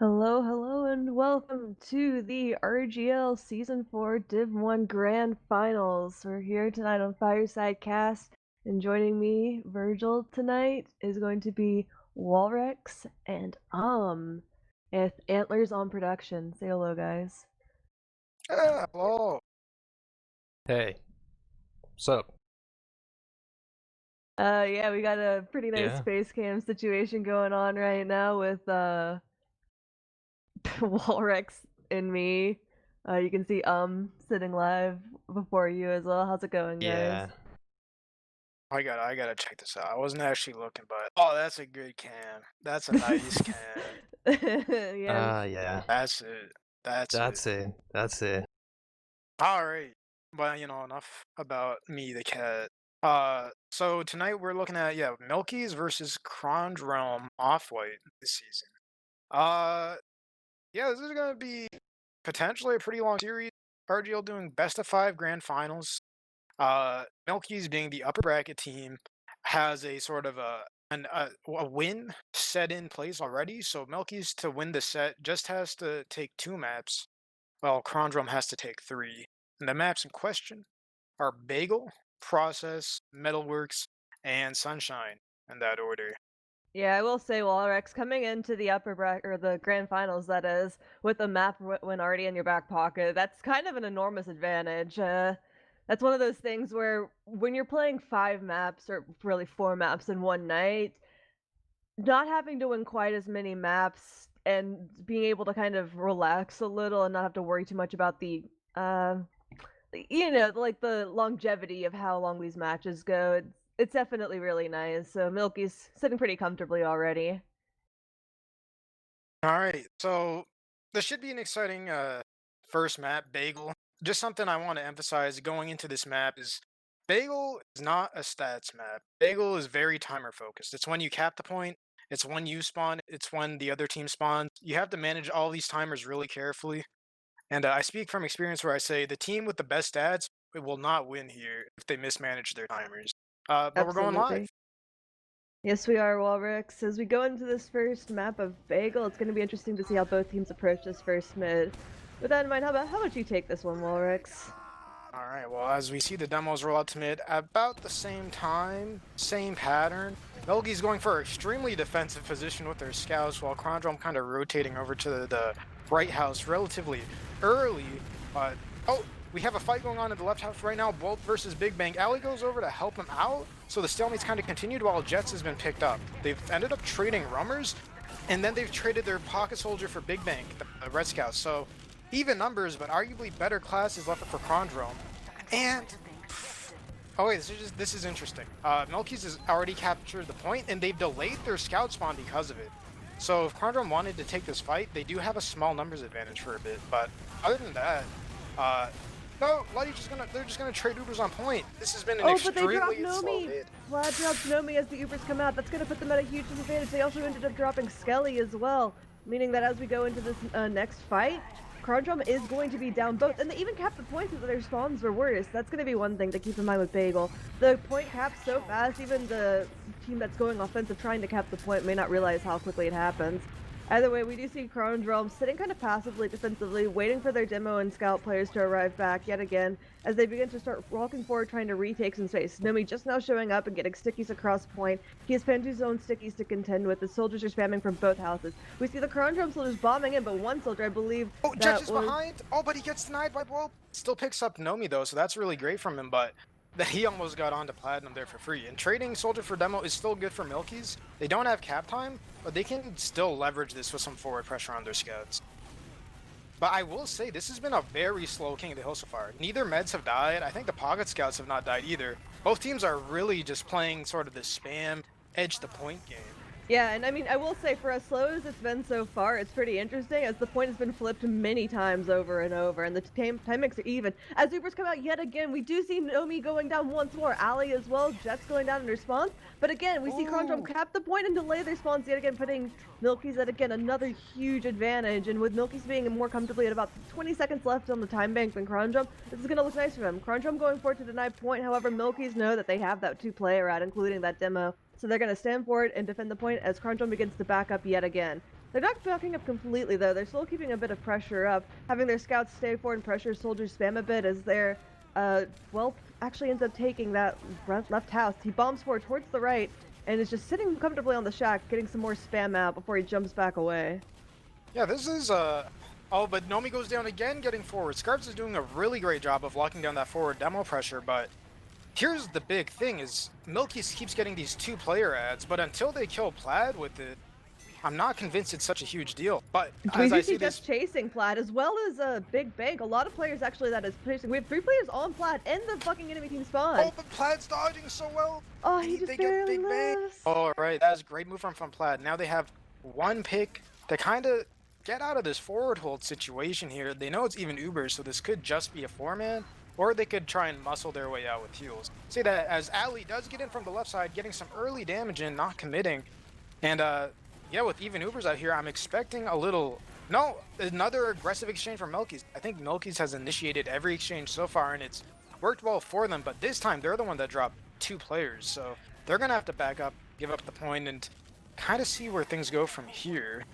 Hello, hello, and welcome to the RGL Season 4 Div 1 Grand Finals. We're here tonight on Fireside Cast, and joining me, Virgil, tonight is going to be Walrex and with Antlers on production. Say hello, guys. Yeah, hello. Hey, what's up? Yeah, we got a pretty nice Yeah. space cam situation going on right now with Walrex and me. You can see sitting live before you as well. How's it going, guys? Yeah. I gotta check this out. I wasn't actually looking, but that's a good cam. That's a nice cam. Yeah. Yeah. That's it. That's it. That's it. That's it. All right. But enough about me, the cat. So tonight we're looking at MILKIES versus Kronge Realm Off-White this season. Uh, this is gonna be potentially a pretty long series. RGL doing best of 5 grand finals. MILKIES being the upper bracket team has a sort of a win set in place already. So MILKIES to win the set just has to take 2 maps, while Crondrum has to take 3. And the maps in question are Bagel, Process, Metalworks, and Sunshine in that order. Yeah, I will say Walrex coming into the upper bracket or the grand finals, that is, with a map win already in your back pocket. That's kind of an enormous advantage. That's one of those things where when you're playing 5 maps or really 4 maps in one night, not having to win quite as many maps and being able to kind of relax a little and not have to worry too much about the like the longevity of how long these matches go. It's definitely really nice. So Milky's sitting pretty comfortably already. All right, so this should be an exciting first map, Bagel. Just something I want to emphasize going into this map is Bagel is not a stats map. Bagel is very timer focused. It's when you cap the point, it's when you spawn, it's when the other team spawns. You have to manage all these timers really carefully. And I speak from experience where I say the team with the best stats will not win here if they mismanage their timers. But we're going live. Absolutely. Yes, we are, Walrex. As we go into this first map of Bagel, it's going to be interesting to see how both teams approach this first mid. With that in mind, how about you take this one, Walrex? All right, well, as we see the demos roll out to mid, about the same time, same pattern. Melgi's going for an extremely defensive position with their scouts, while Crondrum kind of rotating over to the right house relatively early. Oh, we have a fight going on in the left house right now, Bolt versus Big Bang. Ali goes over to help him out, so the stalemate's kind of continued while Jets has been picked up. They've ended up trading Rummers, and then they've traded their Pocket Soldier for Big Bang, the Red Scouts. So even numbers, but arguably better classes left for Crondrum. And oh wait, this is interesting. MILKIES has already captured the point, and they've delayed their scout spawn because of it. So if Crondrum wanted to take this fight, they do have a small numbers advantage for a bit. But other than that, no, they're just gonna trade Ubers on point. This has been an extremely But they dropped slow Nomi! mid. Vlad dropped Nomi as the Ubers come out. That's going to put them at a huge disadvantage. They also ended up dropping Skelly as well, meaning that as we go into this next fight, Crondrum is going to be down both, and they even capped the points so that their spawns were worse. That's going to be one thing to keep in mind with Bagel. The point caps so fast, even the team that's going offensive trying to cap the point may not realize how quickly it happens. Either way, we do see Crondrum sitting kind of passively defensively, waiting for their demo and scout players to arrive back yet again as they begin to start walking forward trying to retake some space. Nomi just now showing up and getting stickies across point. He has Pantu's own stickies to contend with. The soldiers are spamming from both houses. We see the Crondrum soldiers bombing in, but one soldier, I believe, Oh, Jets is behind. Oh, but he gets denied by Bolt. Still picks up Nomi though, so that's really great from him. But that he almost got onto Platinum there for free. And trading Soldier for Demo is still good for MILKIES. They don't have cap time, but they can still leverage this with some forward pressure on their scouts. But I will say, this has been a very slow King of the Hill so far. Neither meds have died. I think the Pocket Scouts have not died either. Both teams are really just playing sort of the spam, edge the point game. Yeah, and I mean, I will say, for as slow as it's been so far, it's pretty interesting, as the point has been flipped many times over and over, and the timings are even. As Ubers come out yet again, we do see Nomi going down once more, Ali as well, Jets going down in response, but again, we see Crondrum cap the point and delay their spawns yet again, putting MILKIES at, again, another huge advantage, and with MILKIES being more comfortably at about 20 seconds left on the time bank than Crondrum, this is going to look nice for them. Crondrum going forward to deny point, however, MILKIES know that they have that 2-player out, including that demo. So they're going to stand forward and defend the point as Crondrum begins to back up yet again. They're not backing up completely, though. They're still keeping a bit of pressure up, having their scouts stay forward and pressure soldiers spam a bit as their, Whelp actually ends up taking that left house. He bombs forward towards the right and is just sitting comfortably on the shack, getting some more spam out before he jumps back away. Yeah, this is, oh, but Nomi goes down again, getting forward. Scarps is doing a really great job of locking down that forward demo pressure, but here's the big thing is MILKIES keeps getting these 2-player ads, but until they kill Plaid with it, I'm not convinced it's such a huge deal. But We as do I see see just this, chasing Plaid, as well as Big Bank. A lot of players actually that is chasing. We have 3 players on Plaid in the fucking enemy team spawn. oh, but Plaid's dodging so well. Oh, he just barely missed. All right, that was a great move from Plaid. Now they have 1 pick to kind of get out of this forward hold situation here. They know it's even Uber, so this could just be a 4-man, or they could try and muscle their way out with heals. See that as Ali does get in from the left side, getting some early damage in, not committing. And yeah, with even Ubers out here, I'm expecting another aggressive exchange from MILKIES. I think MILKIES has initiated every exchange so far, and it's worked well for them, but this time they're the one that dropped 2 players, so they're gonna have to back up, give up the point, and kind of see where things go from here.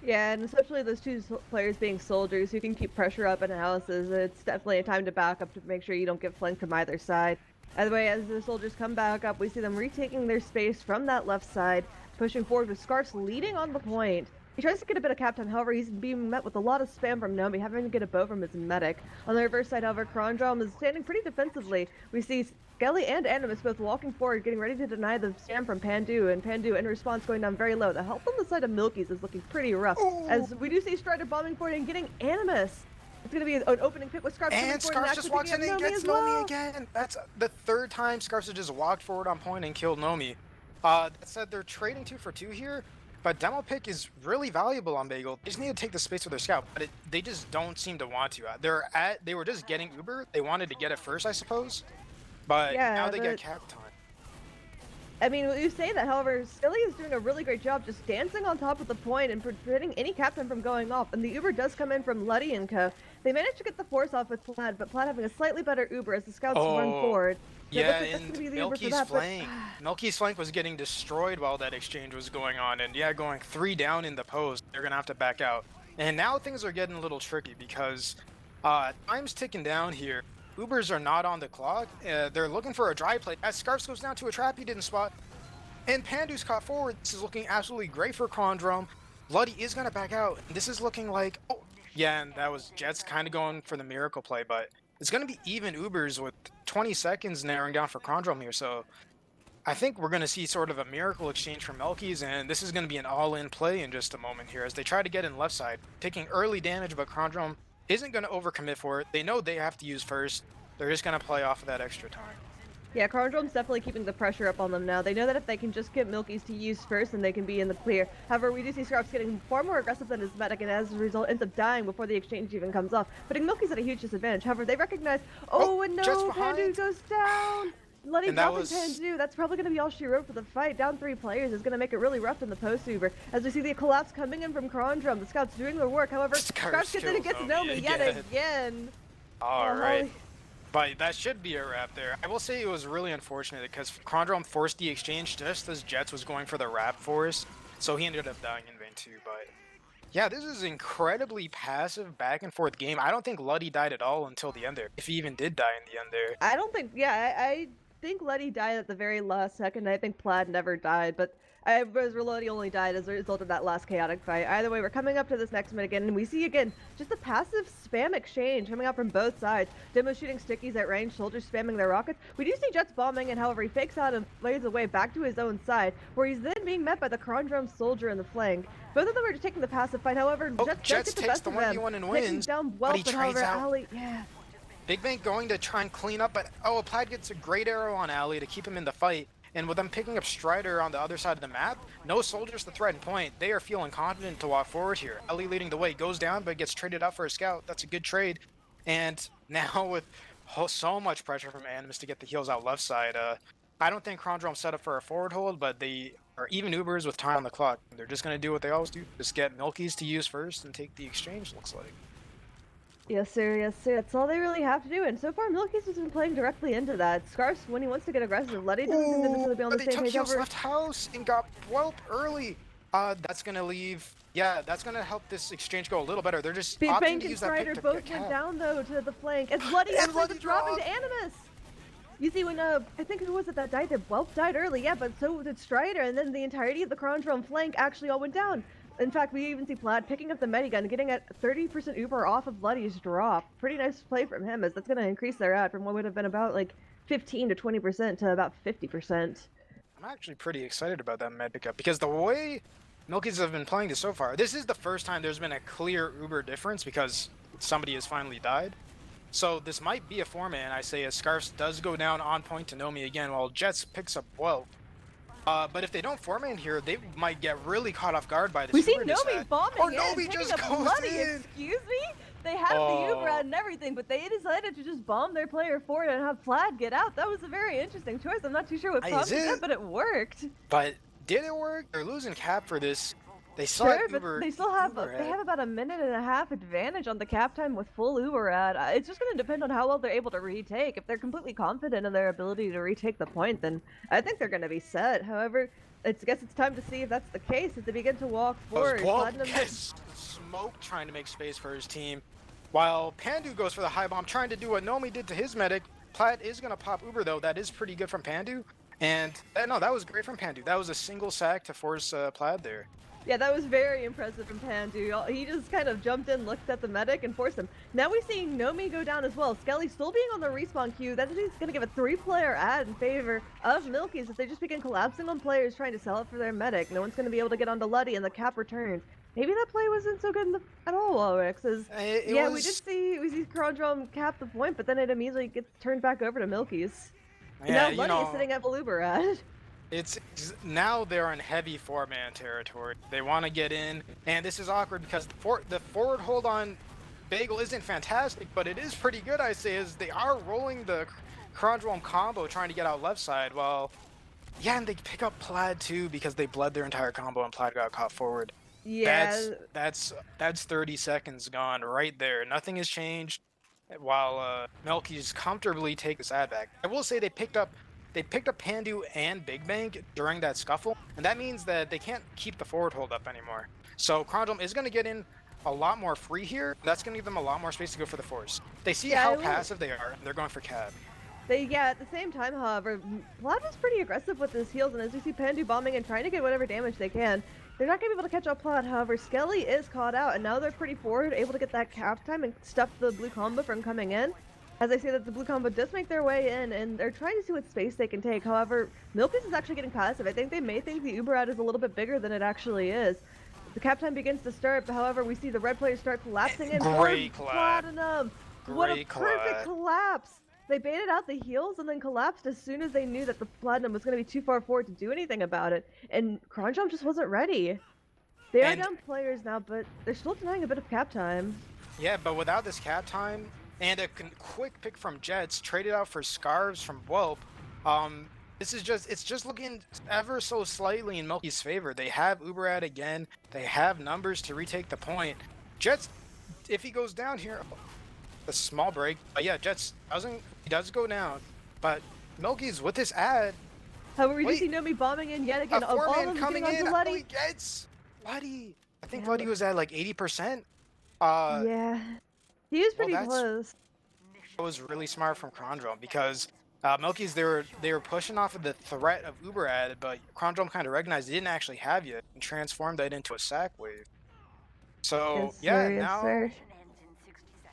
Yeah, and especially those 2 players being soldiers who can keep pressure up in houses, it's definitely a time to back up to make sure you don't get flanked from either side. Either way, as the soldiers come back up, we see them retaking their space from that left side, pushing forward with Scarce leading on the point. He tries to get a bit of cap time, however, he's being met with a lot of spam from Nomi, having to get a bow from his medic. On the reverse side, however, Kronge is standing pretty defensively. We see Skelly and Animus both walking forward, getting ready to deny the spam from Pandu, and Pandu in response going down very low. The health on the side of MILKIES is looking pretty rough, as we do see Strider bombing forward and getting Animus. It's going to be an opening pick with Scarps and Scarps just walks in and gets Nomi again. That's the 3rd time Scarps has just walked forward on point and killed Nomi. That said, they're trading 2 for 2 here, but demo pick is really valuable on Bagel. They just need to take the space with their scout, but they just don't seem to want to. They were just getting Uber. They wanted to get it first, I suppose, but yeah, now they get cap time. I mean, you say that, however, Skelly is doing a really great job just dancing on top of the point and preventing any captain from going off, and the Uber does come in from Luddy and co. They managed to get the force off with Plaid, but Plaid having a slightly better Uber as the scouts run forward. So yeah, that's and gonna be the MILKIES' flank. MILKIES' flank was getting destroyed while that exchange was going on, and yeah, going 3 down in the post, they're gonna have to back out. And now things are getting a little tricky because time's ticking down here. Ubers are not on the clock. They're looking for a dry play. As Scarps goes down to a trap he didn't spot, and Pandu's caught forward. This is looking absolutely great for Kronge. Luddy is gonna back out. This is looking like, oh yeah, and that was Jets kind of going for the miracle play, but it's gonna be even Ubers with 20 seconds narrowing down for Kronge here. So I think we're gonna see sort of a miracle exchange from MILKIES, and this is gonna be an all-in play in just a moment here as they try to get in left side, taking early damage, but Kronge isn't gonna overcommit for it. They know they have to use first. They're just gonna play off of that extra time. Yeah, Kronge's definitely keeping the pressure up on them now. They know that if they can just get MILKIES to use first, then they can be in the clear. However, we do see Scarps getting far more aggressive than his medic, and as a result, ends up dying before the exchange even comes off, putting MILKIES at a huge disadvantage. However, they recognize, and no, Pandu goes down! Letting dropping Pandu, that's probably going to be all she wrote for the fight. Down 3 players is going to make it really rough in the post Uber. As we see the collapse coming in from Kronge, the scouts doing their work. However, Scarps gets Nomi yet again. Alright. But that should be a wrap there. I will say it was really unfortunate because Kronge forced the exchange just as Jets was going for the wrap force, so he ended up dying in vain too. But yeah, this is incredibly passive back and forth game. I don't think Luddy died at all until the end there, if he even did die in the end there. I don't think, I think Luddy died at the very last second. I think Plaid never died, but Luddy only died as a result of that last chaotic fight. Either way, we're coming up to this next minute again, and we see again just a passive spam exchange coming out from both sides. Demo shooting stickies at range, soldiers spamming their rockets. We do see Jets bombing, and however, he fakes out and flares away back to his own side, where he's then being met by the Kronge soldier in the flank. Both of them are just taking the passive fight. However, Jets takes the 1v1 and wins, down but he trades out. Ali, yeah. Big Bank going to try and clean up, but Plaid gets a great arrow on Ali to keep him in the fight. And with them picking up Strider on the other side of the map, no soldiers to threaten point. They are feeling confident to walk forward here. Ali leading the way, goes down, but gets traded out for a scout. That's a good trade. And now with so much pressure from Animus to get the heals out left side, I don't think Kronge set up for a forward hold, but they are even Ubers with time on the clock. They're just going to do what they always do. Just get MILKIES to use first and take the exchange, looks like. Yes, sir. Yes, sir. That's all they really have to do. And so far, MILKIES has been playing directly into that. Scarps, when he wants to get aggressive, Luddy doesn't seem to necessarily be on the same page. Left house and got Whelp early. That's gonna leave. Yeah, that's gonna help this exchange go a little better. They're just Big opting Bang to and use that pick Strider to both get went Cap. down though to the flank. As Luddy And actually Luddy was dropping dropped. to Animus. You see when I think who was it that died there? Welp died early, yeah, but so did Strider, and then the entirety of the Kronge flank actually all went down. In fact, we even see Plaid picking up the medigun, getting at 30% Uber off of Luddy's drop. Pretty nice play from him, as that's going to increase their ad from what would have been about like 15 to 20% to about 50%. I'm actually pretty excited about that med pickup because the way MILKIES have been playing this so far, this is the first time there's been a clear Uber difference because somebody has finally died. So this might be a 4-man, I say, as Scarfs does go down on point to Nomi again, while Jets picks up well. But if they don't 4-man here, they might get really caught off guard by this. We see Uber Nomi disad. bombing Or in Nomi and just picking up goes Luddy, in. excuse me? They have the Uber ad and everything, but they decided to just bomb their player forward and have Plaid get out. That was a very interesting choice. I'm not too sure what prompted that, but it worked. But did it work? They're losing Cap for this. They still Sure, have but Uber. they still have Uber they ad. have about a minute and a half advantage on the cap time with full Uber ad. It's just going to depend on how well they're able to retake. If they're completely confident in their ability to retake the point, then I think they're going to be set. However, I guess it's time to see if that's the case as they begin to walk forward. Platinum Gets smoked trying to make space for his team, while Pandu goes for the high bomb, trying to do what Nomi did to his medic. Plaid is going to pop Uber though. That is pretty good from Pandu, and no, that was great from Pandu. That was a single sack to force Plaid there. Yeah, that was very impressive from Pandu. He just kind of jumped in, looked at the medic, and forced him. Now we see Nomi go down as well. Skelly still being on the respawn queue. That is going to give a 3-player ad in favor of MILKIES as they just begin collapsing on players trying to sell it for their medic. No one's going to be able to get onto Luddy, and the cap returns. Maybe that play wasn't so good at all, walrex. We see Kronge cap the point, but then it immediately gets turned back over to MILKIES. Yeah, Now Luddy is sitting at Beluber ad. It's now they're in heavy 4-man territory. They want to get in, and this is awkward because the forward hold on Bagel isn't fantastic, but it is pretty good, I say, as they are rolling the Kronge combo trying to get out left side. Well, yeah, and they pick up Plaid too because they bled their entire combo and Plaid got caught forward. Yeah. That's 30 seconds gone right there. Nothing has changed, while MILKIES comfortably take this ad back. I will say they picked up Pandu and Big Bang during that scuffle, and that means that they can't keep the forward hold up anymore. So Kronge is going to get in a lot more free here. That's going to give them a lot more space to go for the force. They see how passive they are, and they're going for cab. At the same time, however, Plaid was pretty aggressive with his heals, and as we see Pandu bombing and trying to get whatever damage they can, they're not going to be able to catch up Plaid. However, Skelly is caught out, and now they're pretty forward, able to get that cap time and stop the blue combo from coming in. As I say that the blue combo does make their way in, and they're trying to see what space they can take. However, MILKIES is actually getting passive. I think they may think the Uber ad is a little bit bigger than it actually is. The cap time begins to start, but however, we see the red players start collapsing in. Great Platinum! What a perfect collapse! They baited out the heals and then collapsed as soon as they knew that the Platinum was going to be too far forward to do anything about it. And Kronge just wasn't ready. They are down players now, but they're still denying a bit of cap time. Yeah, but without this cap time, and a quick pick from Jets, traded out for Scarves from Whelp. It's just looking ever so slightly in MILKIES' favor. They have Uber ad again. They have numbers to retake the point. Jets, if he goes down here, a small break. But yeah, Jets does go down. But MILKIES with this ad. However, we do see Nomi bombing in yet again. A 4-man coming in. Luddy. Luddy. I think Luddy was at like 80%. Yeah. He was pretty close. It was really smart from Kronge because MILKIES, they were pushing off of the threat of Uber ad, but Kronge kind of recognized they didn't actually have you and transformed that into a sack wave. So now,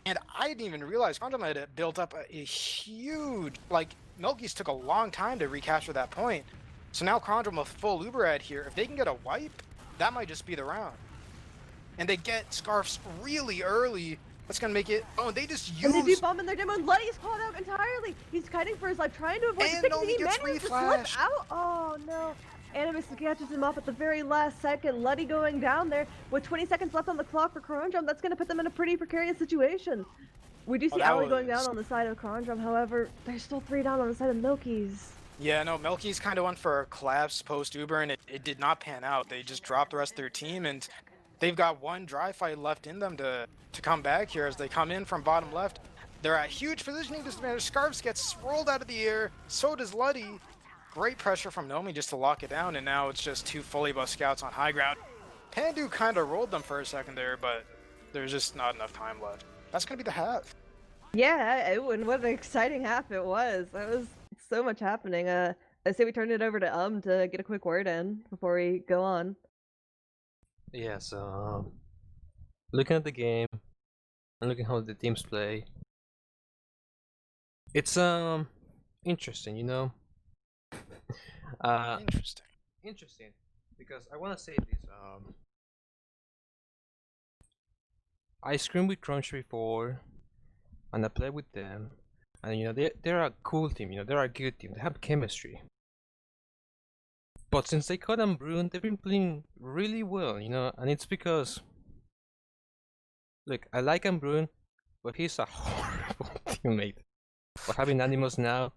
and I didn't even realize Kronge had built up a huge, like MILKIES took a long time to recapture that point. So now Kronge with full Uber ad here, if they can get a wipe, that might just be the round. And they get Scarfs really early. That's gonna make it. Oh, and they just use. And they do bomb in their demo, and Luddy's caught out entirely. He's kiting for his life, trying to avoid the 16. He manages to slip out. Oh no! Animus catches him off at the very last second. Luddy going down there with 20 seconds left on the clock for Kronge. That's gonna put them in a pretty precarious situation. We do see Ali going down on the side of Kronge. However, there's still 3 down on the side of MILKIES. Yeah, no, MILKIES kind of went for a collapse post Uber, and it did not pan out. They just dropped the rest of their team, and they've got one dry fight left in them to come back here as they come in from bottom left. They're at huge positioning disadvantage. Scarves gets rolled out of the air. So does Luddy. Great pressure from Nomi just to lock it down, and now it's just 2 fully buffed scouts on high ground. Pandu kind of rolled them for a second there, but there's just not enough time left. That's going to be the half. Yeah, and what an exciting half it was. That was so much happening. I say we turn it over to to get a quick word in before we go on. Yeah, so looking at the game and looking how the teams play, it's interesting, you know. Interesting. Interesting because I want to say this. I scrimmed with Kronge before, and I played with them, and you know they're a cool team. You know they're a good team. They have chemistry. But since they caught Brune, they've been playing really well. You know, and it's because look, I like Brune, but he's a horrible teammate. But having Animus now,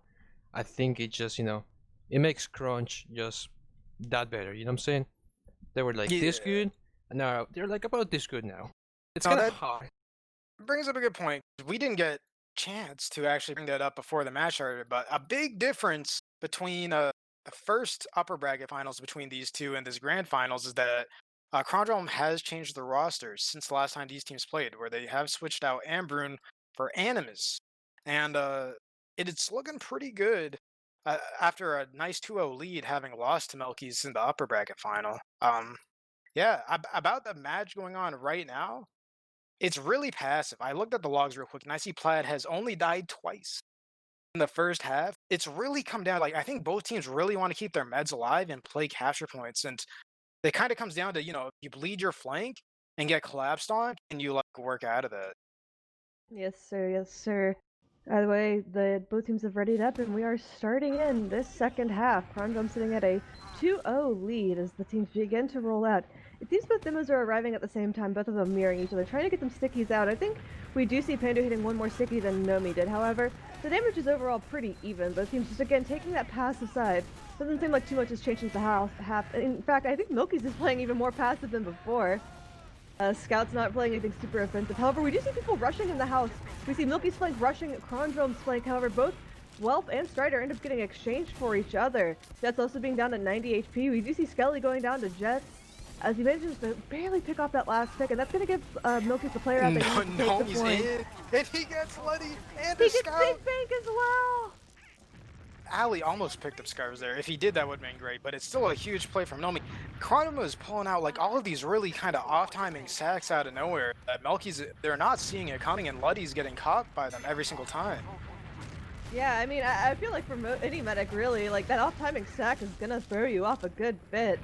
I think it just it makes Kronge just that better. You know what I'm saying? They were like this good, and now they're like about this good now. It's kind of hard. Brings up a good point. We didn't get a chance to actually bring that up before the match started, but a big difference between the first upper bracket finals between these two and this grand finals is that Kronge has changed the rosters since the last time these teams played, where they have switched out Ambrune for Animus, and it's looking pretty good after a nice 2-0 lead, having lost to MILKIES in the upper bracket final. Yeah, about the match going on right now, it's really passive. I looked at the logs real quick, and I see Plaid has only died twice in the first half. It's really come down, like, I think both teams really want to keep their meds alive and play capture points, and it kind of comes down to, you bleed your flank and get collapsed on, and you, like, work out of that. Yes, sir. Yes, sir. By the way, both teams have readied up, and we are starting in this second half. Kronge sitting at a 2-0 lead as the teams begin to roll out. It seems both demos are arriving at the same time, both of them mirroring each other, trying to get some stickies out. I think we do see Pandu hitting one more sticky than Nomi did. However, the damage is overall pretty even. Both teams just, again, taking that passive side. Doesn't seem like too much has changed since the half. In fact, I think MILKIES is playing even more passive than before. Scout's not playing anything super offensive. However, we do see people rushing in the house. We see Milky's flank rushing Kronge's flank. However, both Welp and Strider end up getting exchanged for each other. Jet's also being down at 90 HP. We do see Skelly going down to Jet, as he manages to barely pick off that last pick, and that's going to give MILKIES the player out that he needs to take the point. And he gets Letty and he a gets Scout. Big Bank as well! Ali almost picked up Scars there. If he did, that would have been great, but it's still a huge play from Nomi. Kronge is pulling out like all of these really kind of off-timing sacks out of nowhere. MILKIES, they're not seeing it coming, and Luddy's getting caught by them every single time. Yeah, I mean, I feel like for any medic, really, like that off-timing sack is gonna throw you off a good bit.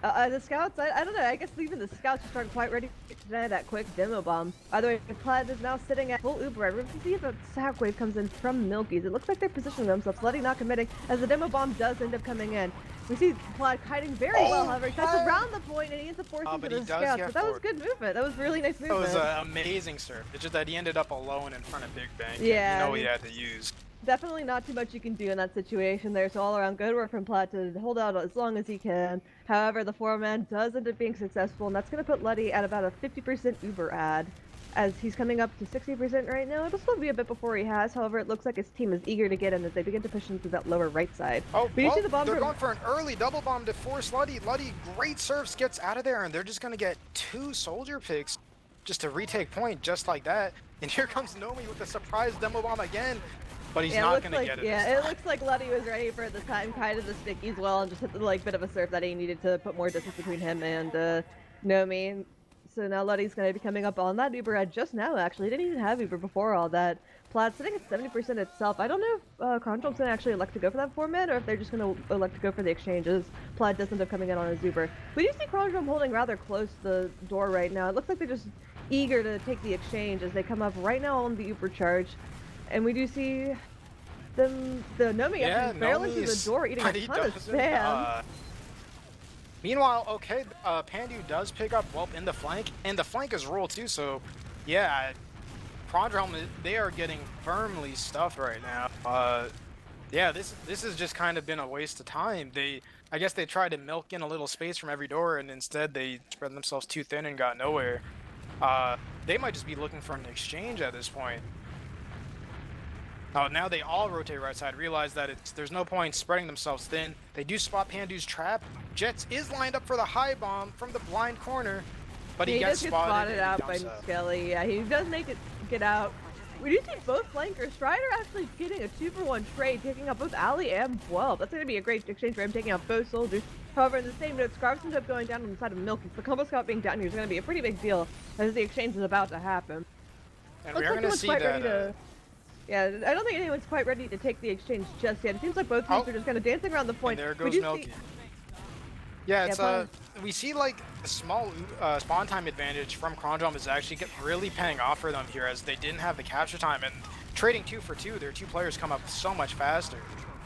The scouts, I don't know, I guess even the scouts just aren't quite ready to deny that quick demo bomb. By the way, Plaid is now sitting at full Uber. We're going to see if a sack wave comes in from MILKIES. It looks like they're positioning themselves, Letty not committing, as the demo bomb does end up coming in. We see Plaid kiting very well, however, he tries around the point and he ends up forcing to the scouts. But that was good movement. That was really nice movement. That was an amazing serve. It's just that he ended up alone in front of Big Bang. Yeah. He had to use. Definitely not too much you can do in that situation there, so all around good work from Plaid to hold out as long as he can. However, the 4-man does end up being successful, and that's going to put Letty at about a 50% Uber ad, as he's coming up to 60% right now. It'll still be a bit before he has, however, it looks like his team is eager to get in as they begin to push into that lower right side. Oh, but you see the bomb they're going for an early double bomb to force Letty. Letty, great serves, gets out of there, and they're just going to get 2 soldier picks just to retake point just like that. And here comes Nomi with a surprise demo bomb again. But he's not going to get it. Yeah, it looks like Letty was ready for the time, kind of the sticky as well, and just hit the bit of a surf that he needed to put more distance between him and Nomi. So now Letty's going to be coming up on that Uber ad just now, actually. He didn't even have Uber before all that. Plaid sitting at 70% itself. I don't know if Kronge's going to actually elect to go for that 4-man, or if they're just going to elect to go for the exchanges. Plaid does end up coming in on his Uber. We do see Kronge holding rather close to the door right now. It looks like they're just eager to take the exchange as they come up right now on the Uber charge. And we do see the Nomi actually barely through the door eating a ton of spam. Meanwhile, okay, Pandu does pick up Welp in the flank, and the flank is rolled too, so yeah, Kronge, they are getting firmly stuffed right now. Yeah, this has just kind of been a waste of time. I guess they tried to milk in a little space from every door, and instead they spread themselves too thin and got nowhere. They might just be looking for an exchange at this point. Oh, now they all rotate right side, realize that there's no point spreading themselves thin. They do spot Pandu's trap. Jets is lined up for the high bomb from the blind corner, but he gets does spotted get spotted out by Skelly. Yeah, he does make it get out. We do see both flankers. Strider actually getting a 2-for-1 trade, taking out both Ali and 12. That's going to be a great exchange for him, taking out both soldiers. However, in the same note, Scarves ends up going down on the side of MILKIES. The combo scout being down here is going to be a pretty big deal as the exchange is about to happen. And we are going to see that... Yeah, I don't think anyone's quite ready to take the exchange just yet. It seems like both teams are just kind of dancing around the point. And there goes MILKIES. Yeah, it's we see like a small spawn time advantage from Kronge is actually really paying off for them here, as they didn't have the capture time, and trading 2 for 2, their 2 players come up so much faster.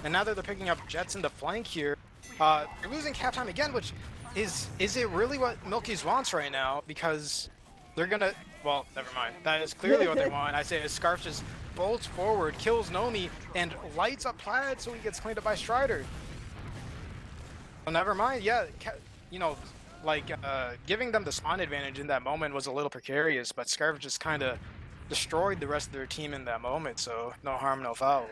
And now that they're picking up Jets in the flank here, they're losing cap time again, which is it really what MILKIES wants right now? Because they're gonna, well, never mind. That is clearly what they want. I say Scarf just bolts forward, kills Nomi, and lights up Plaid so he gets cleaned up by Strider. Well, never mind. Yeah, you know, like giving them the spawn advantage in that moment was a little precarious, but Scarf just kind of destroyed the rest of their team in that moment, so no harm, no foul.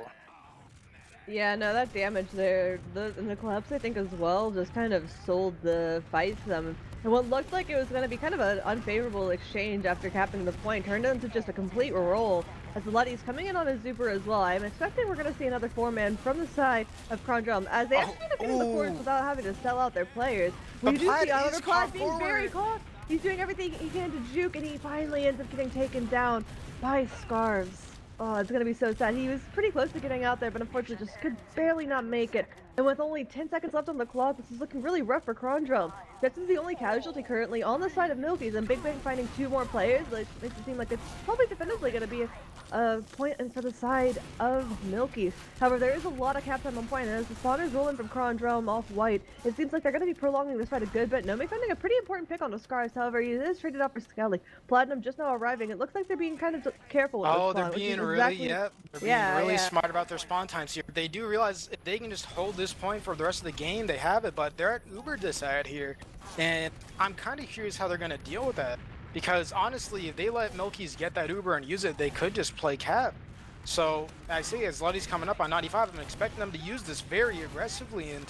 Yeah, no, that damage there, and the collapse, I think, as well, just kind of sold the fight to them. And what looked like it was going to be kind of an unfavorable exchange after capping the point turned into just a complete roll, as the Luddy's coming in on a Zuber as well. I'm expecting we're going to see another 4-man from the side of Kronge, as they actually end up getting the force without having to sell out their players. We do see Oliver Plaid being very caught. He's doing everything he can to juke, and he finally ends up getting taken down by Scarves. Oh, it's going to be so sad. He was pretty close to getting out there, but unfortunately just could barely not make it. And with only 10 seconds left on the clock, this is looking really rough for Kronge. Jets is the only casualty currently on the side of MILKIES, and Big Bang finding 2 more players. Like, makes it seem like it's probably definitively going to be a point for the side of MILKIES. However, there is a lot of cap time on point, and as the spawners roll in from Kronge off white, it seems like they're going to be prolonging this fight a good bit. Nomi finding a pretty important pick on the Scars, however, he is traded up for Skelly. Platinum just now arriving. It looks like they're being kind of careful with this they're being really smart about their spawn times here. They do realize if they can just hold this point for the rest of the game, they have it, but they're at uber decide here, and I'm kind of curious how they're going to deal with that. Because honestly, if they let MILKIES get that Uber and use it, they could just play cap. So I see as Luddy's coming up on 95, I'm expecting them to use this very aggressively, and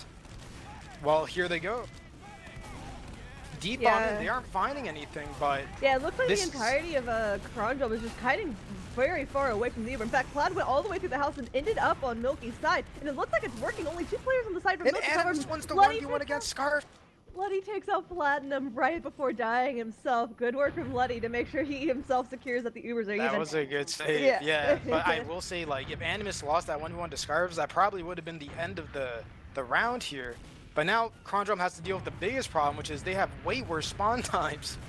well, here they go. Deep on it, they aren't finding anything, but yeah, it looks like the entirety of Kronge was just hiding very far away from the Uber. In fact, Plaid went all the way through the house and ended up on MILKIES' side, and it looks like it's working. Only 2 players on the side from MILKIES. And this one's the 1v1 against Scarf. Luddy takes out Platinum right before dying himself. Good work from Luddy to make sure he himself secures that the Ubers are even. That was a good save, yeah. But I will say, like, if Animus lost that 1v1 to Scarves, that probably would have been the end of the round here. But now Kronge has to deal with the biggest problem, which is they have way worse spawn times.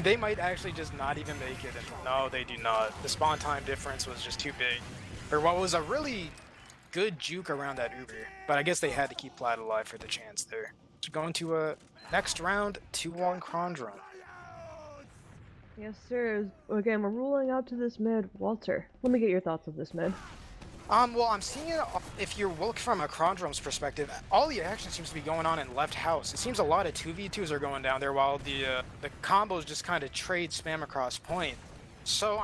They might actually just not even make it. And no, they do not. The spawn time difference was just too big for what was a really good juke around that Uber. But I guess they had to keep Plaid alive for the chance there. So going to a next round, 2-1 Kronge. Yes, sir. Again, we're ruling out to this mid. Walter, let me get your thoughts of this mid. Well, I'm seeing it, if you look from a Kronge's perspective, all the action seems to be going on in left house. It seems a lot of 2v2s are going down there, while the combos just kind of trade spam across point. So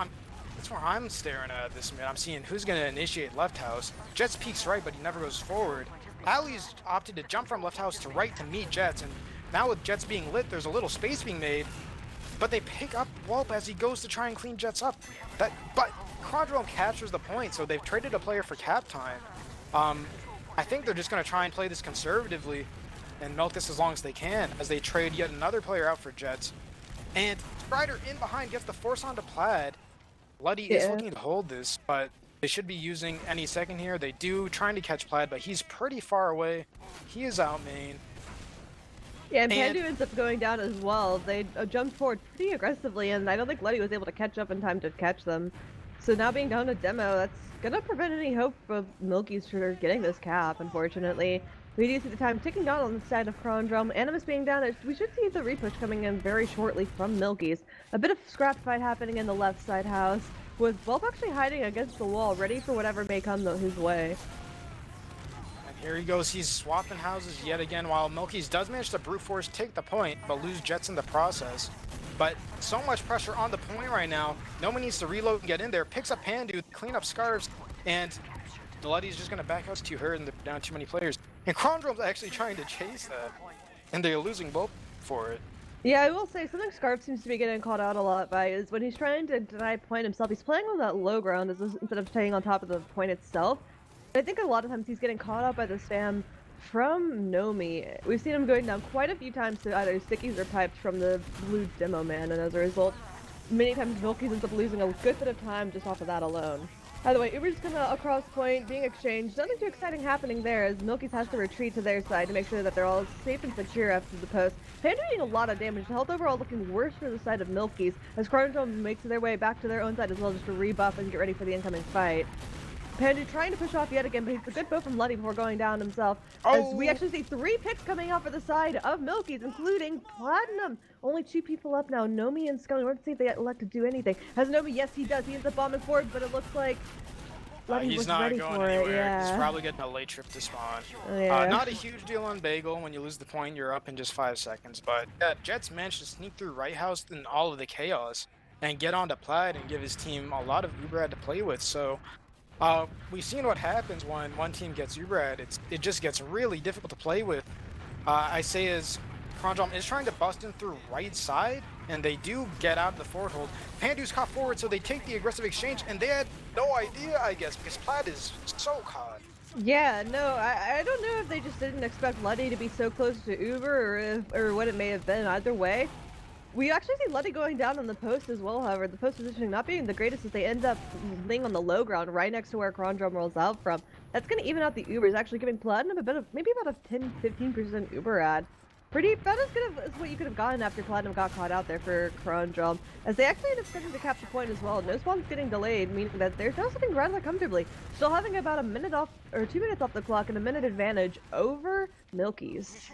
that's where I'm staring at this mid. I'm seeing who's going to initiate left house. Jets peeks right, but he never goes forward. Ali's opted to jump from left house to right to meet Jets, and now with Jets being lit, there's a little space being made, but they pick up Wulp as he goes to try and clean Jets up. But Kronge captures the point, so they've traded a player for cap time. I think they're just going to try and play this conservatively and milk this as long as they can, as they trade yet another player out for Jets. And Strider in behind gets the force onto Plaid. Luddy is looking to hold this, but they should be using any second here. They do, trying to catch Plaid, but he's pretty far away. He is out main. Yeah, and Pandu ends up going down as well. They jumped forward pretty aggressively, and I don't think Luddy was able to catch up in time to catch them. So now being down a demo, that's gonna prevent any hope of MILKIES for getting this cap, unfortunately. We do see the time ticking down on the side of Kronge. Animus being down, we should see the repush coming in very shortly from MILKIES. A bit of scrap fight happening in the left side house, with Wulp actually hiding against the wall, ready for whatever may come his way. And here he goes, he's swapping houses yet again, while MILKIES does manage to brute force take the point, but lose Jets in the process. But so much pressure on the point right now. No one needs to reload and get in there. Picks up Pandu, clean up Scarves, and the Luddy's just gonna back out to her and they're down too many players. And Krondrom's actually trying to chase that, and they're losing both for it. Yeah, I will say something Scarf seems to be getting caught out a lot by is when he's trying to deny point himself, he's playing on that low ground instead of staying on top of the point itself. I think a lot of times he's getting caught out by the spam from Nomi. We've seen him going down quite a few times to either stickies or pipes from the blue demo man, and as a result, many times MILKIES ends up losing a good bit of time just off of that alone. By the way, Uber's gonna across point, being exchanged. Nothing too exciting happening there as MILKIES has to retreat to their side to make sure that they're all safe and secure after the post. Panda doing a lot of damage. The health overall looking worse for the side of MILKIES as Kronge makes their way back to their own side as well just to rebuff and get ready for the incoming fight. Pandu trying to push off yet again, but he's a good bow from Luddy before going down himself. As we actually see 3 picks coming out for the side of MILKIES, including Platinum. Only 2 people up now, Nomi and Scully. Let's see if they elect to do anything. Has Nomi? Yes, he does. He ends up bombing forward, but it looks like Luddy He's was not ready going for anywhere. it. Yeah. He's probably getting a late trip to spawn. Yeah. Not a huge deal on Bagel. When you lose the point, you're up in just 5 seconds. But Jets managed to sneak through Right House in all of the chaos and get onto Plaid and give his team a lot of Uberad to play with. So we've seen what happens when one team gets Uberad. It just gets really difficult to play with. I say as Kronge is trying to bust in through right side, and they do get out of the forward hold. Pandu's caught forward, so they take the aggressive exchange, and they had no idea, I guess, because Plaid is so caught. Yeah, no, I don't know if they just didn't expect Luddy to be so close to Uber or what it may have been. Either way, we actually see Luddy going down on the post as well, however. The post positioning not being the greatest as they end up laying on the low ground right next to where Kronge rolls out from. That's going to even out the Ubers, actually giving Platinum a bit of, maybe about a 10-15% Uber ad. Pretty about as good as what you could have gotten after Platinum got caught out there for Kronge, as they actually end up starting to cap the point as well. No spawn's getting delayed, meaning that they're now sitting rather comfortably, still having about a minute off, or 2 minutes off the clock and a minute advantage over MILKIES.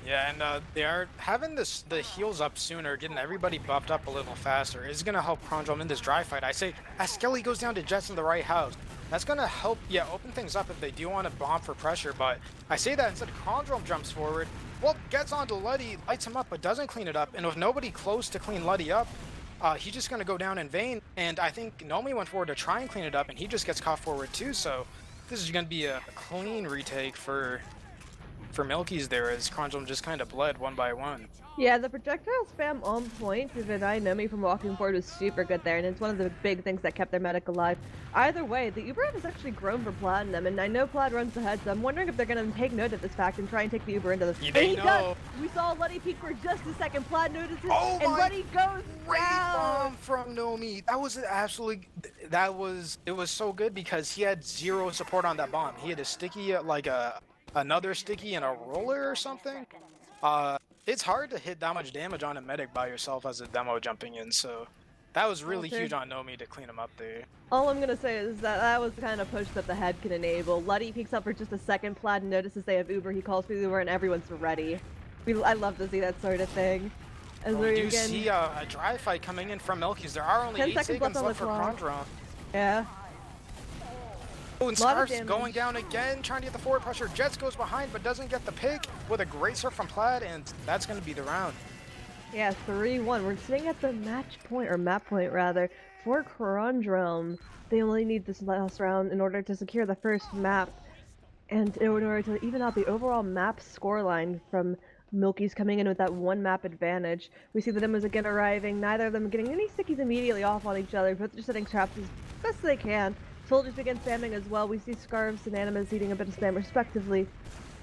Yeah, and they are having the heals up sooner, getting everybody buffed up a little faster is going to help Kronge in this dry fight. I say, as Skelly goes down to Jets in the right house, that's going to help, yeah, open things up if they do want to bomb for pressure, but I say that instead Kronge jumps forward, well, gets onto Luddy, lights him up, but doesn't clean it up, and with nobody close to clean Luddy up, he's just going to go down in vain, and I think Nomi went forward to try and clean it up, and he just gets caught forward too, so this is going to be a clean retake for MILKIES there, as Kronge just kind of bled one by one. Yeah, the projectile spam on point to deny Nomi from walking forward was super good there, and it's one of the big things that kept their medic alive. Either way, the Uber has actually grown for Platinum, and I know Plaid runs ahead, so I'm wondering if they're going to take note of this fact and try and take the Uber into the... Yeah, they know. We saw Luddy peek for just a second, Plaid notices, Oh and my Luddy goes Great down! bomb from Nomi. That was absolutely... It was so good because he had 0 support on that bomb. He had a sticky, like another sticky and a roller or something. It's hard to hit that much damage on a medic by yourself as a demo jumping in, so that was really huge on Nomi to clean him up there. All I'm gonna say is that was the kind of push that the head can enable. Luddy peeks up for just a second, Plaid notices they have Uber, he calls for the Uber, and everyone's ready. I love to see that sort of thing. As we do see a dry fight coming in from MILKIES. There are only 8 seconds left for Kronge. Yeah. Oh, and Scarf's going down again, trying to get the forward pressure. Jets goes behind, but doesn't get the pick with a great serve from Plaid, and that's going to be the round. Yeah, 3-1. We're sitting at the match point, or map point rather, for Kronge. They only need this last round in order to secure the first map, and in order to even out the overall map scoreline from MILKIES coming in with that 1 map advantage. We see the demos again arriving, neither of them getting any stickies immediately off on each other, but just setting traps as best they can. Soldiers begin spamming as well. We see Scarves and Animus eating a bit of spam respectively.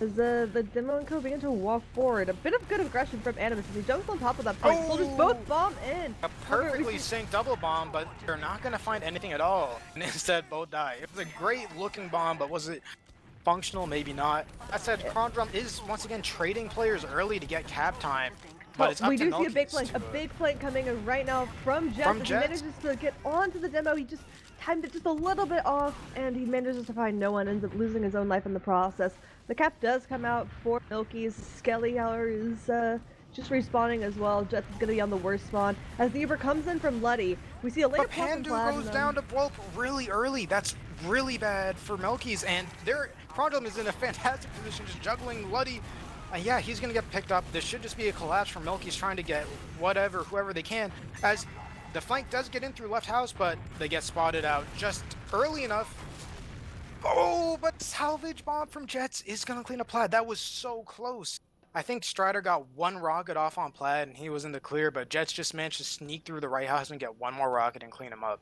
As the demo and co begin to walk forward. A bit of good aggression from Animus as he jumps on top of that point. Soldiers both bomb in. A perfectly synced double bomb, but they're not going to find anything at all. And instead both die. It was a great looking bomb, but was it functional? Maybe not. That said, Kronge is once again trading players early to get cap time. But it's up we to do see MILKIES a big flank coming in right now from Jets. He manages to get onto the demo. He just timed it just a little bit off, and he manages to find no one, ends up losing his own life in the process. The cap does come out for MILKIES. Skelly, however, is just respawning as well. Jets is going to be on the worst spawn. As the Uber comes in from Luddy, we see a later pop from Platinum. Goes down to Bwelp really early. That's really bad for MILKIES, and Kronge is in a fantastic position, just juggling Luddy. Yeah, he's going to get picked up. This should just be a collapse from MILKIES trying to get whoever they can, as the flank does get in through left house, but they get spotted out just early enough. Oh, but salvage bomb from Jets is gonna clean up Plaid. That was so close. I think Strider got one rocket off on Plaid and he was in the clear, but Jets just managed to sneak through the right house and get one more rocket and clean him up.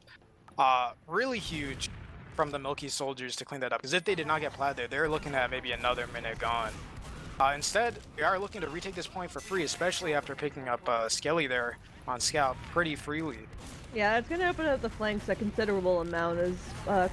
Really huge from the Milky soldiers to clean that up, because if they did not get Plaid there, they're looking at maybe another minute gone. Instead, they are looking to retake this point for free, especially after picking up Skelly there on Scout pretty freely. Yeah, it's going to open up the flanks a considerable amount as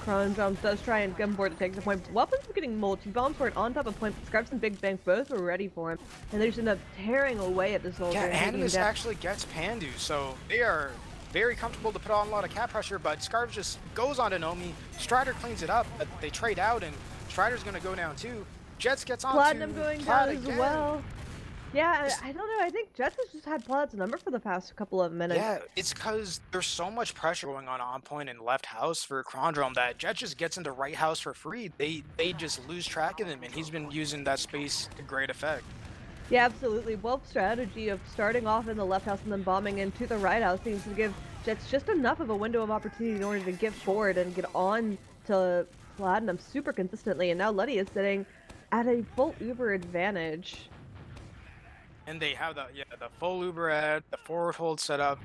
Kronge does try and come forward to take the point. Weapons are getting multi-bombs for it on top of point. Scarves and Big Bang both were ready for him, and they just end up tearing away at the soldier. Yeah, and taking him Animus down. actually gets Pandu, so they are very comfortable to put on a lot of cap pressure, but Scarves just goes on to Nomi. Strider cleans it up, but they trade out, and Strider's going to go down too. Jets gets on Platinum to going Plaid down as again. well. Yeah, I don't know. I think Jets has just had Plaid's number for the past couple of minutes. Yeah, it's because there's so much pressure going on point and left house for Krondrom that Jet just gets into right house for free. They just lose track of him, and he's been using that space to great effect. Yeah, absolutely. Wolf's strategy of starting off in the left house and then bombing into the right house seems to give Jets just enough of a window of opportunity in order to get forward and get on to Platinum super consistently. And now Letty is sitting at a full Uber advantage. And they have the full Uber ad, the forward hold set up,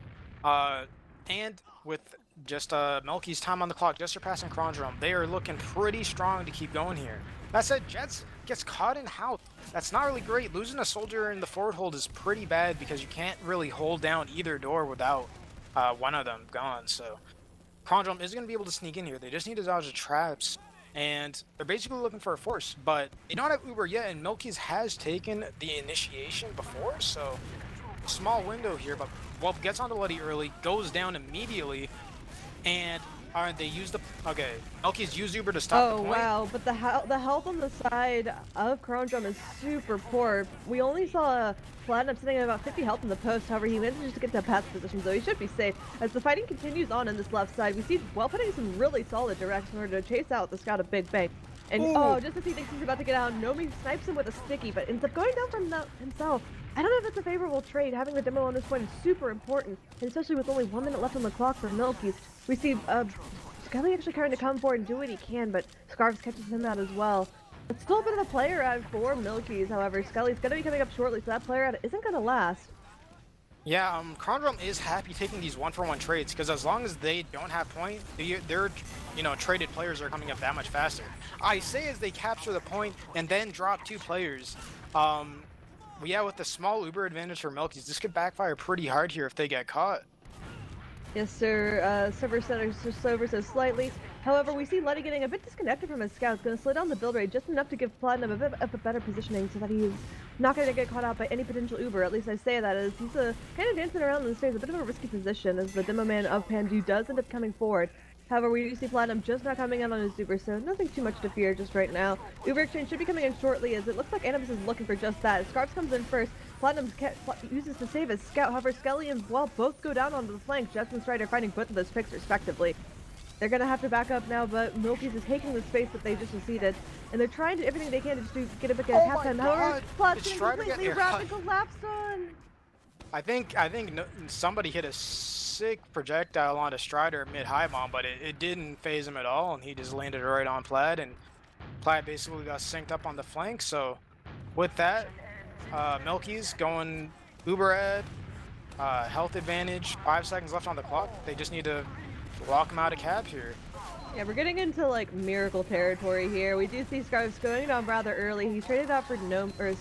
and with just Melky's time on the clock, just surpassing Krondrom, they are looking pretty strong to keep going here. That said, Jets gets caught in house. That's not really great. Losing a soldier in the forward hold is pretty bad because you can't really hold down either door without one of them gone. So Krondrom is going to be able to sneak in here. They just need to dodge the traps. And they're basically looking for a force, but they don't have Uber yet, and MILKIES has taken the initiation before, so small window here, but Wolf gets onto Letty early, goes down immediately, and they use the... Okay, MILKIES use Uber to stop the point. Oh, wow, but the health on the side of Kronge is super poor. We only saw Platinum sitting at about 50 health in the post, however, he manages to get to a pass position, so he should be safe. As the fighting continues on this left side, we see Well putting some really solid direction in order to chase out the Scout of Big Bang. And oh, just as he thinks he's about to get out, Nomi snipes him with a sticky, but ends up going down from himself. I don't know if it's a favorable trade. Having the demo on this point is super important, and especially with only 1 minute left on the clock for MILKIES. We see Skelly actually trying to come forward and do what he can, but Scarves catches him out as well. It's still a bit of a player out for MILKIES, however. Skelly's going to be coming up shortly, so that player out isn't going to last. Yeah, Krondrom is happy taking these one-for-one trades, because as long as they don't have point, their traded players are coming up that much faster. I say as they capture the point and then drop 2 players. Yeah, with the small Uber advantage for MILKIES, this could backfire pretty hard here if they get caught. Yes, sir. Server centers so slightly. However, we see Letty getting a bit disconnected from his scouts. Going to slow down the build rate just enough to give Platinum a bit of a better positioning so that he's not going to get caught out by any potential Uber. At least I say that, as he's kind of dancing around in space, a bit of a risky position, as the demo man of Pandu does end up coming forward. However, we do see Platinum just not coming in on his Uber, so nothing too much to fear just right now. Uber exchange should be coming in shortly, as it looks like Animus is looking for just that. Scarves comes in first. Platinum uses to save his scout. However, Skelly and Well both go down onto the flank. Jets and Strider fighting both of those picks respectively. They're going to have to back up now, but MILKIES is taking the space that they just conceded, and they're trying to do everything they can to just get a bit of cap time. However, Platinum completely wrapped and collapsed on. I think somebody hit a sick projectile onto Strider mid-high bomb, but it didn't phase him at all, and he just landed right on Plaid, and Plaid basically got synced up on the flank. So with that, MILKIES going Uber ad, health advantage, 5 seconds left on the clock. They just need to walk him out of cap here. Yeah, we're getting into like miracle territory here. We do see Scarves going down rather early. He's traded out for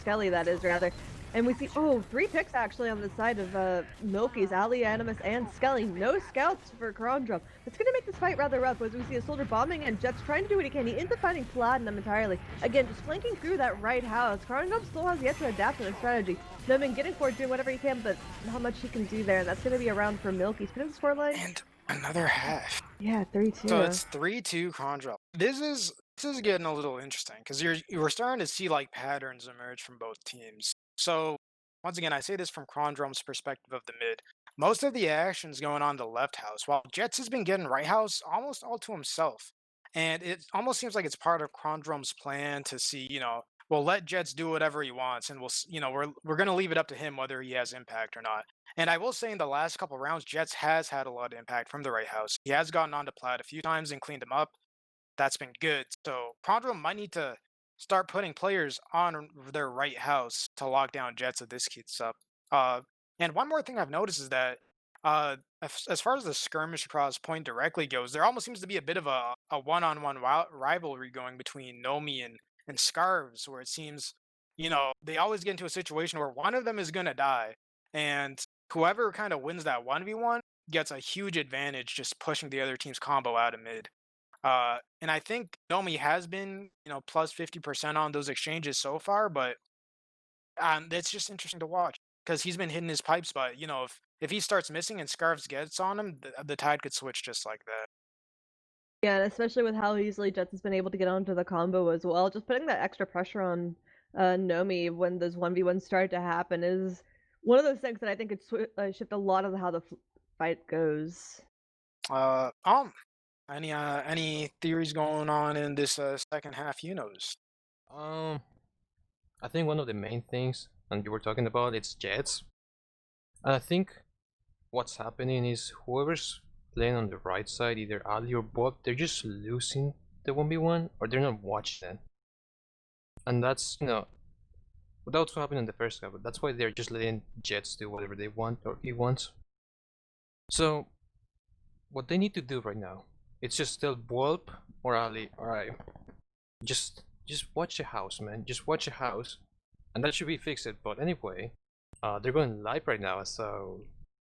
Skelly, that is, rather. And we see, 3 picks actually on the side of MILKIES, Ali, Animus, and Skelly. No scouts for Krondrom. It's going to make this fight rather rough, as we see a soldier bombing and Jet's trying to do what he can. He ends up finding Platinum entirely. Again, just flanking through that right house. Krondrom still has yet to adapt to the strategy. Nomin getting forward, doing whatever he can, but not much he can do there. And that's going to be a round for MILKIES. Put in the scoreline. And another half. Yeah, 3-2. So it's 3-2 Krondrom. This is getting a little interesting, because we're starting to see like patterns emerge from both teams. So once again, I say this from Krondrom's perspective of the mid. Most of the action's going on the left house, while Jets has been getting right house almost all to himself. And it almost seems like it's part of Krondrom's plan to see, we'll let Jets do whatever he wants, and we're going to leave it up to him whether he has impact or not. And I will say in the last couple rounds, Jets has had a lot of impact from the right house. He has gotten onto Plaid a few times and cleaned him up. that's been good. So Condrum might need to start putting players on their right house to lock down Jets if this keeps up. Uh, and one more thing I've noticed is that as far as the skirmish across point directly goes, there almost seems to be a bit of a one-on-one rivalry going between Nomi and Scarves, where it seems, they always get into a situation where one of them is going to die, and whoever kind of wins that 1v1 gets a huge advantage just pushing the other team's combo out of mid. And I think Nomi has been, plus 50% on those exchanges so far, but it's just interesting to watch because he's been hitting his pipes. But if he starts missing and Scarves gets on him, the tide could switch just like that. Yeah, and especially with how easily Jets has been able to get onto the combo as well, just putting that extra pressure on Nomi when those 1v1s start to happen is one of those things that I think could shift a lot of how the fight goes. Any theories going on in this second half you noticed? I think one of the main things, and you were talking about, it's Jets. I think what's happening is whoever's playing on the right side, either Ali or Bob, they're just losing the 1v1 or they're not watching it. And that's, without what happened in the first half, that's why they're just letting Jets do whatever they want or he wants. So, what they need to do right now, it's just tell Wolp or Ali, alright, just watch the house, man. Just watch the house, and that should be fixed. But anyway, they're going live right now, so.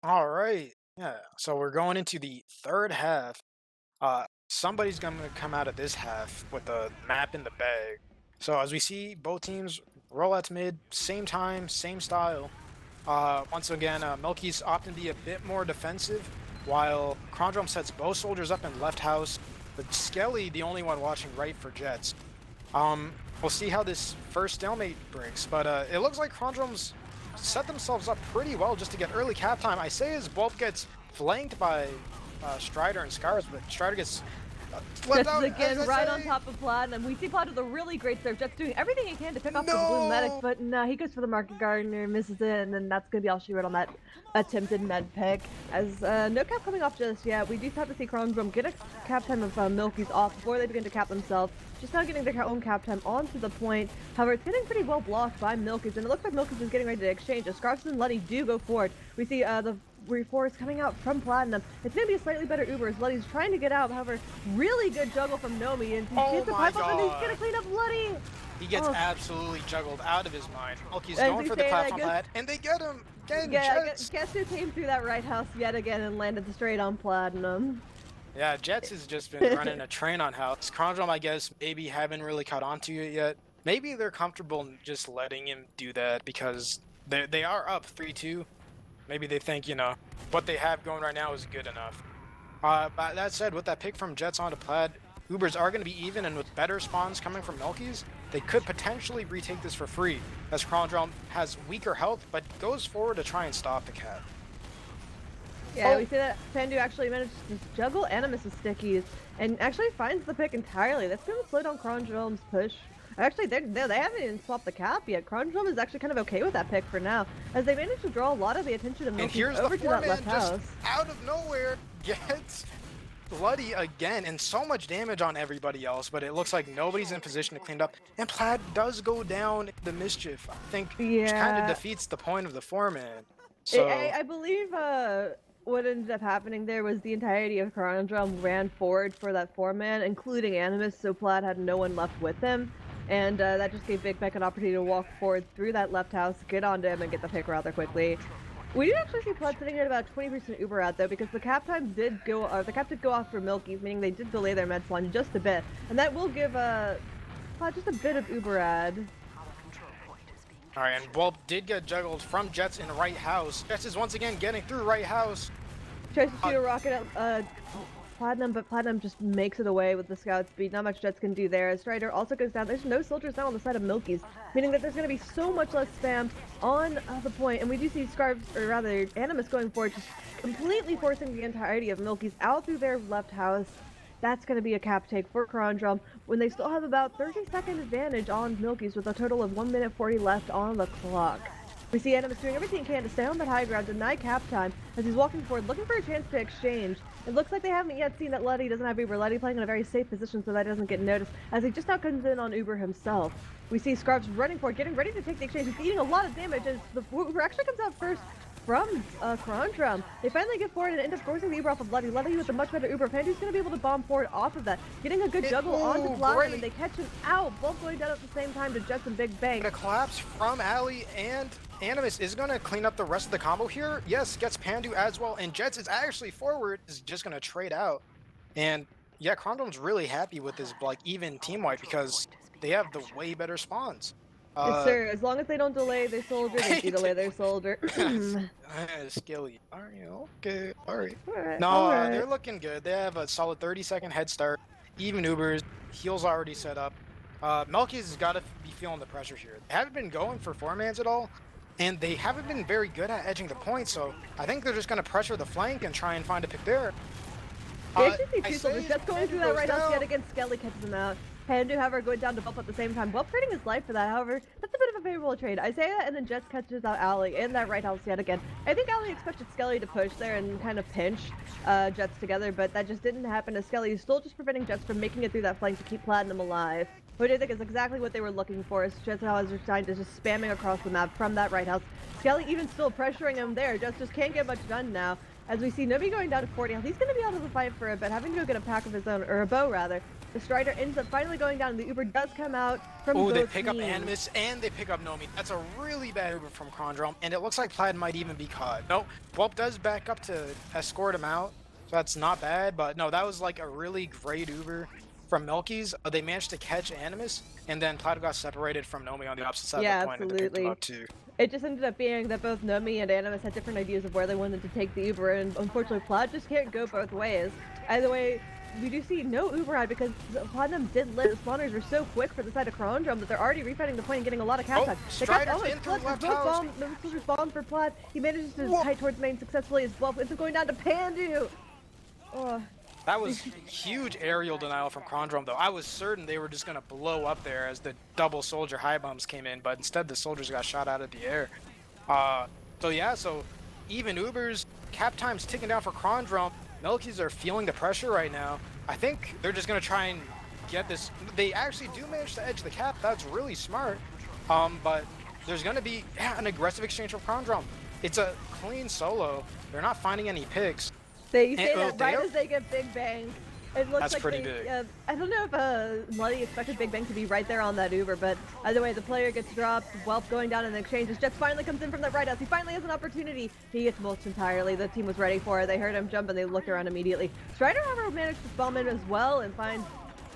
All right, yeah. So we're going into the third half. Somebody's gonna come out of this half with a map in the bag. So as we see, both teams roll out to mid, same time, same style. Once again, MILKIES opting to be a bit more defensive, while Kronge sets both soldiers up in left house, but Skelly the only one watching right for Jets. We'll see how this first stalemate breaks, but it looks like Kronge's set themselves up pretty well just to get early cap time. I say as Wolf gets flanked by Strider and Scars, but Strider gets left out again right on top of Platinum. We see Platinum with a really great serve, just doing everything he can to pick off the blue medics, but no, he goes for the Market Gardener, misses it, and then that's gonna be all she wrote on that attempted med pick. As no cap coming off just yet, we do have to see Kronge get a cap time of MILKIES off before they begin to cap themselves. Just now getting their own cap time onto the point. However, it's getting pretty well blocked by MILKIES, and it looks like MILKIES is getting ready to exchange. As Scarfs and Letty do go forward, we see the reforce coming out from Platinum. It's going to be a slightly better Uber as Letty's trying to get out. However, really good juggle from Nomi, and he gets the pipe up and he's going to clean up Letty. He gets absolutely juggled out of his mind. MILKIES going for the platform plat, and they get him. Again, Jets. Guess who came through that right house yet again and landed straight on Platinum. Yeah, Jets has just been running a train on house. Kronge, I guess, maybe haven't really caught on to it yet. Maybe they're comfortable just letting him do that because they are up 3-2. Maybe they think, what they have going right now is good enough. But that said, with that pick from Jets onto Plaid, Ubers are going to be even, and with better spawns coming from MILKIES, they could potentially retake this for free, as Kronge has weaker health, but goes forward to try and stop the cap. Yeah, we see that Pandu actually managed to juggle Animus' stickies and actually finds the pick entirely. That's going to slow down Kronge's push. Actually, they haven't even swapped the cap yet. Kronge is actually kind of okay with that pick for now, as they managed to draw a lot of the attention of MILKIES over to that left house. Out of nowhere gets bloody again, and so much damage on everybody else, but it looks like nobody's in position to clean it up. And Plaid does go down the mischief. I think which kind of defeats the point of the 4-man. So I believe what ended up happening there was the entirety of Kronge ran forward for that 4-man, including Animus, so Plaid had no one left with him. And that just gave Big Beck an opportunity to walk forward through that left house, get onto him, and get the pick rather quickly. We did actually see Plaid sitting at about 20% Uber out though, because the cap did go off for MILKIES, meaning they did delay their med spawn just a bit, and that will give Plaid just a bit of Uber ad. Alright, and Wolp did get juggled from Jets in right house. Jets is once again getting through right house. Tries to shoot a rocket at Platinum, but Platinum just makes it away with the scout speed. Not much Jets can do there. Strider also goes down. There's no soldiers now on the side of MILKIES, meaning that there's going to be so much less spam on the point. And we do see Scarves, or rather Animus, going forward, just completely forcing the entirety of MILKIES out through their left house. That's going to be a cap take for Kronge when they still have about 30-second advantage on MILKIES with a total of 1 minute 40 left on the clock. We see Animus doing everything he can to stay on that high ground, deny cap time, as he's walking forward, looking for a chance to exchange. It looks like they haven't yet seen that Letty doesn't have Uber. Letty playing in a very safe position so that doesn't get noticed, as he just now comes in on Uber himself. We see Scrubs running for it, getting ready to take the exchange. He's eating a lot of damage as the Uber actually comes out first from Kronge. They finally get forward and end up forcing the Uber off of Letty. Letty with a much better Uber. Pandu's going to be able to bomb forward off of that, getting a good juggle onto Platinum, and they catch him out, both going down at the same time to Jets and Big Bang. The collapse from Ali and Animus is going to clean up the rest of the combo here. Yes, gets Pandu as well, and Jets is actually forward, is just going to trade out. And yeah, Kronge's really happy with this like even team wipe because they have the way better spawns. Yes, sir. As long as they don't delay their soldier, they do delay their soldier. Skilly. Are you okay? Alright. Alright, No, alright. they're looking good. They have a solid 30-second head start. Even Ubers. Heals already set up. MILKIES has got to be feeling the pressure here. They haven't been going for 4-mans at all, and they haven't been very good at edging the point, so I think they're just going to pressure the flank and try and find a pick there. They actually see two soldiers just going through that right house yet again. Skelly catches him out. Pandu, however, going down to bump at the same time. Well, trading his life for that, however, that's a bit of a favorable trade. Isaiah and then Jets catches out Ali in that right house yet again. I think Ali expected Skelly to push there and kind of pinch Jets together, but that just didn't happen as Skelly is still just preventing Jets from making it through that flank to keep Platinum alive. Which I think is exactly what they were looking for, as Jets is trying to just spamming across the map from that right house. Skelly even still pressuring him there. Jets just can't get much done now. As we see Nomi going down to 40 health. He's going to be out of the fight for a bit, having to go get a pack of his own, or a bow rather. The Strider ends up finally going down, and the Uber does come out from both they pick teams. up Animus and they pick up Nomi. That's a really bad Uber from Kronge, and it looks like Plaid might even be caught. No, Whelp does back up to escort him out, so that's not bad, but no, that was like a really great Uber from MILKIES. They managed to catch Animus, and then Plaid got separated from Nomi on the opposite side of the point, and they picked him up too. It just ended up being that both Nomi and Animus had different ideas of where they wanted to take the Uber, and unfortunately Plaid just can't go both ways. Either way, we do see no Uber ride because Platinum did live. The spawners were so quick for the side of Kronge that they're already refighting the point and getting a lot of cap time. Strider's in through left house. The soldiers bomb for Plaid. He manages to kite towards main successfully as well. It's going down to Pandu. Oh. That was huge aerial denial from Kronge, though. I was certain they were just going to blow up there as the double soldier high bombs came in, but instead the soldiers got shot out of the air. So even Ubers, cap time's ticking down for Kronge. MILKIES are feeling the pressure right now. I think they're just going to try and get this. They actually do manage to edge the cap. That's really smart. But there's going to be an aggressive exchange from Kronge. It's a clean solo. They're not finding any picks. They say that right as they get Big Bang. It looks That's like pretty big. I don't know if Letty expected Big Bang to be right there on that Uber, but either way, the player gets dropped. Whelp going down in the exchange. As Jets finally comes in from that right house. He finally has an opportunity. He gets mulched entirely. The team was ready for it. They heard him jump and they looked around immediately. Strider, however, managed to spawn in as well and find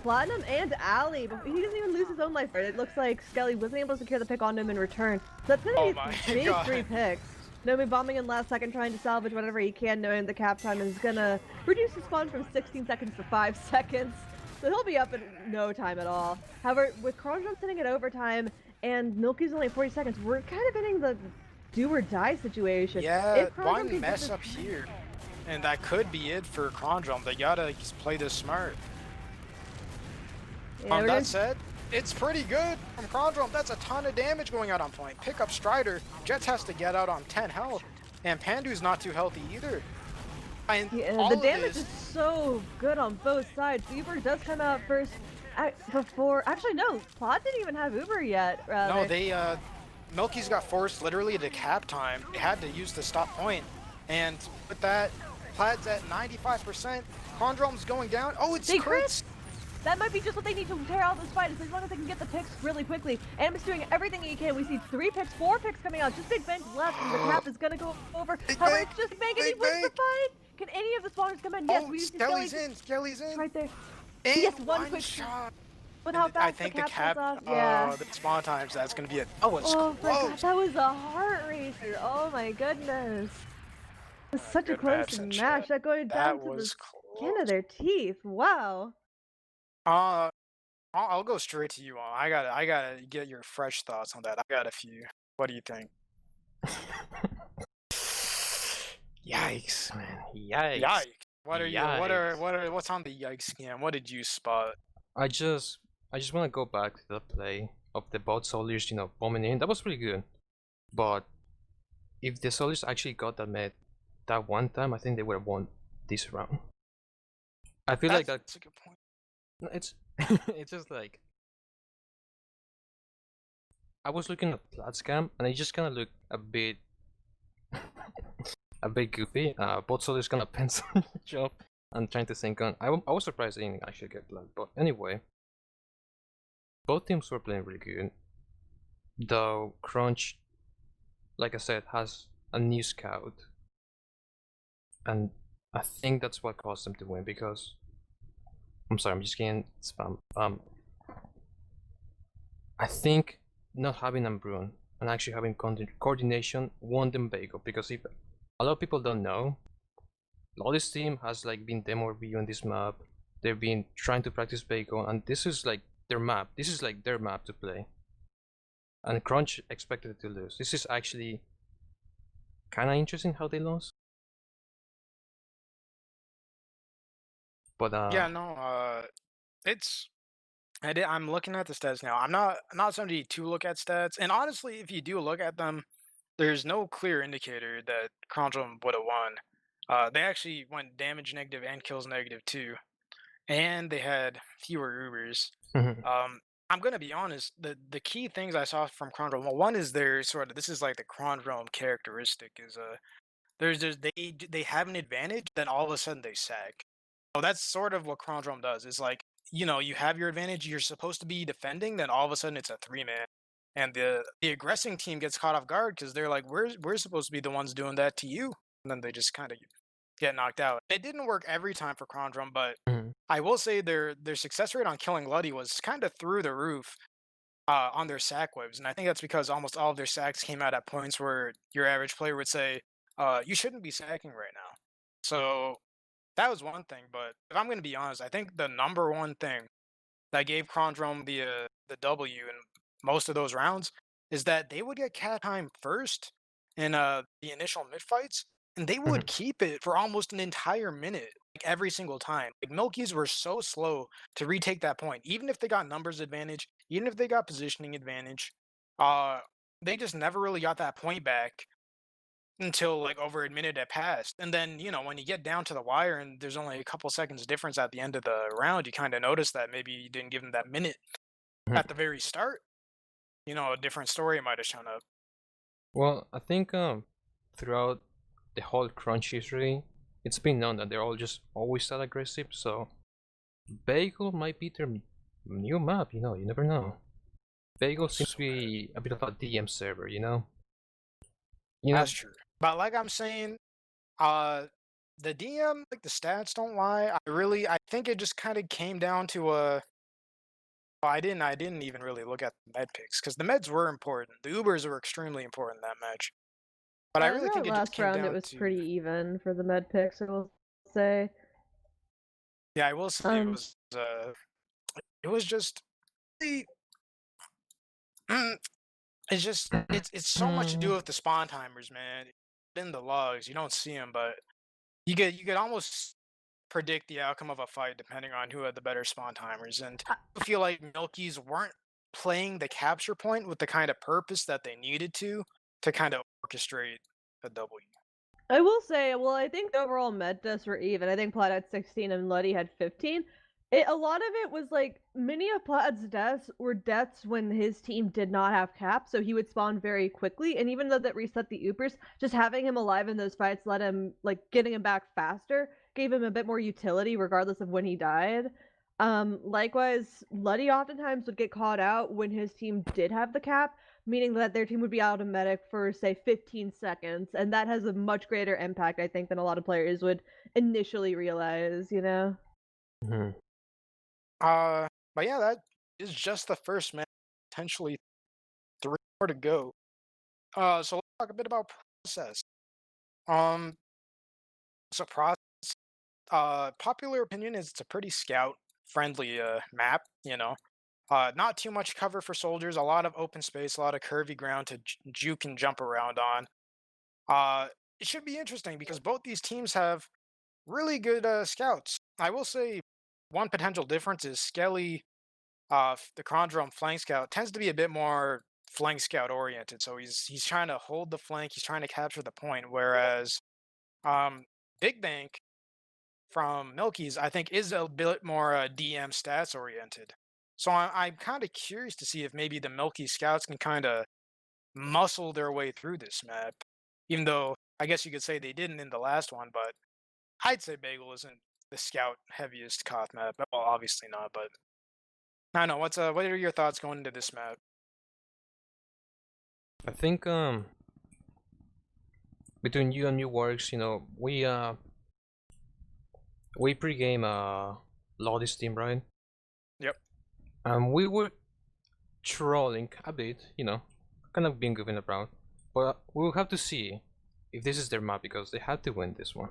Platinum and Ali, but he doesn't even lose his own life for it. It looks like Skelly wasn't able to secure the pick on him in return. So that's gonna be big 3 picks. Nomi bombing in last second, trying to salvage whatever he can, knowing the cap time is gonna reduce his spawn from 16 seconds to 5 seconds. So he'll be up in no time at all. However, with Kronge sitting at overtime and MILKIES only 40 seconds, we're kind of getting the do or die situation. Yeah, one mess up here, and that could be it for Kronge. They gotta just play this smart. Yeah, That said, it's pretty good from Kronge. That's a ton of damage going out on point. Pick up Strider. Jets has to get out on 10 health, and Pandu's not too healthy either. And the damage is so good on both sides. Uber does come out first before. Actually, no, Plaid didn't even have Uber yet. Rather. No, they MILKIES got forced literally to cap time. They had to use the stop point, and with that, Plaid's at 95%. Kronge's going down. Oh, it's crits. That might be just what they need to tear out this fight, as long as they can get the picks really quickly. Animus doing everything he can. We see 3 picks, 4 picks coming out. Just Big Bang left, and the cap is gonna go over. However, it's just Big Bang, and he wins the fight. Can any of the spawners come in? Yes, we see Skelly's in. Skelly's in. Right there. And yes, one quick shot. With how fast I think the cap goes off. Yeah. The spawn times, that's gonna be it. Oh, it's my close. God, that was a heart racer. Oh my goodness. It was such a close match. That going down to the skin of their teeth. Wow. I'll go straight to you. I gotta get your fresh thoughts on that. I got a few. What do you think? Yikes, man! Yikes! Yikes! What's on the yikes scan? What did you spot? I just want to go back to the play of the bot soldiers, bombing in. That was pretty good, but if the soldiers actually got that mid, that one time, I think they would have won this round. I feel like That's a good point. it's it's just like I was looking at Platscam and it just kind of looked a bit a bit goofy. Botso is gonna pencil job and trying to sync on. I was surprised they didn't actually get blood, but anyway, both teams were playing really good. Though Crunch, like I said, has a new scout, and I think that's what caused them to win. Because I'm sorry, I'm just getting spam. I think not having Ambrun and actually having coordination won them Bagel, because if a lot of people don't know, Lolly's team has like been demo reviewing this map. They've been trying to practice Bagel, and this is like their map. This is like their map to play. And Crunch expected to lose. This is actually kind of interesting how they lost. But Yeah, no, it's I'm looking at the stats now. I'm not somebody to look at stats, and honestly, if you do look at them, there's no clear indicator that Kronge would have won. They actually went damage negative and kills negative too, and they had fewer Ubers. I'm gonna be honest. The key things I saw from Kronge, well, one is their sort of, this is like the Kronge characteristic is there's they have an advantage, then all of a sudden they sag. Oh, that's sort of what Kronge does. Is like, you have your advantage, you're supposed to be defending, then all of a sudden it's a 3-man. And the aggressing team gets caught off guard because they're like, we're supposed to be the ones doing that to you. And then they just kind of get knocked out. It didn't work every time for Kronge, but I will say their success rate on killing Luddy was kind of through the roof on their sack waves. And I think that's because almost all of their sacks came out at points where your average player would say, you shouldn't be sacking right now. So that was one thing, but if I'm going to be honest, I think the number one thing that gave Kronge the W in most of those rounds is that they would get cat time first in the initial mid fights, and they would keep it for almost an entire minute, like every single time. Like MILKIES were so slow to retake that point, even if they got numbers advantage, even if they got positioning advantage. They just never really got that point back until like over a minute had passed. And then, when you get down to the wire and there's only a couple seconds difference at the end of the round, you kind of notice that maybe you didn't give them that minute at the very start. A different story might have shown up. Well, I think throughout the whole Crunch history, it's been known that they're all just always that aggressive. So Bagel might be their new map. You never know. Bagel seems to be a bit of a DM server. That's true. But like I'm saying, the DM, like the stats don't lie. I think it just kind of came down to I didn't even really look at the med picks because the meds were important. The Ubers were extremely important in that match. But I really think it just last came round down it was to, pretty even for the med picks, I will say. yeah, I will say it was just it's just it's so much to do with the spawn timers, man. In the logs, you don't see them, but you could almost predict the outcome of a fight depending on who had the better spawn timers. And I feel like MILKIES weren't playing the capture point with the kind of purpose that they needed to kind of orchestrate a W. I will say, well, I think the overall med deaths were even. I think Plaid had 16 and Luddy had 15. A lot of it was like many of Plaid's deaths were deaths when his team did not have cap, so he would spawn very quickly. And even though that reset the Upers, just having him alive in those fights let him, like, getting him back faster, gave him a bit more utility regardless of when he died. Likewise, Luddy oftentimes would get caught out when his team did have the cap, meaning that their team would be out of medic for, say, 15 seconds, and that has a much greater impact, I think, than a lot of players would initially realize, But yeah, that is just the first match. Potentially 3 more to go. So let's talk a bit about process. So process. Popular opinion is it's a pretty scout friendly map. Not too much cover for soldiers. A lot of open space. A lot of curvy ground to juke and jump around on. It should be interesting because both these teams have really good scouts. I will say one potential difference is Skelly, the Kronge flank scout, tends to be a bit more flank scout oriented. So he's trying to hold the flank, he's trying to capture the point, whereas Big Bank from Milkies, I think, is a bit more DM stats oriented. So I'm kind of curious to see if maybe the Milky Scouts can kind of muscle their way through this map. Even though I guess you could say they didn't in the last one, but I'd say Bagel isn't the scout heaviest Koth map. Well, obviously not, but I don't know. What are your thoughts going into this map? I think between you and New Works, you know, we pregame Lodi's team, right? Yep. We were trolling a bit, you know, kind of being goofing around. But we'll have to see if this is their map because they had to win this one.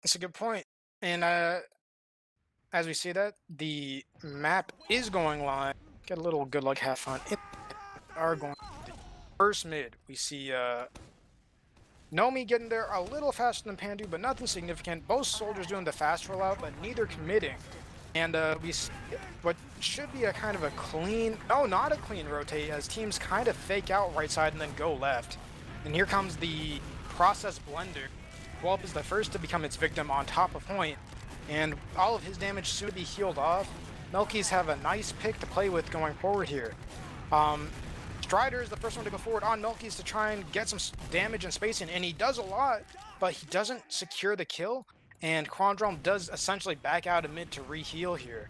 That's a good point. And as we see that, the map is going live. Get a little good luck, have fun. It are going first mid. We see Nomi getting there a little faster than Pandu, but nothing significant. Both soldiers doing the fast rollout, but neither committing. And we see what should be a kind of a clean, no, not a clean rotate, as teams kind of fake out right side and then go left. And here comes the process blender. Whelp is the first to become its victim on top of point, and all of his damage soon to be healed off. Milkies have a nice pick to play with going forward here. Strider is the first one to go forward on Milkies to try and get some damage and spacing, and he does a lot, but he doesn't secure the kill, and Kronge does essentially back out of mid to re-heal here.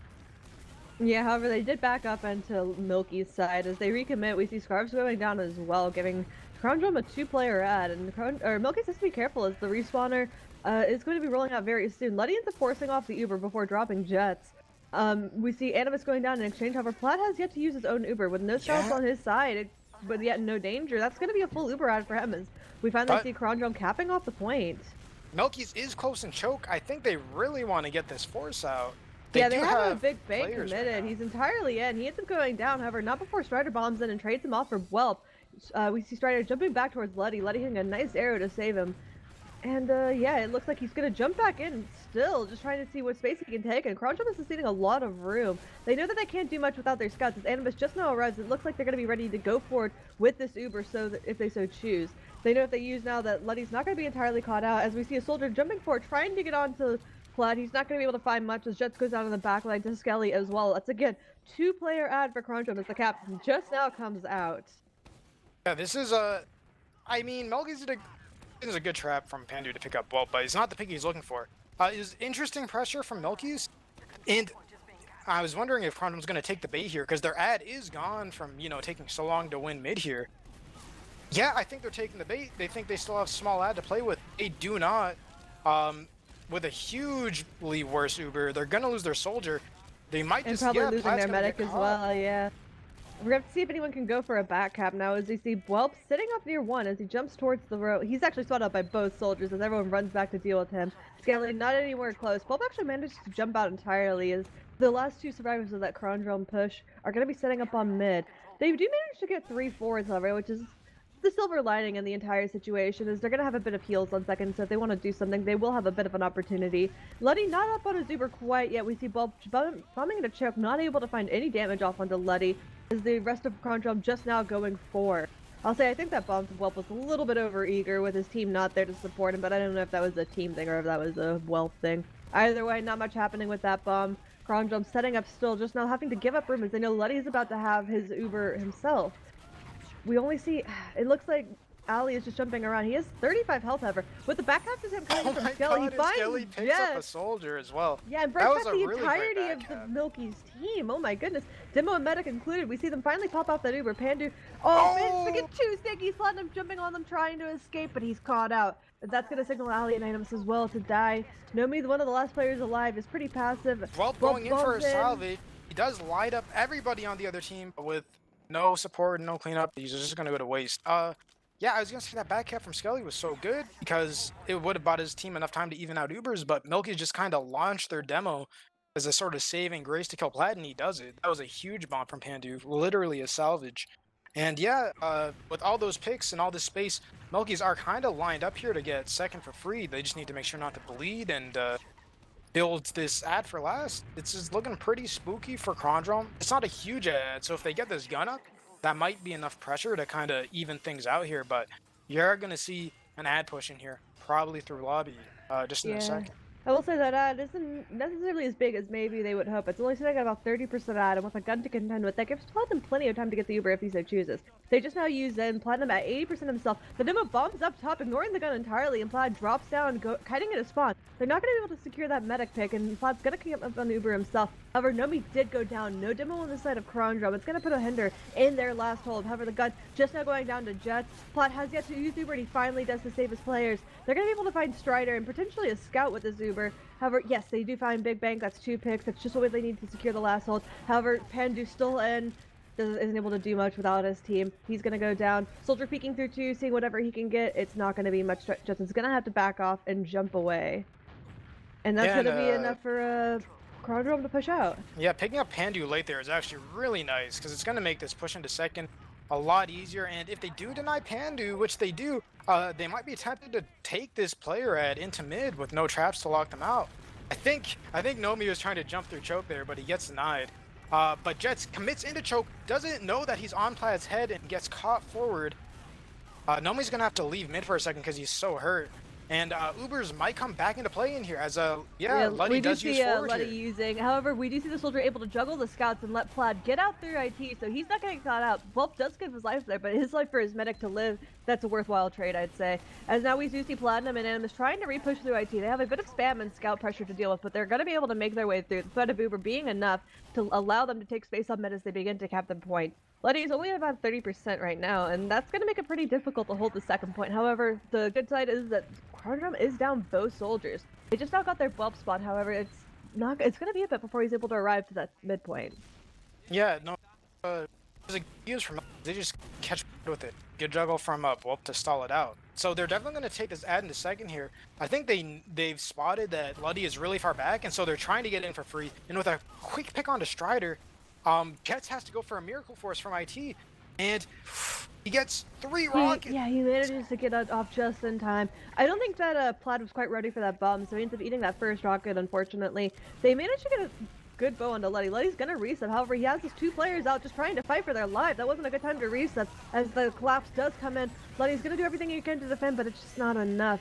Yeah, however, they did back up into Milky's side. As they recommit, we see Scarves going down as well, giving Kronge a 2-player ad, and Milky's has to be careful as the respawner is going to be rolling out very soon. Luddy ends up forcing off the Uber before dropping Jets. We see Animus going down in exchange. However, Platt has yet to use his own Uber with no scouts on his side, but yet no danger. That's going to be a full Uber ad for him as we finally see Kronge capping off the point. Milky's is close and choke. I think they really want to get this force out. They have a big bank committed. He's entirely in. He ends up going down, however, not before Strider bombs in and trades him off for Whelp. We see Strider jumping back towards Luddy. Luddy hitting a nice arrow to save him. And yeah, it looks like he's going to jump back in still, just trying to see what space he can take. And Kronge is ceding a lot of room. They know that they can't do much without their scouts. As Animus just now arrives, it looks like they're going to be ready to go forward with this Uber so that if they so choose. They know if they use now that Luddy's not going to be entirely caught out, as we see a soldier jumping forward, trying to get onto Plaid. He's not going to be able to find much as Jets goes down in the back line to Skelly as well. That's again 2-player ad for Kronge as the captain just now comes out. Yeah, this is I mean, Milky's is a good trap from Pandu to pick up Whelp, but it's not the pick he's looking for. Is interesting pressure from Milky's, and I was wondering if Kronge's going to take the bait here because their ad is gone from, you know, taking so long to win mid here. Yeah, I think they're taking the bait. They think they still have small ad to play with. They do not. With a hugely worse Uber, they're going to lose their soldier. They might just probably losing their medic as well, yeah. We're going to see if anyone can go for a back cap now as we see Whelp sitting up near one as he jumps towards the road. He's actually spotted out by both soldiers as everyone runs back to deal with him. Skelly not anywhere close. Whelp actually managed to jump out entirely as the last 2 survivors of that Kronge push are going to be setting up on mid. They do manage to get 3 forwards, however, which is the silver lining in the entire situation is they're going to have a bit of heals on second, so if they want to do something, they will have a bit of an opportunity. Luddy not up on his Uber quite yet. We see Whelp bombing into choke, not able to find any damage off onto Luddy, as the rest of Kronge just now going for. I'll say I think that bomb to Whelp was a little bit over-eager with his team not there to support him, but I don't know if that was a team thing or if that was a Whelp thing. Either way, not much happening with that bomb. Kronge setting up still, just now having to give up room as they know Luddy is about to have his Uber himself. We only see, it looks like Ali is just jumping around. He has 35 health, however. With the back half of him coming from Skelly, he finds Skelly picks up a soldier as well. Yeah, and breaks back the entirety of the Milky's team. Oh my goodness. Demo and Medic included. We see them finally pop off that Uber. Pandu, managed to get 2 stickies. Platinum jumping on them, trying to escape, but he's caught out. That's going to signal Ali and Animus as well to die. Nomi, one of the last players alive, is pretty passive. Whelp going in for a salvage. He does light up everybody on the other team, but with no support, no cleanup, he's just going to go to waste. Yeah, I was going to say that back cap from Skelly was so good because it would have bought his team enough time to even out Ubers, but Milky just kind of launched their demo as a sort of saving grace to kill Plaid, and he does it. That was a huge bomb from Pandu, literally a salvage. And yeah, with all those picks and all this space, Milkies are kind of lined up here to get second for free. They just need to make sure not to bleed and build this ad for last. It's just looking pretty spooky for Kronge. It's not a huge ad, so if they get this gun up, that might be enough pressure to kind of even things out here, but you're going to see an ad push in here. probably through lobby just in a second. I will say that ad isn't necessarily as big as maybe they would hope. It's only sitting at about 30% ad, and with a gun to contend with, that gives Platinum plenty of time to get the Uber if he so chooses. They just now use in Platinum at 80% himself. The demo bombs up top, ignoring the gun entirely, and Plaid drops down, kiting it a spawn. They're not going to be able to secure that medic pick, and Plaid's going to come up on the Uber himself. However, Nomi did go down. No demo on the side of Kronge. It's going to put a hinder in their last hold. However, the gun just now going down to Jets. Plaid has yet to use Uber, and he finally does to save his players. They're going to be able to find Strider and potentially a scout with this Uber. However, yes, they do find Big Bang. That's 2 picks. That's just what they need to secure the last hold. However, Pandu still in. Isn't able to do much without his team. He's going to go down. Soldier peeking through 2, seeing whatever he can get. It's not going to be much. Justin's going to have to back off and jump away. And that's going to be enough for Kronge to push out. Yeah, picking up Pandu late there is actually really nice because it's going to make this push into second a lot easier. And if they do deny Pandu, which they do, they might be tempted to take this player ad into mid with no traps to lock them out. I think Nomi was trying to jump through choke there, but he gets denied. But Jets commits into choke, doesn't know that he's on Plaid's head and gets caught forward. Nomi's gonna have to leave mid for a second because he's so hurt. And Ubers might come back into play in here as Luddy does use forward Luddy here. using. However, we do see the soldier able to juggle the scouts and let Plaid get out through IT, so he's not getting caught out. Whelp does give his life there, but his life for his medic to live, that's a worthwhile trade, I'd say. As now we do see Platinum and Animus trying to repush through IT. They have a bit of spam and scout pressure to deal with, but they're going to be able to make their way through. The threat of Uber being enough to allow them to take space on mid as they begin to cap the point. Luddy is only at about 30% right now, and that's going to make it pretty difficult to hold the second point. However, the good side is that Kronge is down both soldiers. They just now got their Whelp spot, however, it's going to be a bit before he's able to arrive to that midpoint. Yeah, no, there's a use from they just catch with it. Good juggle from Whelp to stall it out. So they're definitely going to take this ad into second here. I think they've spotted that Luddy is really far back, and so they're trying to get in for free. And with a quick pick onto Strider, Jets has to go for a Miracle Force from IT, and he gets 3 rockets. Yeah, he manages to get off just in time. I don't think that Plaid was quite ready for that bomb, so he ends up eating that first rocket, unfortunately. They managed to get a good bow onto Luddy. Luddy's gonna reset, however, he has his 2 players out just trying to fight for their lives. That wasn't a good time to reset, as the collapse does come in. Luddy's gonna do everything he can to defend, but it's just not enough.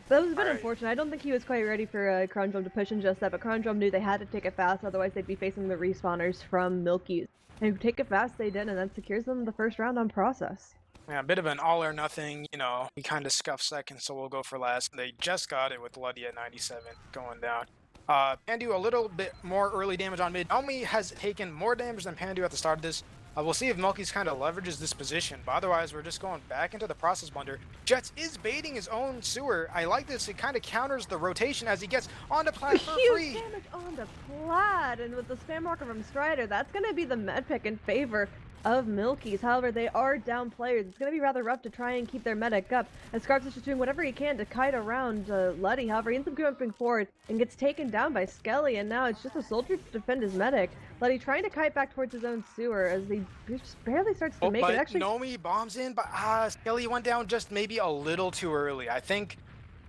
That was a bit unfortunate. I don't think he was quite ready for Kronge to push in just that, but Kronge knew they had to take it fast, otherwise they'd be facing the respawners from MILKIES. And take it fast they did, and that secures them the first round on process. Yeah, a bit of an all or nothing, you know, he kind of scuffed second, so we'll go for last. They just got it with Luddy at 97 going down. Pandu a little bit more early damage on mid. Nomi has taken more damage than Pandu at the start of this. We'll see if MILKIES kind of leverages this position, but otherwise we're just going back into the process blunder. Jets is baiting his own sewer. I like this. It kind of counters the rotation as he gets onto Plaid for free. Huge damage on the Plaid, and with the spam rocker from Strider, that's going to be the med pick in favor of MILKIES. However, they are down players. It's going to be rather rough to try and keep their medic up, as Scarps is just doing whatever he can to kite around Luddy. However, he ends up going forward and gets taken down by Skelly, and now it's just a soldier to defend his medic. Luddy trying to kite back towards his own sewer as he just barely starts to make it. Actually, Nomi bombs in, but Skelly went down just maybe a little too early. I think.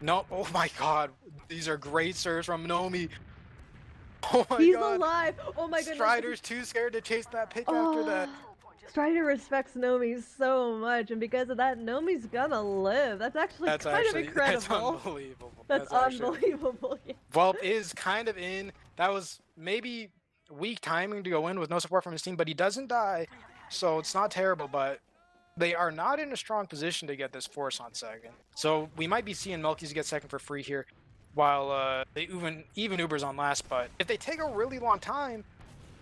No, oh my god, these are great serves from Nomi. Oh my he's god. alive. Oh my goodness. Strider's too scared to chase that pick after that. Strider respects Nomi so much, and because of that, Nomi's gonna live. That's actually kind of incredible. That's unbelievable. That's unbelievable. Yeah. Whelp is kind of in. That was maybe weak timing to go in with no support from his team, but he doesn't die, so it's not terrible, but they are not in a strong position to get this force on second. So we might be seeing MILKIES get second for free here, while they even Uber's on last, but if they take a really long time,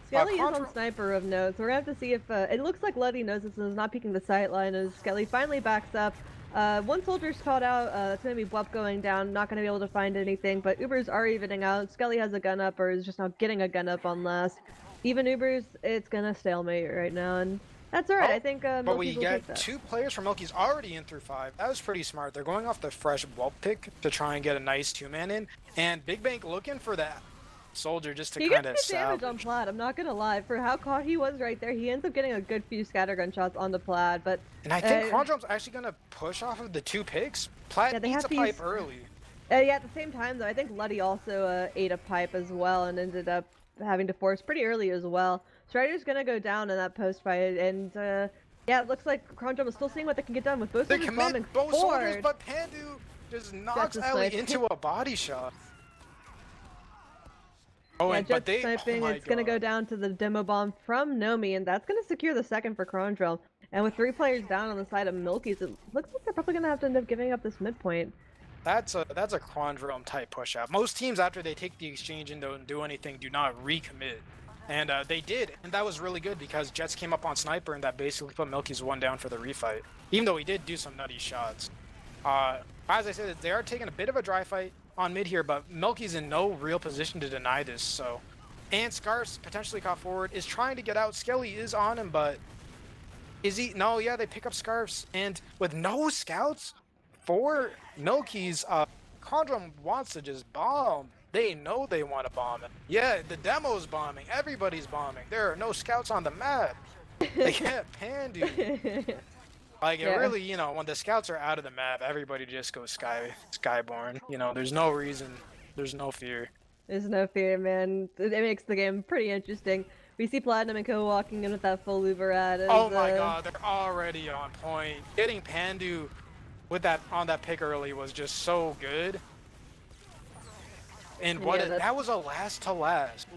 Skelly is on sniper of note, so we're gonna have to see if it looks like Luddy knows this and is not peeking the sight line as Skelly finally backs up. One soldier's caught out, it's gonna be Whelp going down, not gonna be able to find anything, but Ubers are evening out. Skelly has a gun up, or is just now getting a gun up on last. Even Ubers, it's gonna stalemate right now, and that's alright. I think but we get 2 players from MILKIES already in through 5. That was pretty smart. They're going off the fresh Whelp pick to try and get a nice 2-man in, and Big Bank looking for that soldier just to kind of salvage. He gets good damage on Plaid, I'm not gonna lie. For how caught he was right there, he ends up getting a good few scattergun shots on the Plaid, but... And I think Kronge's actually gonna push off of the 2 picks. Plaid needs a pipe early. Yeah, at the same time though, I think Luddy also ate a pipe as well and ended up having to force pretty early as well. Strider's gonna go down in that post fight, and yeah, it looks like Kronge is still seeing what they can get done with both soldiers bombing both soldiers, but Pandu just knocks is Ellie sniping. into a body shot. Oh, Yeah, and but Jet's they, sniping. oh my It's gonna go God. down to the demo bomb from Nomi, and that's gonna secure the second for Kronge. And with 3 players down on the side of Milkies, it looks like they're probably gonna have to end up giving up this midpoint. That's a Quandrome type push out. Most teams, after they take the exchange and don't do anything, do not recommit. And they did, and that was really good because Jets came up on Sniper, and that basically put Milky's 1 down for the refight. Even though he did do some nutty shots. As I said, they are taking a bit of a dry fight on mid here, but Milky's in no real position to deny this. So, and Scarf's potentially caught forward, is trying to get out. Skelly is on him, but is he? No, yeah, they pick up Scarfs, and with no scouts for Milky's, Condrum wants to just bomb. They know they want to bomb it. Yeah, the demo's bombing. Everybody's bombing. There are no scouts on the map. They can't Pandu. Like, it really, you know, when the scouts are out of the map, everybody just goes Skyborn. You know, there's no reason. There's no fear. There's no fear, man. It makes the game pretty interesting. We see Platinum and Co walking in with that full Uberad. Oh my God, they're already on point. Getting Pandu with that on that pick early was just so good. And what that was a last to last.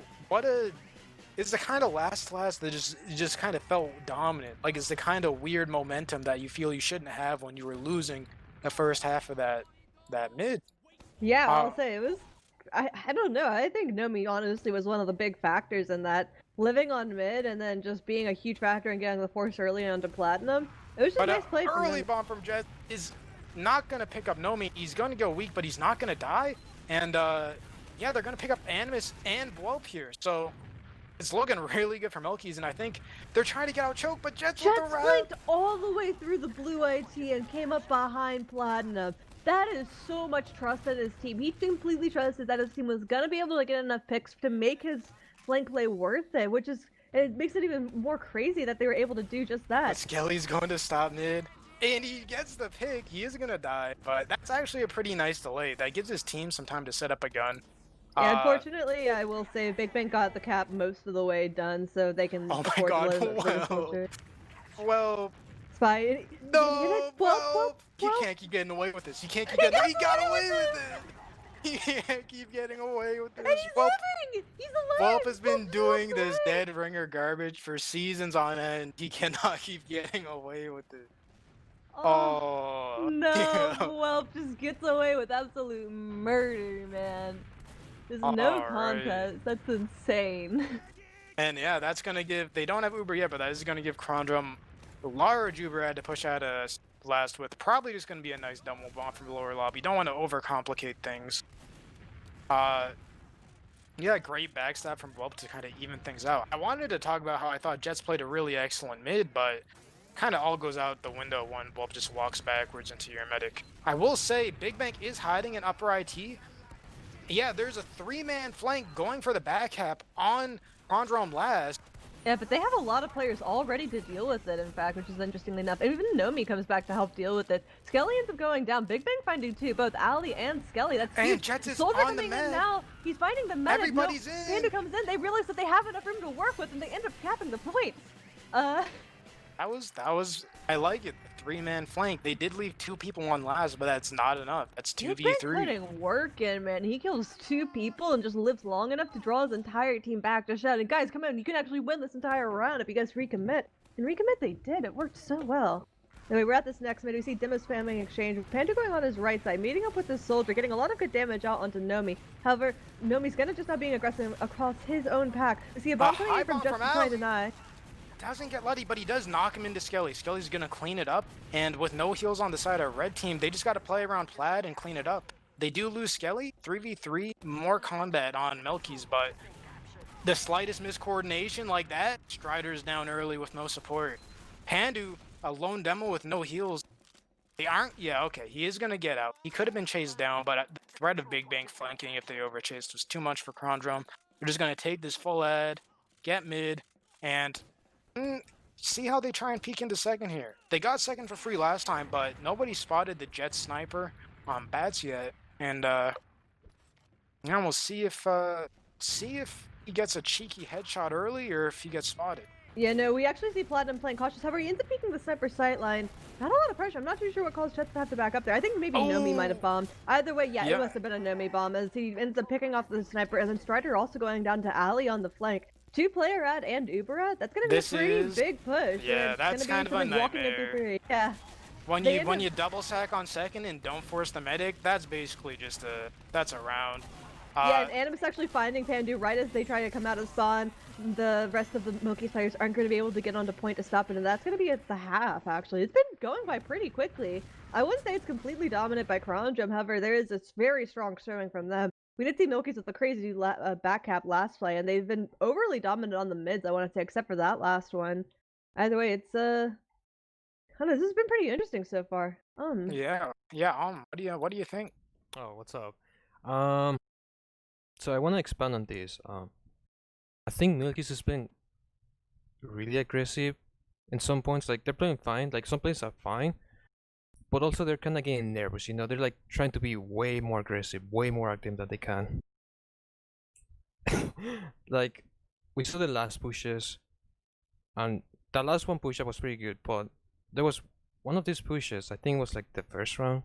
It's the kind of last to last that just kind of felt dominant. Like, it's the kind of weird momentum that you feel you shouldn't have when you were losing the first half of that mid. Yeah, I'll say it was. I don't know. I think Nomi honestly was one of the big factors in that. Living on mid and then just being a huge factor in getting the force early onto Platinum. It was just a nice play from him. Early bomb from Jet is not gonna pick up Nomi. He's gonna go weak, but he's not gonna die. And yeah, they're gonna pick up Animus and Blope here. So it's looking really good for MILKIES, and I think they're trying to get out choke, but Jet's with the red. Flanked all the way through the blue IT and came up behind Platinum. That is so much trust in his team. He completely trusted that his team was gonna be able to get enough picks to make his flank play worth it, which is, it makes it even more crazy that they were able to do just that. But Skelly's going to stop mid, and he gets the pick. He is gonna die, but that's actually a pretty nice delay. That gives his team some time to set up a gun. Yeah, unfortunately, I will say Big Bang got the cap most of the way done, so they can afford to live well, Spy. No, well, he can't keep getting away with this. He can't keep getting. He got away with it. He can't keep getting away with this. And he's living! He's alive! Welp has been doing this dead ringer garbage for seasons on end. He cannot keep getting away with it. Oh no! Welp just gets away with absolute murder, man. There's no contest. That's insane. And yeah, that's gonna give. They don't have Uber yet, but that is gonna give Krondrum a large Uber to push out a blast with. Probably just gonna be a nice double bomb from the lower lobby. You don't want to overcomplicate things. Yeah, great backstab from Welp to kind of even things out. I wanted to talk about how I thought Jets played a really excellent mid, but kind of all goes out the window when Welp just walks backwards into your medic. I will say, Big Bang is hiding in upper IT. Yeah, there's a 3-man flank going for the back cap on Kondrom last. Yeah, but they have a lot of players all ready to deal with it, in fact, which is interestingly enough. And even Nomi comes back to help deal with it. Skelly ends up going down. Big Bang finding two, both Ali and Skelly. That's huge. And Jets is Soldier on the coming med. in now. He's fighting the medic. Everybody's in. Pandu comes in. They realize that they have enough room to work with, and they end up capping the points. That was. I like it. The 3-man flank. They did leave 2 people on last, but that's not enough. That's 2v3. He's been putting work in, man. He kills 2 people and just lives long enough to draw his entire team back to shouting, guys, come in. You can actually win this entire round if you guys recommit. And recommit they did. It worked so well. Anyway, we're at this next mid. We see Demo spamming exchange. Panda going on his right side, meeting up with this soldier, getting a lot of good damage out onto Nomi. However, Nomi's gonna just not being aggressive across his own pack. We see a bomb coming in from Justin trying to deny. Doesn't get Luddy, but he does knock him into Skelly. Skelly's gonna clean it up, and with no heals on the side of red team, they just gotta play around Plaid and clean it up. They do lose Skelly, 3v3, more combat on MILKIES, but the slightest miscoordination like that, Strider's down early with no support. Pandu, a lone demo with no heals. They aren't, yeah, okay, he is gonna get out. He could have been chased down, but the threat of Big Bang flanking if they overchased was too much for Krondrum. They're just gonna take this full ad, get mid, and see how they try and peek into second here. They got second for free last time, but nobody spotted the Jet sniper on bats yet. And we'll see if he gets a cheeky headshot early or if he gets spotted. Yeah, no, we actually see Platinum playing cautious. However, he ends up peeking the sniper sight line. Not a lot of pressure. I'm not too sure what caused Chet to have to back up there. I think maybe Nomi might have bombed. Either way, yeah, it must have been a Nomi bomb as he ends up picking off the sniper, and then Strider also going down to Ali on the flank. 2-player ad and Uber ad. That's gonna be a pretty big push. Yeah, that's kind of a walking into nightmare. 3. Yeah. When you double sack on second and don't force the medic, that's basically just that's a round. Yeah, and Animus actually finding Pandu right as they try to come out of spawn. The rest of the MILKIES players aren't going to be able to get onto point to stop it, and that's going to be at the half, actually. It's been going by pretty quickly. I wouldn't say it's completely dominant by Kronge, however, there is this very strong showing from them. We did see MILKIES with the crazy back cap last play, and they've been overly dominant on the mids, I want to say, except for that last one. Either way, it's, this has been pretty interesting so far. Yeah, what do you think? Oh, what's up? So I want to expand on this. I think MILKIES has been really aggressive in some points. Like they're playing fine. Like some plays are fine, but also they're kind of getting nervous. You know, they're like trying to be way more aggressive, way more active than they can. Like we saw the last pushes, and that last one push up was pretty good. But there was one of these pushes. I think it was like the first round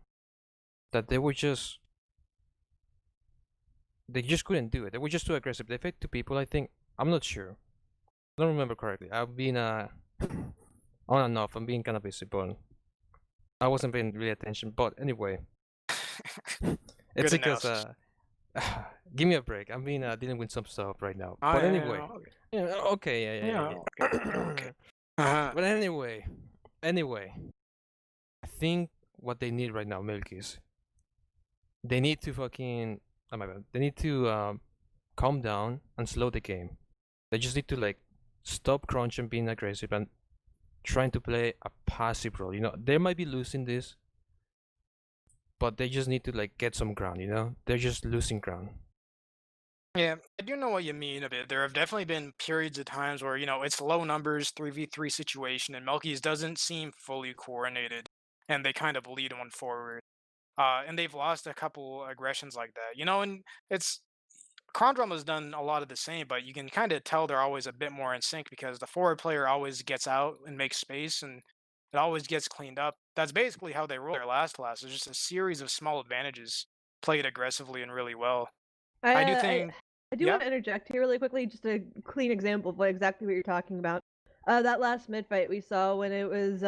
that they just couldn't do it. They were just too aggressive. They fed 2 people, I think. I'm not sure. I don't remember correctly. I've been on and off. I'm being kind of busy, but I wasn't paying really attention. But anyway, it's because give me a break. I'm being dealing with some stuff right now. But anyway, okay, yeah. Okay. But anyway, I think what they need right now, MILKIES, they need to fucking. Oh my bad. They need to calm down and slow the game. They just need to like stop Kronge and being aggressive and trying to play a passive role. You know, they might be losing this, but they just need to like get some ground. You know, they're just losing ground. Yeah, I do know what you mean a bit. There have definitely been periods of times where, it's low numbers, 3v3 situation, and MILKIES doesn't seem fully coordinated, and they kind of lead one forward. And they've lost a couple aggressions like that, and it's Kronge has done a lot of the same, but you can kind of tell they're always a bit more in sync because the forward player always gets out and makes space, and it always gets cleaned up. That's basically how they roll their last. It's just a series of small advantages played aggressively and really well. I do think. I do want to interject here really quickly, just a clean example of exactly what you're talking about. That last mid fight we saw when it was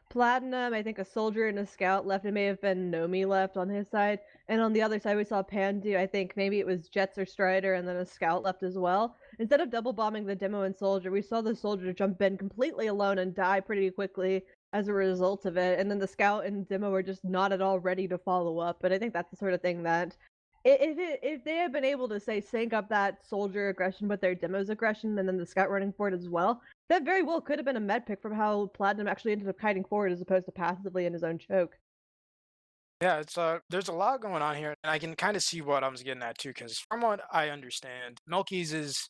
Platinum, I think a soldier and a scout left. It may have been Nomi left on his side. And on the other side, we saw Pandu. I think maybe it was Jets or Strider and then a scout left as well. Instead of double bombing the demo and soldier, we saw the soldier jump in completely alone and die pretty quickly as a result of it. And then the scout and demo were just not at all ready to follow up. But I think that's the sort of thing that if they had been able to say sync up that soldier aggression with their demo's aggression and then the scout running forward as well, that very well could have been a med pick from how Platinum actually ended up kiting forward as opposed to passively in his own choke. Yeah, it's there's a lot going on here, and I can kind of see what I was getting at too, because from what I understand, MILKIES is,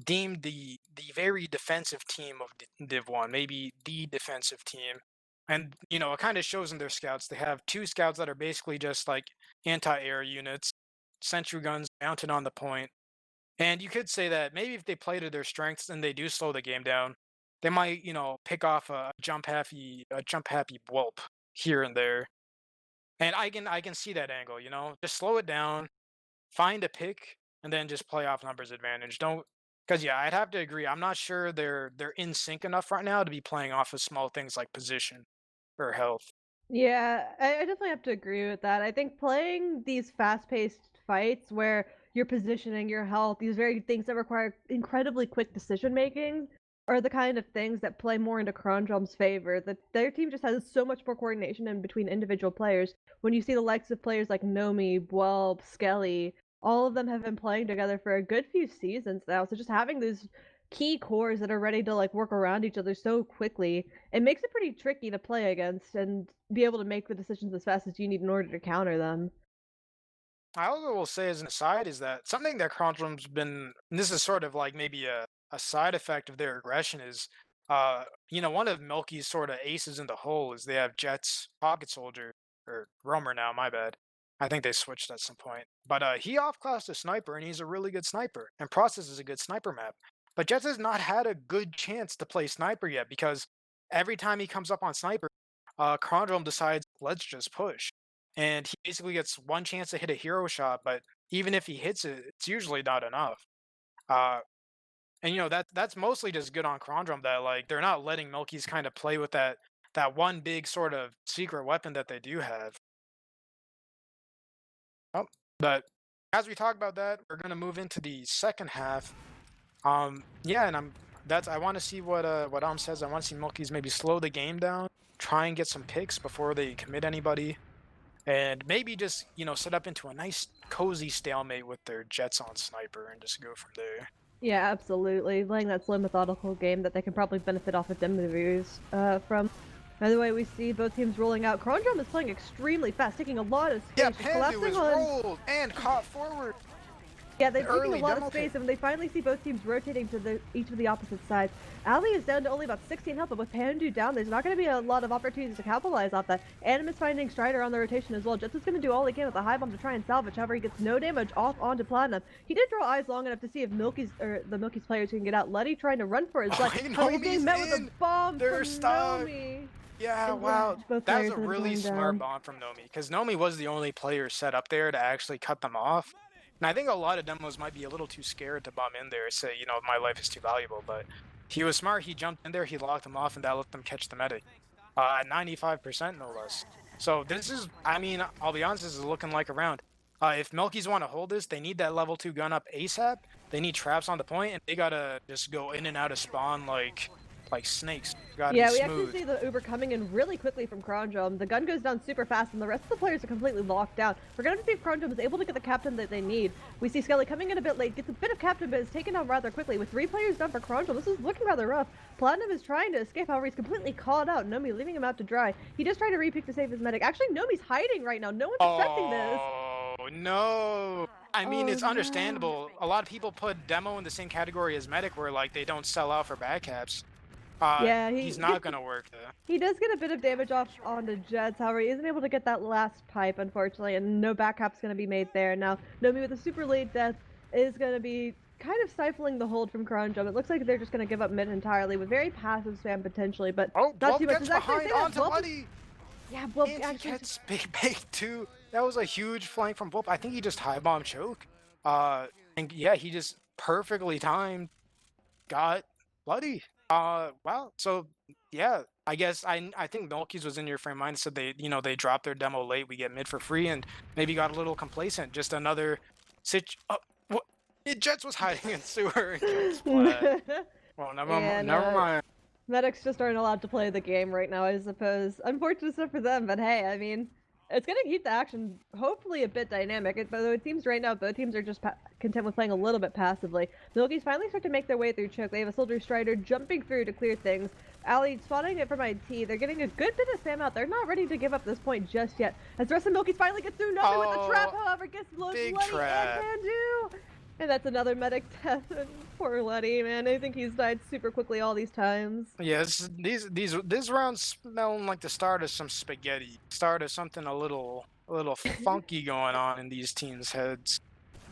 deemed the very defensive team of Div 1, maybe the defensive team. And, it kind of shows in their scouts. They have 2 scouts that are basically just like anti-air units, sentry guns mounted on the point. And you could say that maybe if they play to their strengths and they do slow the game down, they might, pick off a jump happy whelp here and there. And I can see that angle, just slow it down, find a pick, and then just play off numbers advantage. Because I'd have to agree. I'm not sure they're in sync enough right now to be playing off of small things like position or health. Yeah, I definitely have to agree with that. I think playing these fast-paced fights where you're positioning your health, these very things that require incredibly quick decision making, are the kind of things that play more into Kronge's favor. That their team just has so much more coordination in between individual players. When you see the likes of players like Nomi, Bwelb, Skelly, all of them have been playing together for a good few seasons now. So just having these key cores that are ready to work around each other so quickly, it makes it pretty tricky to play against and be able to make the decisions as fast as you need in order to counter them. I also will say as an aside is that something that Kronge's been, and this is sort of like maybe a side effect of their aggression is, one of MILKIES' sort of aces in the hole is they have Jets, Pocket Soldier, or Roamer now, my bad. I think they switched at some point. But he off-classed a sniper, and he's a really good sniper. And Process is a good sniper map. But Jets has not had a good chance to play sniper yet because every time he comes up on sniper, Kronge decides, let's just push. And he basically gets one chance to hit a hero shot, but even if he hits it, it's usually not enough. Uh, and that's mostly just good on Kronge that like they're not letting MILKIES kind of play with that one big sort of secret weapon that they do have. Oh, but as we talk about that, we're gonna move into the second half. Yeah, and I want to see what says. I want to see MILKIES maybe slow the game down, try and get some picks before they commit anybody, and maybe just set up into a nice cozy stalemate with their Jets on sniper and just go from there. Yeah, absolutely. Playing that slow, methodical game that they can probably benefit off of demo views from. By the way, we see both teams rolling out. Kronge is playing extremely fast, taking a lot of space. Yeah, Pandu was rolled and caught forward. Yeah, they've taken a lot of space, and they finally see both teams rotating to each of the opposite sides. Ali is down to only about 16 health, but with Pandu down, there's not going to be a lot of opportunities to capitalize off that. Animus finding Strider on the rotation as well. Jets is going to do all he can with the high bomb to try and salvage. However, he gets no damage off onto Platinum. He did draw eyes long enough to see if the MILKIES players can get out. Luddy trying to run for his life. He's being met with a bomb from Nomi. Yeah, wow. That was a really smart bomb from Nomi, because Nomi was the only player set up there to actually cut them off. And I think a lot of demos might be a little too scared to bomb in there and say, my life is too valuable. But he was smart. He jumped in there, he locked them off, and that let them catch the medic. At 95%, no less. So this is, I'll be honest, this is looking like a round. If MILKIES want to hold this, they need that level 2 gun up ASAP. They need traps on the point, and they gotta just go in and out of spawn like snakes. Yeah, we actually see the Uber coming in really quickly from Kronge. The gun goes down super fast, and the rest of the players are completely locked down. We're going to see if Kronge is able to get the captain that they need. We see Skelly coming in a bit late, gets a bit of captain, but is taken down rather quickly. With 3 players down for Kronge, this is looking rather rough. Platinum is trying to escape, however, he's completely caught out. Nomi leaving him out to dry. He does try to repick to save his medic. Actually, Nomi's hiding right now. No one's expecting this. Oh, no. It's understandable. A lot of people put demo in the same category as medic, where like they don't sell out for bad caps. Yeah, he's not gonna work though. He does get a bit of damage off onto Jets, however, he isn't able to get that last pipe, unfortunately, and no backup's gonna be made there. Now, Nomi with a super late death is gonna be kind of stifling the hold from Kronge. It looks like they're just gonna give up mid entirely with very passive spam potentially, but not too much. Gets behind onto Buddy. Yeah, Blup and he gets big too. That was a huge flank from Blup. I think he just high bomb choke. And yeah, he just perfectly timed got Bloody. Wow. So yeah, I guess I think MILKIES was in your frame mind, said they dropped their demo late, we get mid for free, and maybe got a little complacent. Just another what? Jets was hiding in sewer. Well, never mind. Medics just aren't allowed to play the game right now, I suppose. Unfortunate stuff for them, but hey, it's going to keep the action hopefully a bit dynamic, but it seems right now both teams are just content with playing a little bit passively. MILKIES finally start to make their way through choke. They have a Soldier Strider jumping through to clear things. Ali spotting it from IT. They're getting a good bit of spam out. They're not ready to give up this point just yet. As the rest of MILKIES finally gets through, nothing with the trap, however, gets Bloody and Pandu. And that's another medic death. Poor Letty, man. I think he's died super quickly all these times. Yes, these rounds smelling like the start of some spaghetti. Start of something a little funky going on in these teams' heads.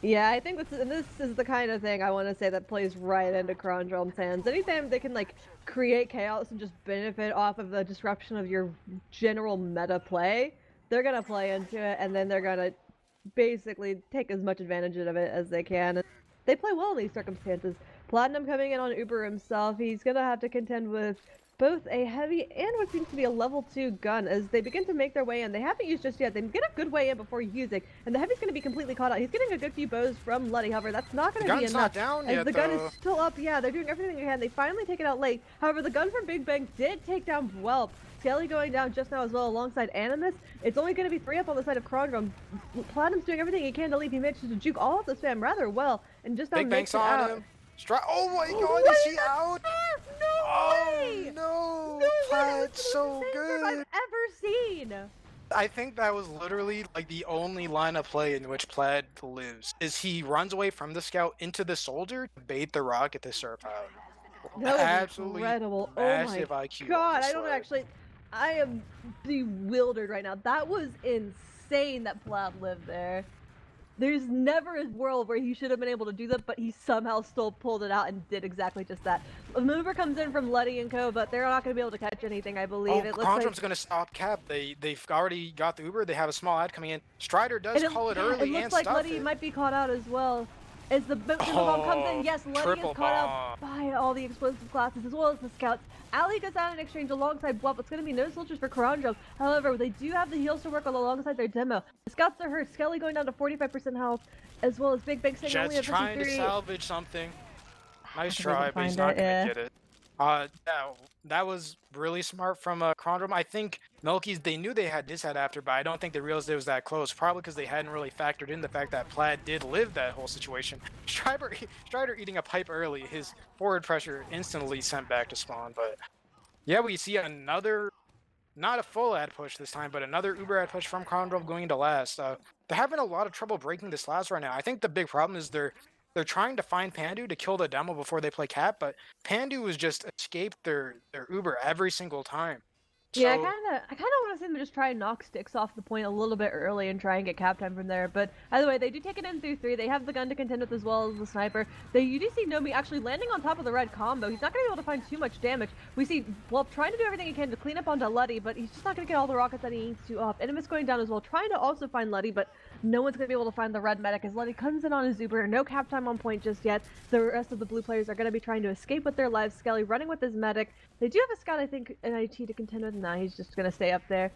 Yeah, I think this is the kind of thing I want to say that plays right into Kronge's hands. Anytime they can create chaos and just benefit off of the disruption of your general meta play, they're gonna play into it, and then they're gonna basically take as much advantage of it as they can. And they play well in these circumstances. Platinum coming in on Uber himself. He's gonna have to contend with both a heavy and what seems to be a level 2 gun as they begin to make their way in. They haven't used just yet. They get a good way in before using, and the heavy's going to be completely caught out. He's getting a good few bows from Letty, however, that's not going to be enough. The gun's not down yet, the gun is still up. Yeah, they're doing everything they can. They finally take it out late. However, the gun from Big Bang did take down Whelp. Skelly going down just now as well alongside Animus. It's only going to be 3 up on the side of Kronge. Platinum's doing everything he can to leave. He manages to juke all of the spam rather well, and just now makes it out. Him. Oh my god, is he out? No way! No! Plaid's so good! I've ever seen! I think that was literally the only line of play in which Plaid lives. Is he runs away from the scout into the soldier to bait the rocket to surf out. That was absolutely incredible. Oh my IQ god, I am bewildered right now. That was insane that Plaid lived there. There's never a world where he should have been able to do that, but he somehow still pulled it out and did exactly just that. A mover comes in from Luddy and Co, but they're not going to be able to catch anything, I believe. Oh, It looks Conjurum's like... going to stop Cap. They've already got the Uber. They have a small ad coming in. Strider does call it early It and looks like stuff Luddy it. might be caught out as well. As the bomb comes in, yes, Luddy triple is caught out by all the explosive classes as well as the scouts. Ali goes out in exchange alongside Bluff. It's going to be no soldiers for Kronge. However, they do have the heals to work on alongside their demo. The scouts are hurt. Skelly going down to 45% health, as well as Big Bang saying only Jets at 53. trying to salvage something. Nice If I can try, but he's find not it, going yeah. to get it. That was really smart from Kronge. I think MILKIES, they knew they had this ad after, but I don't think they realized it was that close. Probably because they hadn't really factored in the fact that Plaid did live that whole situation. Strider eating a pipe early, his forward pressure instantly sent back to spawn. But yeah, we see another, not a full ad push this time, but another Uber ad push from Kronge going into last. They're having a lot of trouble breaking this last right now. I think the big problem is they're trying to find Pandu to kill the demo before they play Cap, but Pandu has just escaped their Uber every single time. Yeah, So, I kind of want to see them just try and knock sticks off the point a little bit early and try and get cap time from there. But either way, they do take it in through 3. They have the gun to contend with as well as the sniper. You do see Nomi actually landing on top of the red combo. He's not going to be able to find too much damage. We see Wolf trying to do everything he can to clean up onto Luddy, but he's just not going to get all the rockets that he needs to off. Inimus going down as well, trying to also find Luddy, but no one's going to be able to find the red medic as Luddy comes in on his Uber. No cap time on point just yet. The rest of the blue players are going to be trying to escape with their lives. Skelly running with his medic. They do have a scout, I think, an IT to contend with. Nah, he's just going to stay up there.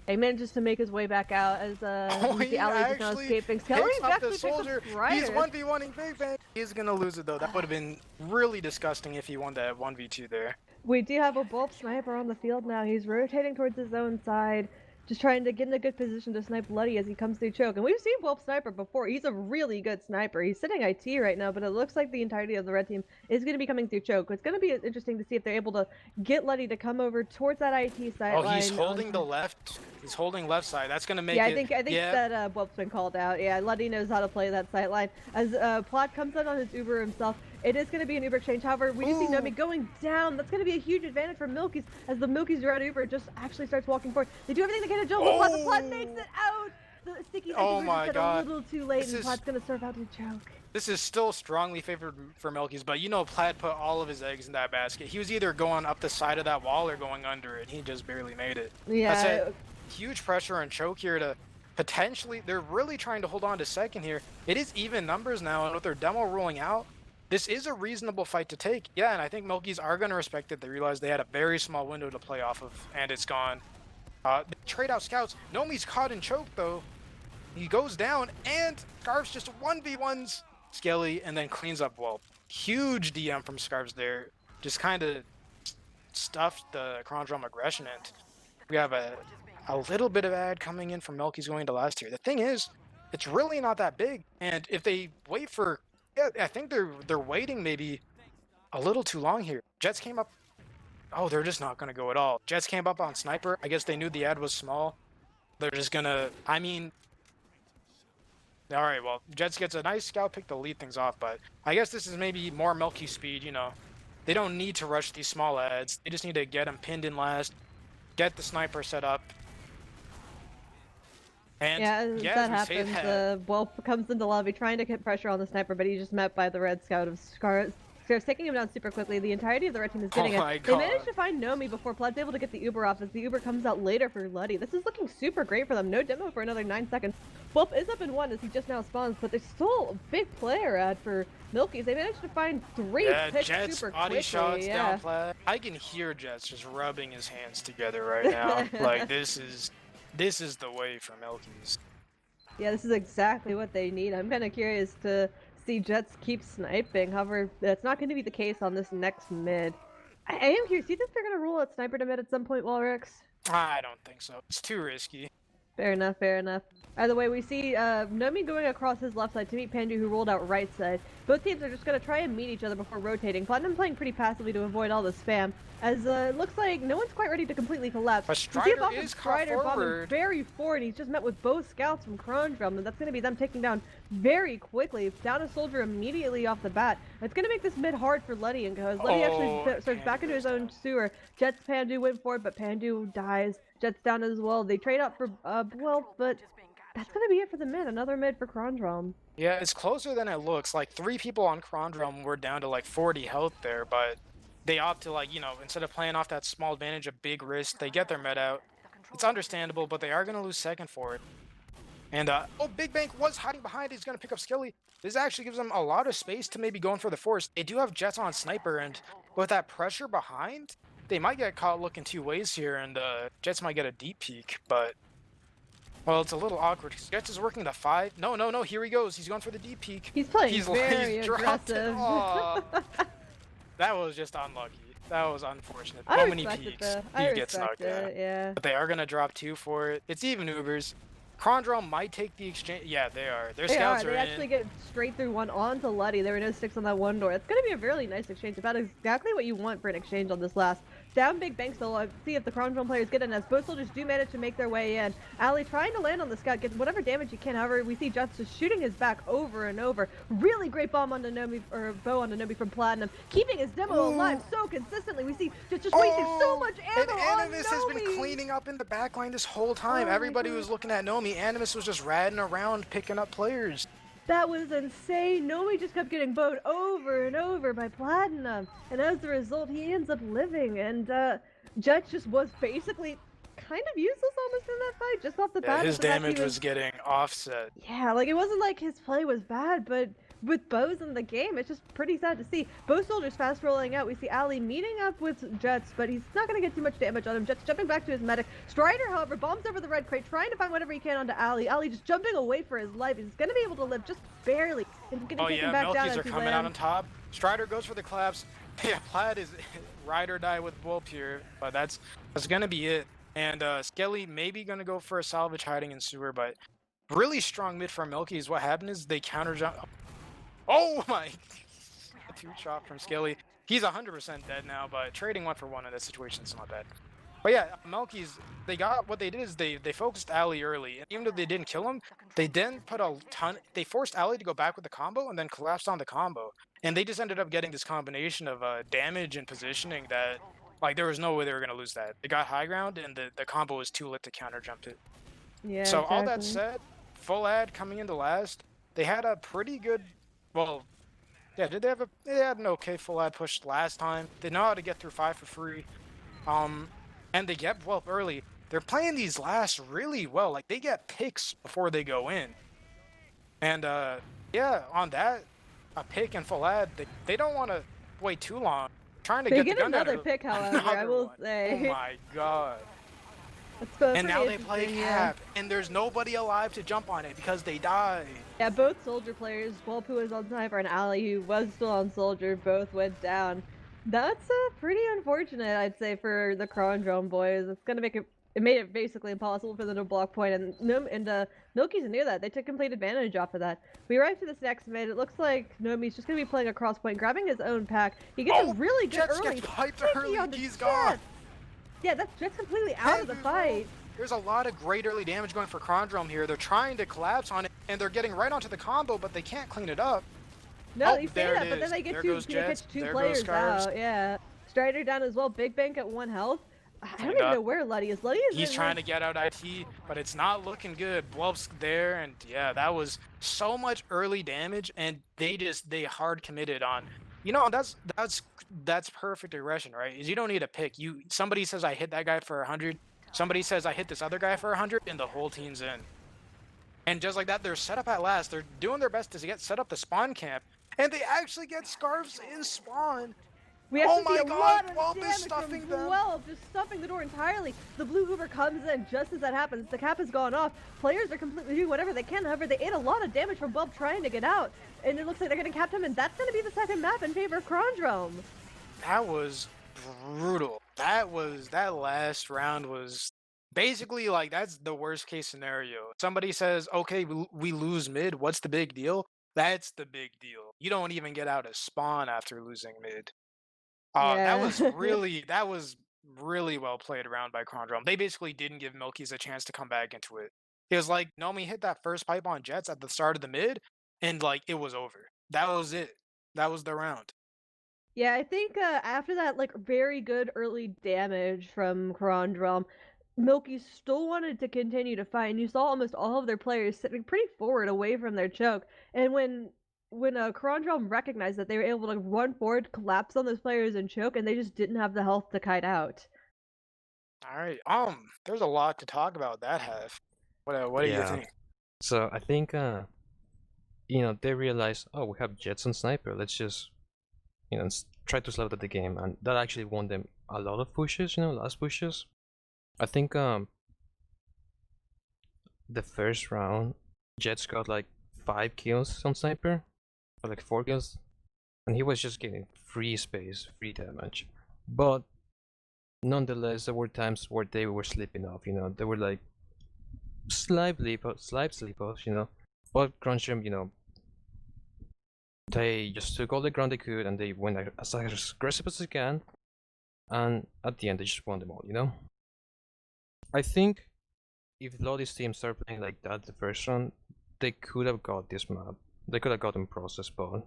He manages to make his way back out as the alley is now escaping. Skelly actually picks up Strider. He's 1v1ing Big Bang. He's going to lose it, though. That would have been really disgusting if he won that 1v2 there. We do have a Wolf sniper on the field now. He's rotating towards his own side. Just trying to get in a good position to snipe Luddy as he comes through choke. And we've seen Wolf Sniper before. He's a really good sniper. He's sitting IT right now, but it looks like the entirety of the red team is going to be coming through choke. It's going to be interesting to see if they're able to get Luddy to come over towards that IT side. Oh, he's holding the left. He's holding left side. That's going to make it. I think that Wolf's been called out. Yeah, Luddy knows how to play that sight line. As Plot comes in on his Uber himself, it is going to be an Uber exchange. However, we do see Nomi going down. That's going to be a huge advantage for MILKIES as the MILKIES red Uber just actually starts walking forward. They do everything they can to Joe. The Plot makes it out. The sticky Oh my God. a little too late, and Plot's going to serve out to choke. This is still strongly favored for MILKIES, but you know Plaid put all of his eggs in that basket. He was either going up the side of that wall or going under it. He just barely made it. Yeah. That's it. Huge pressure on choke here to potentially. They're really trying to hold on to second here. It is even numbers now, and with their demo rolling out, this is a reasonable fight to take. Yeah, and I think MILKIES are going to respect it. They realize they had a very small window to play off of, and it's gone. They trade out scouts. Nomi's caught in choke, though. He goes down, and Scarves just 1v1s Skelly and then cleans up well. Huge DM from Scarves there. Just kind of stuffed the Kronge aggression, and we have a little bit of ad coming in from MILKIES going to last here. The thing is, it's really not that big, and if they wait for... Yeah, I think they're waiting maybe a little too long here. Jets came up. Oh, they're just not going to go at all. Jets came up on Sniper. I guess they knew the ad was small. They're just going to... I mean... All right, well, Jets gets a nice scout pick to lead things off, but I guess this is maybe more MILKIES speed, you know. They don't need to rush these small ads. They just need to get them pinned in last, get the Sniper set up. And that happens. Wolf comes into lobby trying to get pressure on the sniper, but he's just met by the red scout of Scarves, taking him down super quickly. The entirety of the red team is getting it. They managed to find Nomi before Plaid's able to get the Uber off as the Uber comes out later for Luddy. This is looking super great for them. No demo for another 9 seconds. Wolf is up in 1 as he just now spawns, but there's still a big player ad for MILKIES. They managed to find 3 picks Jets super body quickly. shots down Plaid. I can hear Jets just rubbing his hands together right now. Like this is the way for MILKIES. Yeah, this is exactly what they need. I'm kind of curious to see Jets keep sniping. However, that's not going to be the case on this next mid. I am curious. Do you think they're going to rule out sniper to mid at some point, walrex? I don't think so. It's too risky. Fair enough, fair enough. Either way, we see Nomi going across his left side to meet Pandu, who rolled out right side. Both teams are just going to try and meet each other before rotating. Platinum playing pretty passively to avoid all the spam, as it looks like no one's quite ready to completely collapse. But Strider is caught forward. Very forward, and he's just met with both scouts from Kronge, and that's going to be them taking down very quickly. Down a soldier immediately off the bat. It's going to make this mid hard for Luddy and goes. Luddy actually starts back into his own sewer. Jets Pandu went for it, but Pandu dies. Jets down as well. They trade up for Wolf, but that's gonna be it for the mid. Another mid for Kronge. Yeah, it's closer than it looks. Like 3 people on Kronge were down to like 40 health there, but they opt to like, instead of playing off that small advantage of big risk, they get their med out. It's understandable, but they are going to lose second for it. And, oh, Big Bank was hiding behind. He's going to pick up Skelly. This actually gives them a lot of space to maybe going for the force. They do have Jets on Sniper, and with that pressure behind, they might get caught looking 2 ways here, and Jets might get a deep peek, but... Well, it's a little awkward. Jets is working the 5. No, here he goes. He's going for the deep peek. He's playing He's very dropped it. aggressive. Aw. That was just unlucky. That was unfortunate. I So many respect it, peeks. though. He I gets respect knocked out. it, yeah. But they are going to drop 2 for it. It's even Ubers. Kronge might take the exchange. Yeah, they are. Their scouts are They in. actually get straight through one onto Luddy. There were no 6 on that one door. It's going to be a really nice exchange. About exactly what you want for an exchange on this last. Down Big Bank still. See if the Kronge players get in, as both soldiers do manage to make their way in. Ali trying to land on the scout, gets whatever damage he can. However, we see Jets just shooting his back over and over. Really great bomb onto Nomi, or bow onto Nomi from Platinum, keeping his demo alive so consistently. We see just wasting so much ammo And on Animus has been Nomi. cleaning up in the backline this whole time. Oh my Everybody God. was looking at Nomi. Animus was just ratting around, picking up players. That was insane. Nomi just kept getting bowed over and over by Platinum. And as a result, he ends up living. And Jets just was basically kind of useless almost in that fight, just off the Yeah, bat. his It's the fact he damage was getting offset. Yeah, like it wasn't like his play was bad, but with bows in the game, it's just pretty sad to see. Both soldiers fast rolling out. We see Ali meeting up with Jets, but he's not going to get too much damage on him. Jets jumping back to his medic. Strider, however, bombs over the red crate, trying to find whatever he can onto Ali. Ali just jumping away for his life. He's going to be able to live just barely. And he's going to Oh take yeah, him back down Milkies as are he coming out on lands. top. Strider goes for the collapse. Yeah, Plaid is ride or die with Wolf here, but that's gonna be it. And Skelly maybe gonna go for a salvage hiding in sewer, but really strong mid from Milkies. What happened is they counter jump. Oh my! A 2-shot from Skelly. He's 100% dead now, but trading 1-for-1 in this situation is not bad. But yeah, Milkies, they got what they did is they focused Ali early, and even though they didn't kill him, they then put a ton. They forced Ali to go back with the combo and then collapsed on the combo, and they just ended up getting this combination of damage and positioning that like there was no way they were gonna lose that. They got high ground, and the combo was too lit to counter jump it. Yeah, So all that exactly. said, full ad coming into last, they had a pretty good. Well, yeah, they had an okay full ad push last time. They know how to get through 5 for free. And they get well early. They're playing these last really well. Like they get picks before they go in. And yeah, on that, a pick and full ad, they don't want to wait too long. Trying to They get get the gun another down. pick, however, I Another will one. say. Oh my god. It's And now they play interesting, yeah. cap, and there's nobody alive to jump on it because they died. Yeah, both soldier players, Wolf who was on sniper and Ali who was still on soldier, both went down. That's pretty unfortunate, I'd say, for the Kronge boys. It's gonna make it. It made it basically impossible for them to block point, and Milkies knew that. They took complete advantage off of that. We arrive to this next mid. It looks like Nomi's just gonna be playing a cross point, grabbing his own pack. He gets a really good Jets early gets piped sticky early. on the He's gone. Jets. Yeah, that's Jets completely out of the fight. There's a lot of great early damage going for Kronge here. They're trying to collapse on it, and they're getting right onto the combo, but they can't clean it up. No, Oh, they say there that, it but then is. they get There two, goes they Jets. catch two There goes players Scarves. out. Yeah, Strider down as well. Big Bank at 1 health. I don't Cleaned even up. know where Luddy is. Luddy is He's in, trying like- to get out IT, but it's not looking good. Bluff's there, and yeah, that was so much early damage, and they hard committed on. You know, that's perfect aggression, right? Is you don't need a pick. Somebody says I hit that guy for 100. Somebody says I hit this other guy for 100, and the whole team's in. And just like that, they're set up at last. They're doing their best to get set up the spawn camp, and they actually get scarves in spawn. We actually Oh my see a God, lot of Wolf is damage stuffing from them. 12, just stuffing the door entirely. The blue Hoover comes in just as that happens. The cap has gone off. Players are completely doing whatever they can. However, they ate a lot of damage from Bulb trying to get out. And it looks like they're going to cap him, and that's going to be the second map in favor of Kronge. That was brutal. That last round was basically like that's the worst case scenario. Somebody says, "Okay, we lose mid. What's the big deal?" That's the big deal. You don't even get out of spawn after losing mid. Yeah. That was really well played around by Kronge. They basically didn't give Milkies a chance to come back into it. It was like Nomi hit that first pipe on Jets at the start of the mid, and like it was over. That was it. That was the round. Yeah, I think after that, like, very good early damage from Kronge, Milky still wanted to continue to fight, and you saw almost all of their players sitting pretty forward away from their choke. And when Kronge recognized that, they were able to run forward, collapse on those players and choke, and they just didn't have the health to kite out. All right. There's a lot to talk about that half. What do you Yeah. think? So I think they realized, oh, we have Jets and Sniper. Let's just try to slow down the game, and that actually won them a lot of pushes. Last pushes. I think the first round, Jets got like 5 kills on Sniper, or like 4 kills, and he was just getting free space, free damage. But nonetheless, there were times where they were slipping off. They were like slight sleep-offs. But Kronge, they just took all the ground they could, and they went as aggressive as they can, and at the end they just won them all. I think if a lot of these teams started playing like that the first round, they could have got this map. They could have gotten process, but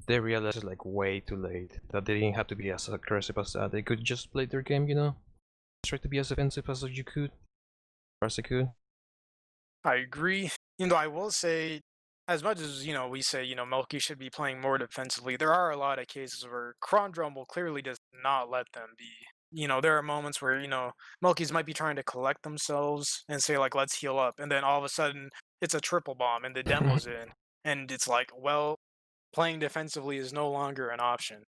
they realized it's like way too late, that they didn't have to be as aggressive as that. They could just play their game, try to be as offensive as you could, or as they could. I agree. I will say, as much as we say Milky should be playing more defensively, there are a lot of cases where Kronge will clearly does not let them be. There are moments where Milky's might be trying to collect themselves and say like, let's heal up, and then all of a sudden it's a triple bomb and the demo's in, and it's like, well, playing defensively is no longer an option.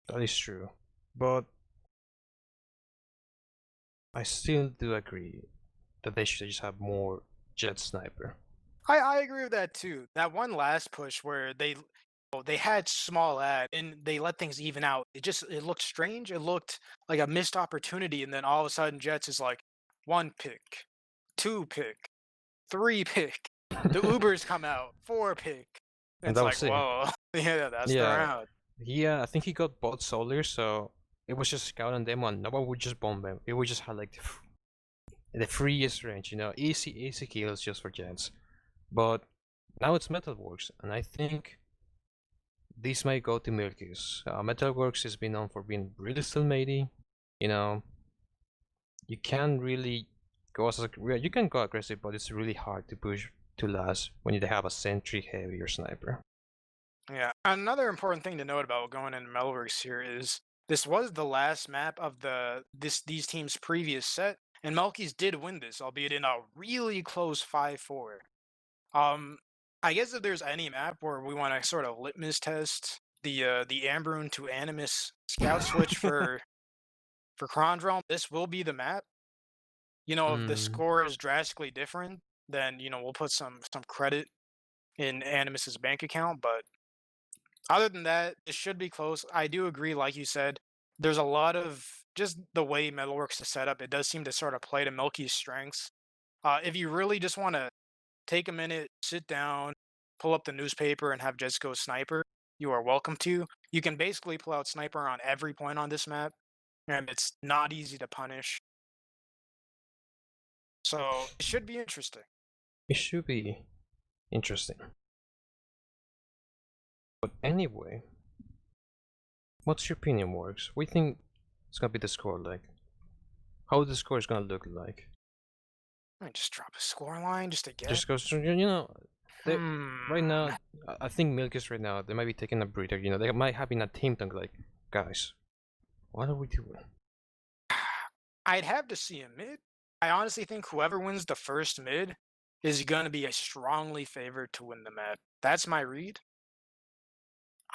That is true, but I still do agree that they should just have more Jet Sniper. I agree with that too. That one last push where they had small ad and they let things even out. It looked strange. It looked like a missed opportunity, and then all of a sudden Jets is like 1 pick, 2 pick, 3 pick. The Ubers come out, 4 pick. And It's that like, was it. whoa, yeah, that's the Yeah. round. Yeah, I think he got both soldiers, so it was just scout and demo, and no one would just bomb them. It would just have like the freest range, easy kills just for Jets. But now it's Metalworks, and I think this might go to MILKIES. Metalworks has been known for being really stillmatey. You can't really go you can go aggressive, but it's really hard to push to last when you have a sentry heavy or sniper. Yeah. Another important thing to note about going into Metalworks here is this was the last map of these teams' previous set, and MILKIES did win this, albeit in a really close 5-4. I guess if there's any map where we want to sort of litmus test the Ambrune to Animus scout switch for Kronge, this will be the map. If the score is drastically different, then we'll put some credit in Animus's bank account. But other than that, it should be close. I do agree, like you said, there's a lot of just the way Metalworks is set up. It does seem to sort of play to MILKIES' strengths. If you really just want to take a minute, sit down, pull up the newspaper, and have Jets go Sniper, you are welcome to. You can basically pull out Sniper on every point on this map, and it's not easy to punish. So it should be interesting. It should be interesting. But anyway, what's your opinion, Works? What do you think it's gonna be the score like? How the score is gonna look like? I mean, just drop a score line just to get. Just goes, right now, I think MILKIES right now, they might be taking a breather. They might have been a team tank like, guys, what are we doing? I'd have to see a mid. I honestly think whoever wins the first mid is going to be a strongly favored to win the map. That's my read.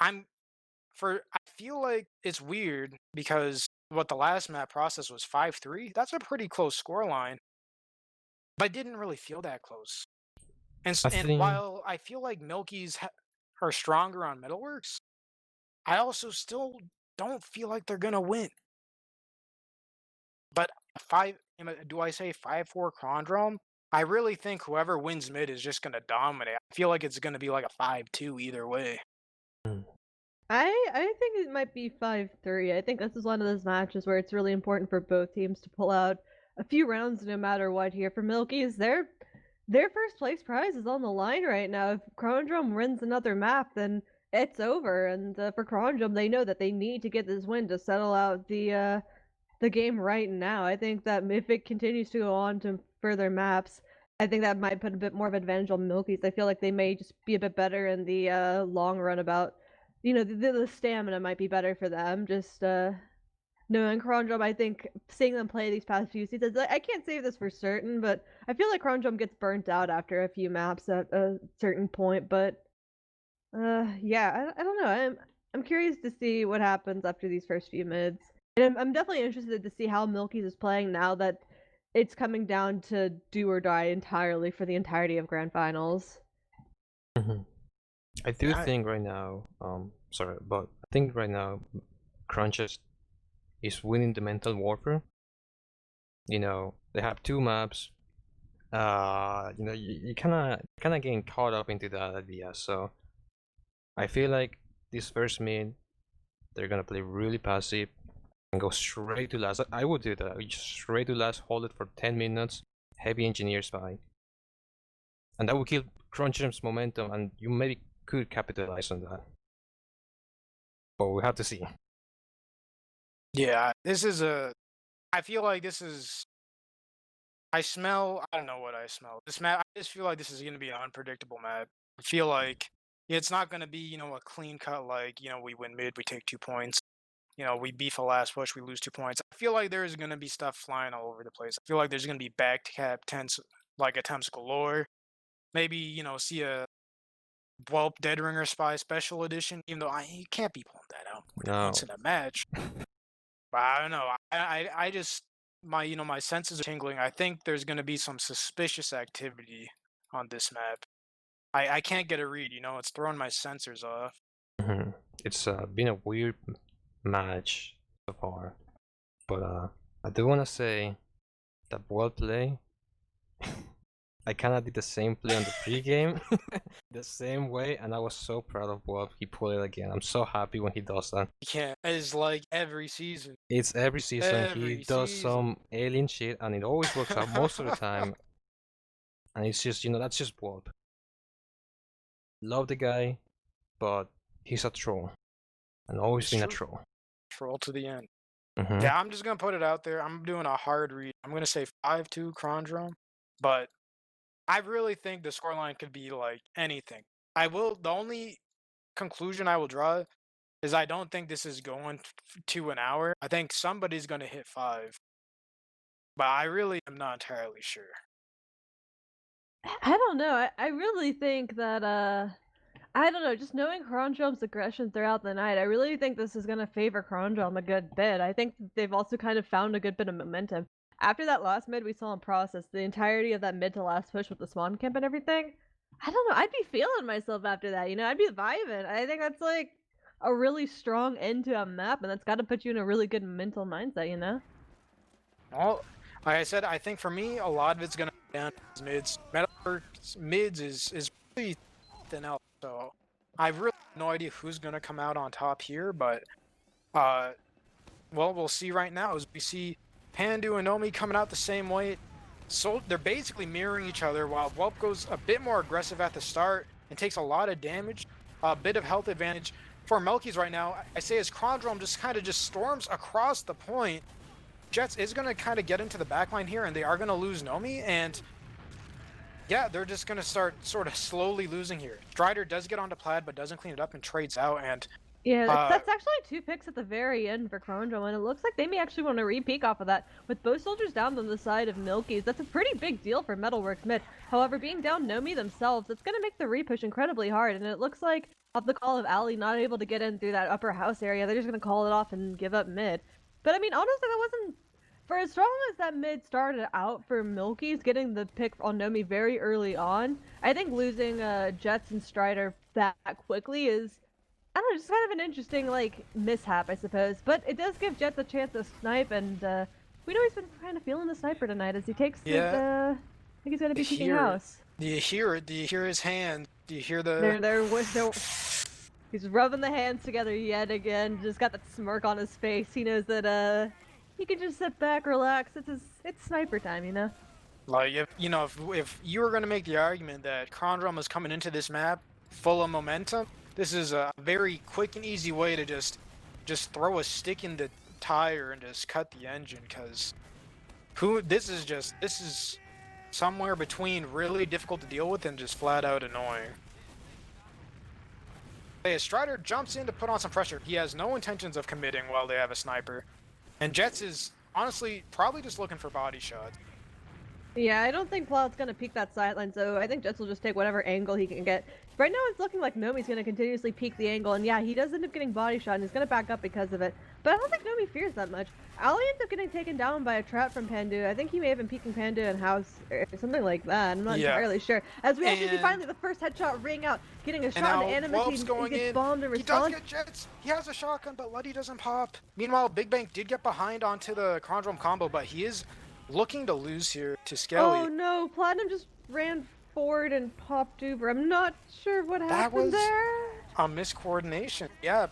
I feel like it's weird because what the last map process was 5-3. That's a pretty close scoreline, but I didn't really feel that close. And while I feel like MILKIES are stronger on Metalworks, I also still don't feel like they're gonna win. But do I say 5-4 Kronge? I really think whoever wins mid is just gonna dominate. I feel like it's gonna be like a 5-2 either way. I think it might be 5-3. I think this is one of those matches where it's really important for both teams to pull out a few rounds no matter what here. For MILKIES, their first place prize is on the line right now. If Kronge wins another map, then it's over. And for Kronge, they know that they need to get this win to settle out the the game right now. I think that if it continues to go on to further maps, I think that might put a bit more of advantage on Milkies. I feel like they may just be a bit better in the long run about, the stamina might be better for them. Just knowing Kronge, I think seeing them play these past few seasons, I can't say this for certain, but I feel like Kronge gets burnt out after a few maps at a certain point. But yeah, I don't know. I'm curious to see what happens after these first few mids. And I'm definitely interested to see how Milkies is playing now that it's coming down to do or die entirely for the entirety of Grand Finals. I do think right now, sorry, but I think right now, Kronge is winning the mental warfare. You know, they have 2 maps. You know, you kind of getting caught up into that idea. So I feel like this first mid, they're gonna play really passive and go straight to last. I would do that. Just straight to last, hold it for 10 minutes, heavy engineer spy, and that would kill Kronge's momentum, and you maybe could capitalize on that. But we have to see. Yeah, this is a. I feel like this is. I don't know what I smell. This map, I just feel like this is going to be an unpredictable map. I feel like it's not going to be, a clean cut like, we win mid, we take 2 points. We beef a last push, we lose 2 points. I feel like there's going to be stuff flying all over the place. I feel like there's going to be back cap attempts galore. Maybe, see a Whelp Dead Ringer Spy Special Edition, even though you can't be pulling that out once in a match. But I don't know. I just my senses are tingling. I think there's going to be some suspicious activity on this map. I can't get a read, it's throwing my sensors off. It's been a weird match so far, but I do want to say that well play. I kind of did the same play on the pregame, the same way, and I was so proud of Wolf. He pulled it again. I'm so happy when he does that. Yeah, it's like every season. It's every season he does some alien shit, and it always works out most of the time. And it's just, that's just Wolf. Love the guy, but he's a troll, and always been a troll. Troll to the end. Yeah, I'm just gonna put it out there. I'm doing a hard read. I'm gonna say 5-2 Kronge, but I really think the scoreline could be like anything. The only conclusion I will draw is I don't think this is going to an hour. I think somebody's going to hit 5. But I really am not entirely sure. I don't know. I really think that, I don't know, just knowing Kronge's aggression throughout the night, I really think this is going to favor Kronge a good bit. I think they've also kind of found a good bit of momentum. After that last mid we saw in process, the entirety of that mid to last push with the spawn camp and everything, I don't know, I'd be feeling myself after that, I'd be vibing. I think that's like a really strong end to a map, and that's got to put you in a really good mental mindset, Well, like I said, I think for me, a lot of it's going to be down to mids. Metalworks mids is really thin out, so I really have no idea who's going to come out on top here, but, well, we'll see right now as we see Pandu and Omi coming out the same way. So they're basically mirroring each other, while Whelp goes a bit more aggressive at the start and takes a lot of damage, a bit of health advantage for Milkies right now. I say as Kronge just kind of storms across the point. Jets is going to kind of get into the backline here, and they are going to lose Nomi, and yeah, they're just going to start sort of slowly losing here. Strider does get onto Plaid, but doesn't clean it up and trades out, and yeah, that's actually 2 picks at the very end for Kronge, and it looks like they may actually want to re-peek off of that. With both soldiers down on the side of Milkies, that's a pretty big deal for Metalworks mid. However, being down Nomi themselves, it's going to make the re-push incredibly hard, and it looks like, off the call of Ali not able to get in through that upper house area, they're just going to call it off and give up mid. But I mean, honestly, that wasn't... For as strong as that mid started out for Milkies, getting the pick on Nomi very early on, I think losing Jets and Strider that quickly is... I don't know, just kind of an interesting, mishap, I suppose. But it does give Jets a chance to snipe, and we know he's been kind of feeling the sniper tonight as he takes his, I think he's going to be peeking house. Do you hear it? Do you hear his hand? Do you hear the... He's rubbing the hands together yet again, just got that smirk on his face. He knows that, he can just sit back, relax. It's sniper time, Like, if you were going to make the argument that Kronge was coming into this map full of momentum, this is a very quick and easy way to just throw a stick in the tire and just cut the engine, because this is somewhere between really difficult to deal with and just flat out annoying. Hey, Strider jumps in to put on some pressure. He has no intentions of committing while they have a sniper. And Jets is honestly probably just looking for body shots. Yeah, I don't think Plaid's gonna peek that sideline, so I think Jets will just take whatever angle he can get. Right now it's looking like Nomi's gonna continuously peek the angle, and yeah, he does end up getting body shot, and he's gonna back up because of it. But I don't think Nomi fears that much. Ali ends up getting taken down by a trap from Pandu. I think he may have been peeking Pandu in house, or something like that. I'm not entirely sure. As we actually see finally the first headshot ring out, getting a shot in the enemy team. He gets bombed in response. He does get Jets. He has a shotgun, but Luddy doesn't pop. Meanwhile, Big Bang did get behind onto the Kronge combo, but he is looking to lose here to Skelly. Oh no, Platinum just ran forward and popped Uber. I'm not sure what happened there. A miscoordination. Yeah.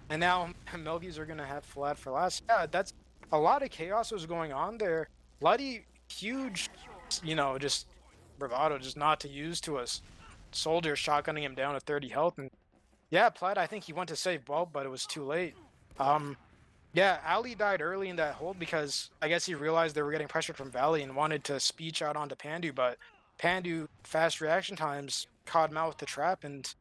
And now MILKIES are gonna have flat for last. Yeah, that's a lot of chaos was going on there. Luddy, huge, just bravado, just not to use to us. Soldier shotgunning him down to 30 health, and yeah, Plaid, I think he went to save Bulb, but it was too late. Yeah, Ali died early in that hold because I guess he realized they were getting pressured from Valley and wanted to speech out onto Pandu, but Pandu, fast reaction times, caught him out with the trap and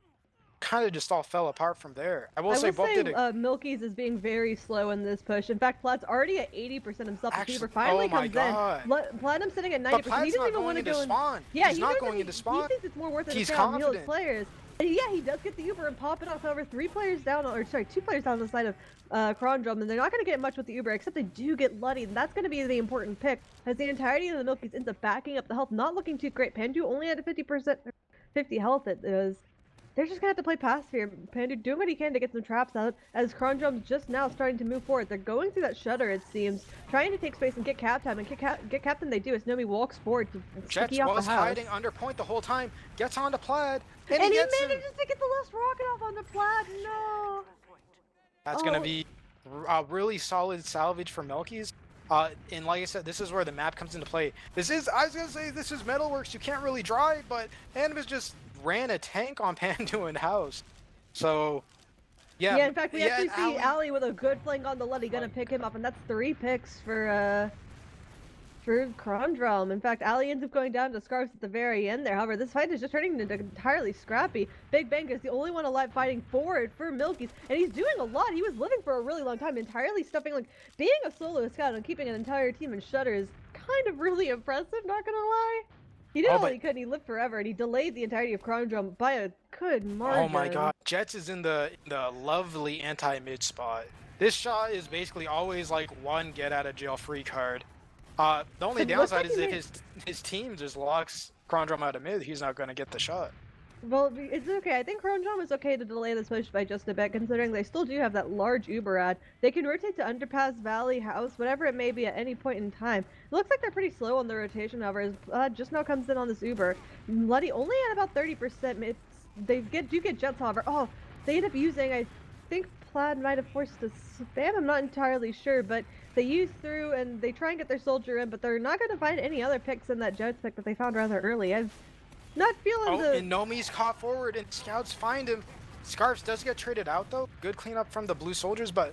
kind of just all fell apart from there. I will say MILKIES is being very slow in this push. In fact, Plaid's already at 80% himself. The Uber finally comes in. Platinum's sitting at 90%. He doesn't even want to go in. Yeah, he's not going into spawn. He thinks it's more worth it to stay on heal his players. And yeah, he does get the Uber and pop it off. However, 2 players down on the side of Kronge, and they're not going to get much with the Uber, except they do get Luddy, and that's going to be the important pick, as the entirety of the MILKIES ends up backing up the health, not looking too great. Pandu only had a 50 health. They're just gonna have to play pass here. Pandu doing what he can to get some traps out, as Kronge's just now starting to move forward. They're going through that shutter, it seems, trying to take space and get cap time, and get captain they do as Nomi walks forward to Jets was hiding under point the whole time, gets onto Plaid, and he manages to get the last rocket off on the Plaid. No! That's gonna be a really solid salvage for MILKIES. And like I said, this is where the map comes into play. I was gonna say, this is Metalworks, you can't really drive, but Animus just ran a tank on Pandu and House. So, yeah. Yeah, in fact, we actually see Ali with a good flank on the Luddy, gonna pick him up, and that's 3 picks for Kronge. In fact, Ali ends up going down to Scarves at the very end there. However, this fight is just turning into entirely scrappy. Big Bang is the only one alive fighting forward for MILKIES, and he's doing a lot. He was living for a really long time, entirely stuffing, like, being a solo scout and keeping an entire team in shutter is kind of really impressive, not gonna lie. He did all he could, and he lived forever, and he delayed the entirety of Kronge by a good margin. Oh my god. Jets is in the lovely anti-mid spot. This shot is basically always like one get-out-of-jail-free card. The only downside is if his team just locks Kronge out of mid, he's not going to get the shot. Well, it's okay. I think Kronge is okay to delay this push by just a bit, considering they still do have that large Uber ad. They can rotate to underpass, valley, house, whatever it may be at any point in time. It looks like they're pretty slow on the rotation, however, as just now comes in on this Uber. Luddy only at about 30%. They do get Jets, however. Oh, they end up using, I think Plaid might have forced a spam, I'm not entirely sure, but they use through and they try and get their soldier in, but they're not going to find any other picks in that Jets pick that they found rather early. I've not feeling and Nomi's caught forward and scouts find him. Scarves does get traded out though. Good cleanup from the blue soldiers, but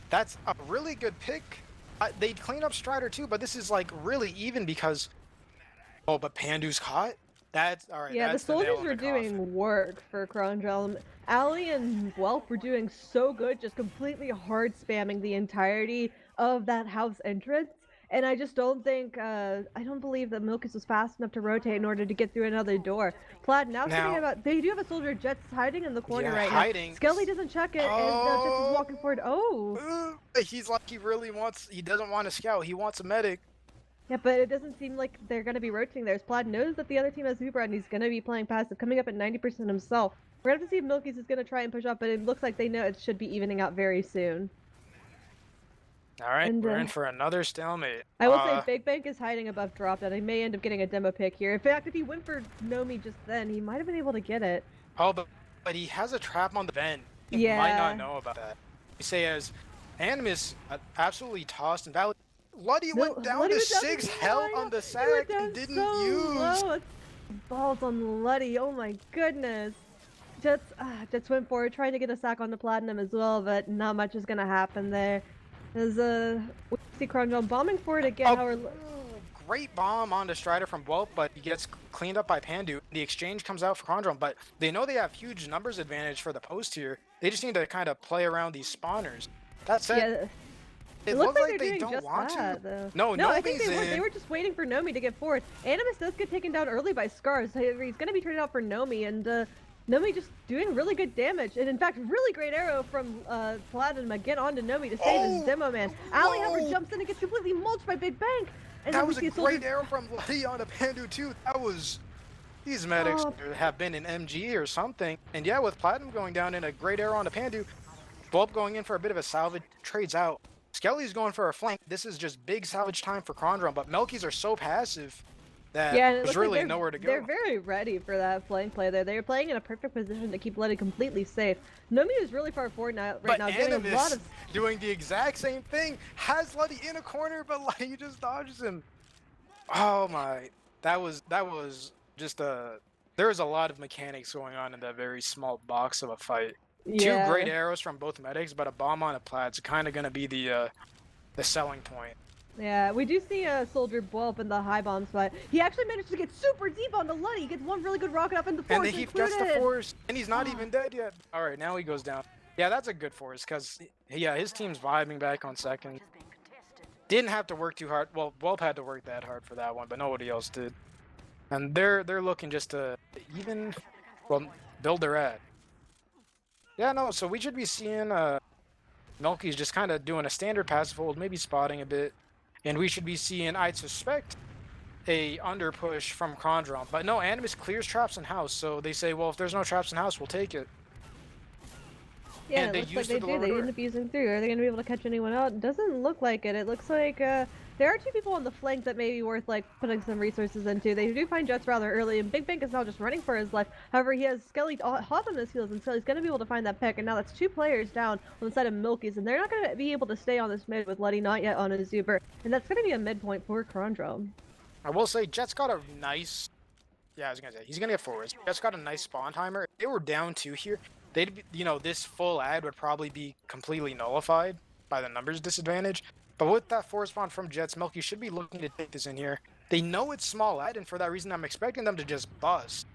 that's a really good pick. They clean up Strider too, but this is like really even because but Pandu's caught. That's all right. Yeah, the soldiers were doing work for Kronge. Ali and Guelph were doing so good, just completely hard spamming the entirety of that house entrance. And I just don't think, I don't believe that MILKIES was fast enough to rotate in order to get through another door. Plaid now thinking about, they do have a soldier Jets hiding in the corner now. Skelly doesn't check it, and Jets is walking forward. He's like, he doesn't want a scout, he wants a medic. Yeah, but it doesn't seem like they're going to be rotating there. Plaid knows that the other team has Uber and he's going to be playing passive, coming up at 90% himself. We're going to have to see if MILKIES is going to try and push up, but it looks like they know it should be evening out very soon. Alright, we're in for another stalemate. I will say Big Bang is hiding above drop, and I may end up getting a demo pick here. In fact, if he went for Nomi just then, he might have been able to get it. Oh, but he has a trap on the vent. He might not know about that. You say as Animus absolutely tossed and Valley. Luddy went down to 6 health on the sack and didn't use. Balls on Luddy, oh my goodness. Jets went forward, trying to get a sack on the platinum as well, but not much is gonna happen there. As we see Kronge bombing forward again. However, great bomb on the Strider from Whelp, but he gets cleaned up by Pandu. The exchange comes out for Kronge, but they know they have huge numbers advantage for the post here. They just need to kind of play around these spawners. That's it. yeah, It looks looks like like they're they doing don't just want that, to. though. No, I think Nomi's they were. in. They were just waiting for Nomi to get forward. Animus does get taken down early by Scars. However, he's going to be traded out for Nomi, and Nomi just doing really good damage. And in fact, really great arrow from Platinum again onto Nomi to save his demo man. Ali, however, jumps in and gets completely mulched by Big Bang. And That then was we a see great arrow from Leon to Pandu too. That was. These medics have been in MG or something. And yeah, with Platinum going down and a great arrow on the Pandu, Bulb going in for a bit of a salvage, trades out. Skelly's going for a flank. This is just big salvage time for Kronge, but Milkies are so passive that there's really nowhere to go. They're very ready for that flank play there. They're playing in a perfect position to keep Letty completely safe. Nomi is really far forward now, getting a lot of... doing the exact same thing. Has Letty in a corner, but Letty just dodges him. Oh my, that was just there was a lot of mechanics going on in that very small box of a fight. Yeah. 2 great arrows from both medics, but a bomb on a Plaid's kind of going to be the selling point. Yeah, we do see a soldier blow up in the high bomb spot. He actually managed to get super deep onto Letty. He gets one really good rocket up in the force. And then he gets the force, and he's not even dead yet. All right, now he goes down. Yeah, that's a good force, because his team's vibing back on second. Didn't have to work too hard. Well, Whelp had to work that hard for that one, but nobody else did. And they're looking just to build their ad. Yeah, no, so we should be seeing Milky's just kind of doing a standard passive hold, maybe spotting a bit. And we should be seeing, I'd suspect, a under push from Kronge. But no, Animus clears traps in house, so they say, well, if there's no traps in house, we'll take it. Yeah, and it looks like they do. They end up using through. Are they going to be able to catch anyone out? It doesn't look like it. It looks like there are 2 people on the flank that may be worth like putting some resources into. They do find Jets rather early, and Big Bang is now just running for his life. However, he has Skelly hot on his heels, and Skelly's going to be able to find that pick. And now that's 2 players down on the side of MILKIES, and they're not going to be able to stay on this mid with Letty not yet on his Zuber. And that's going to be a midpoint for Kronge. I will say, Jet's got a nice... Yeah, I was going to say, he's going to get forwards. Jet's got a nice spawn timer. If they were down 2 here, they'd be, this full ad would probably be completely nullified by the numbers disadvantage. But with that force spawn from Jets, Milky should be looking to take this in here. They know it's small ad, and for that reason, I'm expecting them to just bust.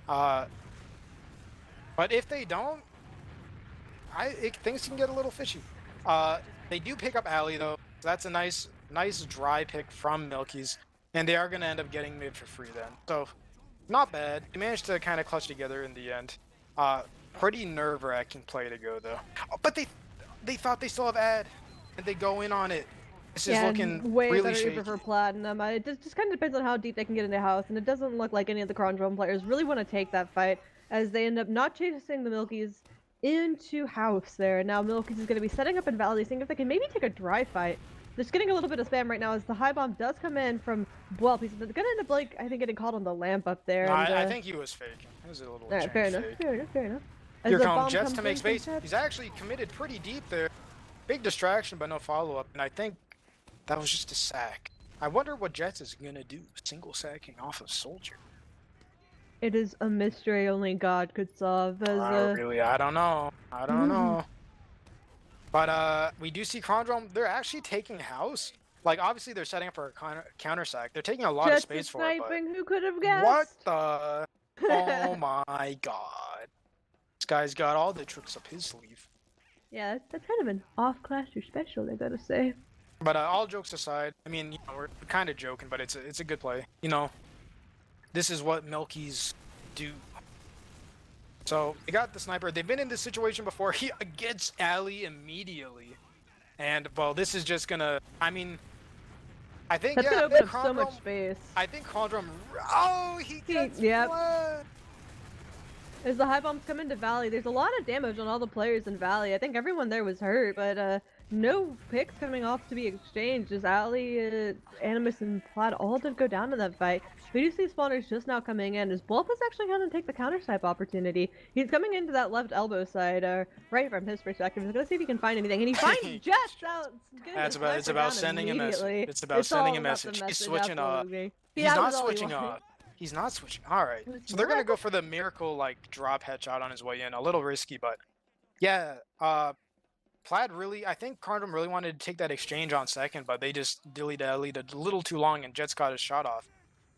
But if they don't, things can get a little fishy. They do pick up Ali though. So that's a nice dry pick from Milky's, and they are going to end up getting mid for free then. So not bad. They managed to kind of clutch together in the end. Pretty nerve-wracking play to go though. Oh, but they thought they still have ad, and they go in on it. This is looking way really better shaky. for Platinum. It just kind of depends on how deep they can get into house, and it doesn't look like any of the Kronge players really want to take that fight, as they end up not chasing the Milkies into house there. And now Milkies is going to be setting up in Valley, seeing if they can maybe take a dry fight. Just getting a little bit of spam right now as the high bomb does come in from Whelp. He's going to end up, like, I think getting caught on the lamp up there. No, and, I think he was faking. It was a little Alright, fair enough, fake. fair enough. Here comes Jets to make space. He's actually committed pretty deep there. Big distraction, but no follow-up. And I think that was just a sack. I wonder what Jets is going to do. Single sacking off of Soldier. It is a mystery only God could solve. As, Really, I don't know. I don't know. But we do see Kronge. They're actually taking house. Like, obviously, they're setting up for a counter sack. They're taking a lot of space for it. But who could have guessed? what the? Oh my God. This guy's got all the tricks up his sleeve. Yeah, that's kind of an off-class or special, I gotta say. But all jokes aside, I mean, we're kind of joking, but it's a good play. This is what Milkies do. So they got the sniper. They've been in this situation before. He gets Ali immediately, and well, this is just gonna. I mean, I think that's gonna open up so much space. I think Kronge. Oh, he gets blood. As the high bombs come into Valley, there's a lot of damage on all the players in Valley. I think everyone there was hurt, but no picks coming off to be exchanged. Just Ali, Animus, and Plaid all did go down in that fight. We do see spawners just now coming in, as Bulb is actually going to take the counter snipe opportunity. He's coming into that left elbow side, right from his perspective. He's going to see if he can find anything, and he finds Jets out. It's about sending a message. It's about sending a message. He's switching off. He's not switching off. He's not switching. All right. Who's So they're gonna not? go for the miracle like drop headshot on his way in. A little risky, but yeah. Plaid really, I think Carndom really wanted to take that exchange on second, but they just dilly-dallied a little too long, and Jets got his shot off.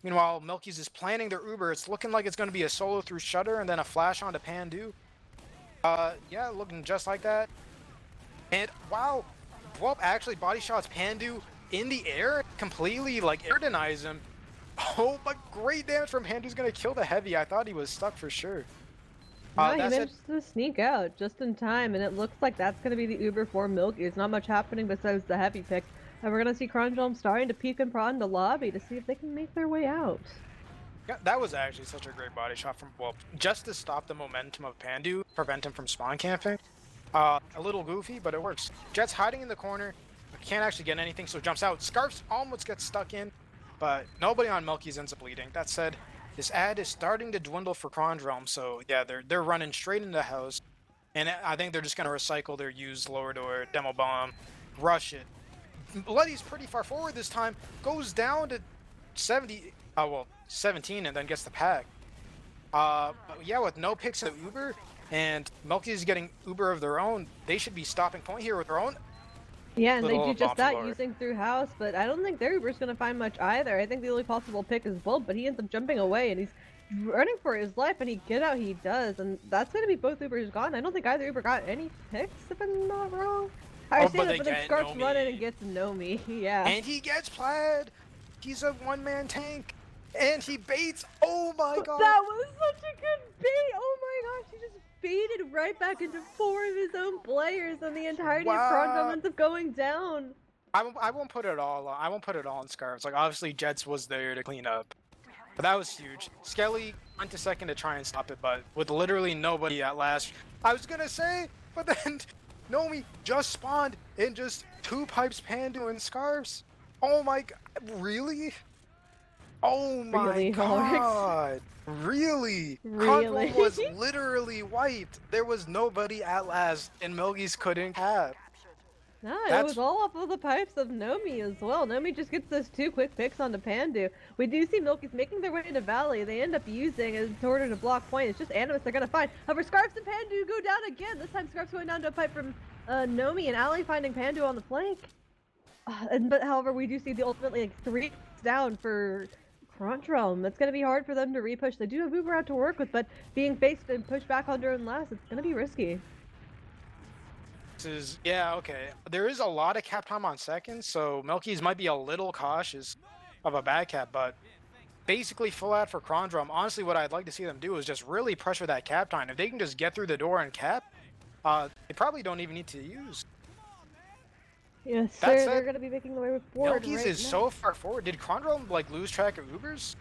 Meanwhile, MILKIES is planning their Uber. It's looking like it's going to be a solo through Shutter and then a flash onto Pandu. Yeah, looking just like that. And wow, Bwelp actually body shots Pandu in the air, completely like air denies him. Oh, but great damage from Pandu's going to kill the heavy. I thought he was stuck for sure. No, he That's it. managed to sneak out just in time, and it looks like that's going to be the Uber for MILKIES. Not much happening besides the heavy pick. And we're going to see Kronge starting to peek and prod in the lobby to see if they can make their way out. Yeah, that was actually such a great body shot from Bwelp, just to stop the momentum of Pandu, prevent him from spawn camping. A little goofy, but it works. Jet's hiding in the corner, but can't actually get anything, so jumps out. Scarfs almost gets stuck in, but nobody on MILKIES ends up bleeding. That said, this ad is starting to dwindle for Kronge, so yeah, they're running straight into the house, and I think they're just gonna recycle their used lower door demo bomb, rush it. Blooddy's pretty far forward this time, goes down to 17, and then gets the pack. But yeah, with no picks in the Uber, and MILKIES getting Uber of their own, they should be stopping point here with their own. Yeah, and they Little do just bump that lower. using through house, but I don't think their Uber's going to find much either. I think the only possible pick is Bwelp, but he ends up jumping away, and he's running for his life, and get out he does, and that's going to be both Ubers gone. I don't think either Uber got any picks, if I'm not wrong. I say but that, they but then get Scarf's Nomi. running and gets Nomi, yeah. And he gets Plaid. He's a one-man tank, and he baits. Oh my god! That was such a good bait! Oh my gosh, he just baited right back into 4 of his own players, and the entirety of Kronge ends up going down. I won't put it all. I won't put it all on Scarves. Like obviously, Jets was there to clean up, but that was huge. Skelly went to second to try and stop it, but with literally nobody at last. I was gonna say, but then Nomi just spawned and just 2 pipes Pandu and Scarves. Oh my god! Really? Oh my Really, god! Really? Really? Kronge was literally wiped. There was nobody at last, and MILKIES couldn't cap. No, it That's- was all off of the pipes of Nomi as well. Nomi just gets those 2 quick picks onto Pandu. We do see MILKIES making their way into Valley. They end up using it in order to block point. It's just Animus they're gonna find. However, Scarfs and Pandu go down again. This time Scarfs going down to a pipe from Nomi, and Ali finding Pandu on the flank. But however, we do see the ultimately like 3 down for Kronge. It's gonna be hard for them to repush. They do have Uber out to work with, but being faced and pushed back on their own last, it's gonna be risky. Yeah, okay. There is a lot of cap time on second, so MILKIES might be a little cautious of a bad cap, but basically full ad for Kronge. Honestly, what I'd like to see them do is just really pressure that cap time. If they can just get through the door and cap, they probably don't even need to use. Yes, That sir. said, They're gonna be making their way forward MILKIES right is now. so far forward. Did Kronge like lose track of Ubers?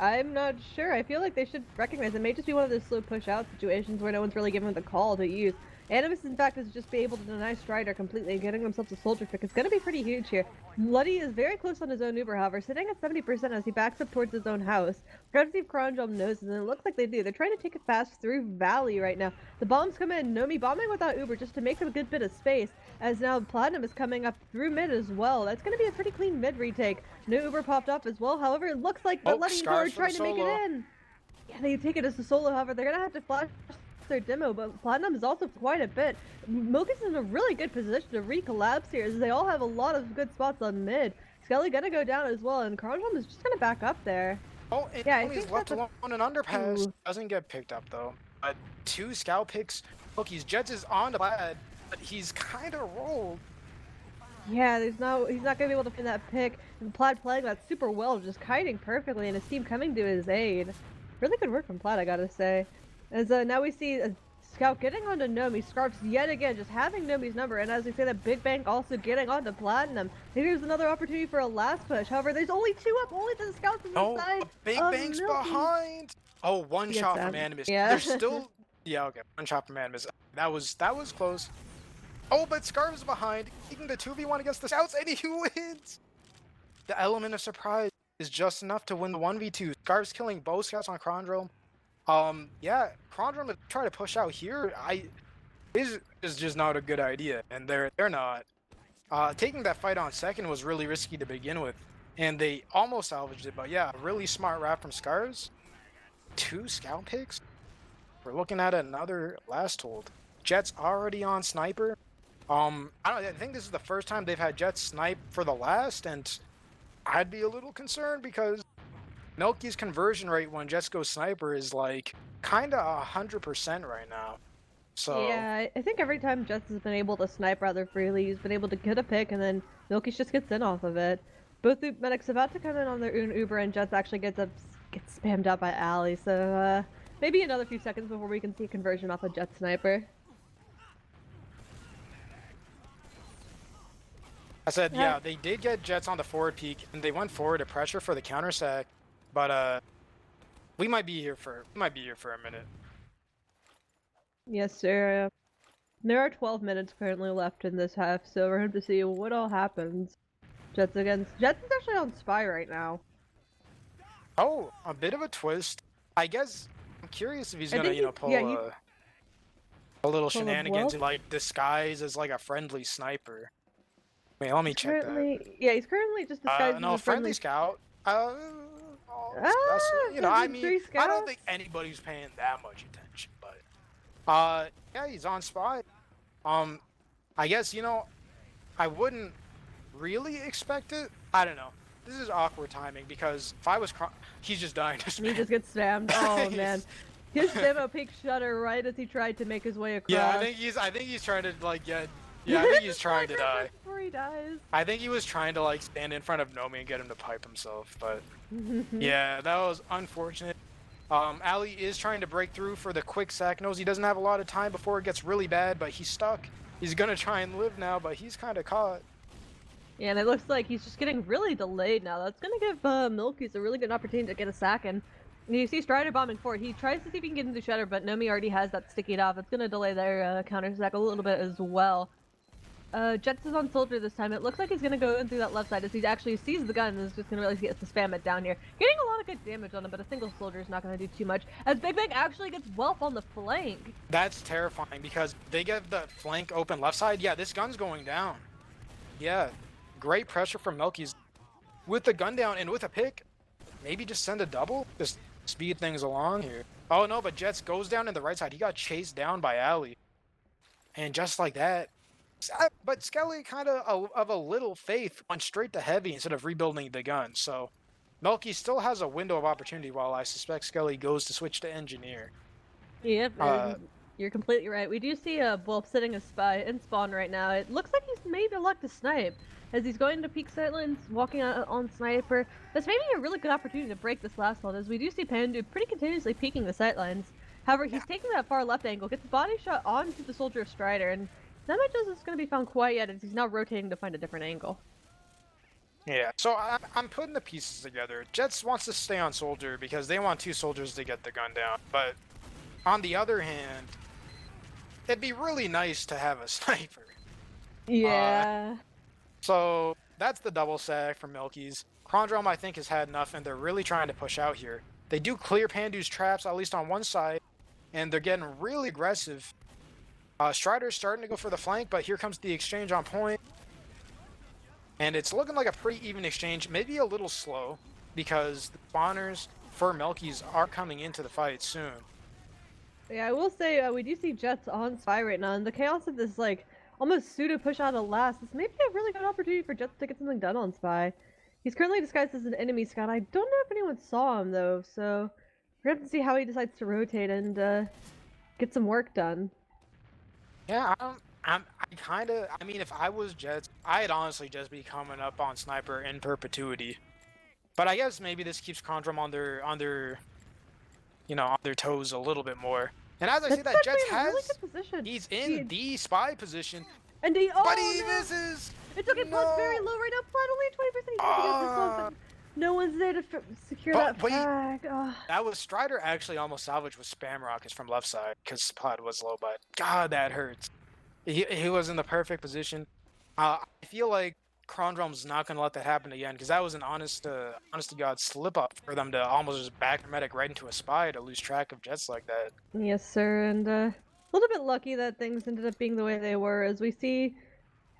I'm not sure. I feel like they should recognize it may just be one of those slow push out situations where no one's really given the call to use. Animus, in fact, is just be able to deny Strider completely and getting themselves a soldier pick. It's going to be pretty huge here. Bloody is very close on his own Uber, however, sitting at 70% as he backs up towards his own house. We're going to see if Kronge knows, and it looks like they do. They're trying to take it fast through Valley right now. The bombs come in. Nomi bombing without Uber just to make a good bit of space, as now Platinum is coming up through mid as well. That's going to be a pretty clean mid retake. No Uber popped up as well. However, it looks like the Letty Scarf are for trying the to make it solo. in. Yeah, they take it as a solo, however, they're going to have to flash their demo, but Platinum is also quite a bit. MILKIES is in a really good position to recollapse here, as they all have a lot of good spots on mid. Skelly gonna go down as well, and Kronge is just gonna back up there. Oh, and Yeah, I Nomi's think left that's alone on an underpass. Ooh. Doesn't get picked up though. 2 scout picks. MILKIES Jets is on to Plaid, but he's kind of rolled. Yeah, he's not gonna be able to find that pick. And Plaid playing that super well, just kiting perfectly, and his team coming to his aid. Really good work from Plaid, I gotta say. As now we see a Scout getting onto Nomi, Scarfs yet again, just having Nomi's number, and as we say that Big Bang also getting onto Platinum. Here's another opportunity for a last push. However, there's only 2 up, only the Scouts on the Oh, side. Big of Bang's MILKIES. behind. Oh, one Yes, shot from Animus. yeah. There's still, yeah, okay, one shot from Animus. That was close. Oh, but Scarf is behind, taking the 2v1 against the Scouts, and he wins. The element of surprise is just enough to win the 1v2. Scarf's killing both Scouts on Kronge. Yeah, Kronge would try to push out here. Is just not a good idea, and they're not. Taking that fight on second was really risky to begin with. and they almost salvaged it. But yeah, really smart wrap from Scars. 2 scout picks. We're looking at another last hold. Jet's already on sniper. I think this is the first time they've had Jet snipe for the last, and I'd be a little concerned because MILKIES' conversion rate when Jets go sniper is like kinda 100% right now. So Yeah, I think every time Jets has been able to snipe rather freely, he's been able to get a pick, and then MILKIES just gets in off of it. Both the medics about to come in on their own Uber, and Jets actually gets spammed out by Alley. So maybe another few seconds before we can see a conversion off a Jet sniper. I said, yeah, they did get Jets on the forward peak, and they went forward to pressure for the counter sack, but we might be here for a minute. Yes, sir. There are 12 minutes currently left in this half, so we're going to see what all happens. Jets is actually on spy right now. Oh, a bit of a twist. I guess I'm curious if he's gonna, pull a little shenanigans and like disguise as like a friendly sniper. Wait, let me check that. Yeah, he's currently just disguised no, as a friendly scout. I mean, I don't think anybody's paying that much attention, but yeah, he's on spy. I guess, I wouldn't really expect it. I don't know. This is awkward timing because if I was he's just dying to spam. He just gets spammed. Oh man. His demo peak shutter right as he tried to make his way across. Yeah, I think he's trying to like get I think he's trying to die. Before he dies. I think he was trying to like stand in front of Nomi and get him to pipe himself, but yeah, that was unfortunate. Ali is trying to break through for the quick sack. Knows he doesn't have a lot of time before it gets really bad, but he's stuck. He's gonna try and live now, but he's kind of caught. Yeah, and it looks like he's just getting really delayed now. That's gonna give MILKIES a really good opportunity to get a sack, and you see Strider bombing forward. He tries to see if he can get into Shutter, but Nomi already has that stickied off. It's gonna delay their counter sack a little bit as well. Jets is on Soldier this time. It looks like he's gonna go in through that left side as he actually sees the gun and is just gonna realize he gets to spam it down here. Getting a lot of good damage on him, but a single soldier is not gonna do too much. As Big Bang actually gets Welp on the flank. That's terrifying because they get the flank open left side. Yeah, this gun's going down. Yeah, great pressure from MILKIES. With the gun down and with a pick, maybe just send a double? Just speed things along here. Oh no, but Jets goes down in the right side. He got chased down by Ali. And just like that, but Skelly kind of a little faith went straight to heavy instead of rebuilding the gun. So MILKIES still has a window of opportunity while I suspect Skelly goes to switch to engineer. Yep, you're completely right. We do see Wolf sitting a spy in spawn right now. It looks like he's maybe luck to snipe as he's going to peek sightlines, walking on sniper. That's maybe a really good opportunity to break this last hold as we do see Pandu pretty continuously peeking the sightlines. However, he's taking that far left angle, gets a body shot onto the soldier of Strider, and not much else is going to be found quite yet as he's now rotating to find a different angle. Yeah, so I'm putting the pieces together. Jets wants to stay on soldier because they want 2 soldiers to get the gun down. But on the other hand, it'd be really nice to have a sniper. Yeah. So that's the double sack from MILKIES. Kronge, I think, has had enough, and they're really trying to push out here. They do clear Pandu's traps, at least on one side, and they're getting really aggressive. Strider's starting to go for the flank, but here comes the exchange on point. And it's looking like a pretty even exchange, maybe a little slow, because the spawners for MILKIES are coming into the fight soon. Yeah, I will say, we do see Jets on spy right now, and the chaos of this, like, almost pseudo push out of last. This may be a really good opportunity for Jets to get something done on spy. He's currently disguised as an enemy scout. I don't know if anyone saw him, though, so we're going to have to see how he decides to rotate and get some work done. Yeah, I mean, if I was Jets, I'd honestly just be coming up on sniper in perpetuity. But I guess maybe this keeps Kronge on their toes a little bit more. And as I say that, Jets has, really he's in the spy position, and but he misses. It's okay, Plat's very low right now. Plat only 20%. He's gonna get this one, but no one's there to secure that flag. That was Strider actually almost salvaged with spam rockets from left side because Plat was low, but God, that hurts. He was in the perfect position. I feel like Kronge's not going to let that happen again because that was an honest to God slip up for them to almost just back their medic right into a spy to lose track of Jets like that. Yes, sir, and a little bit lucky that things ended up being the way they were as we see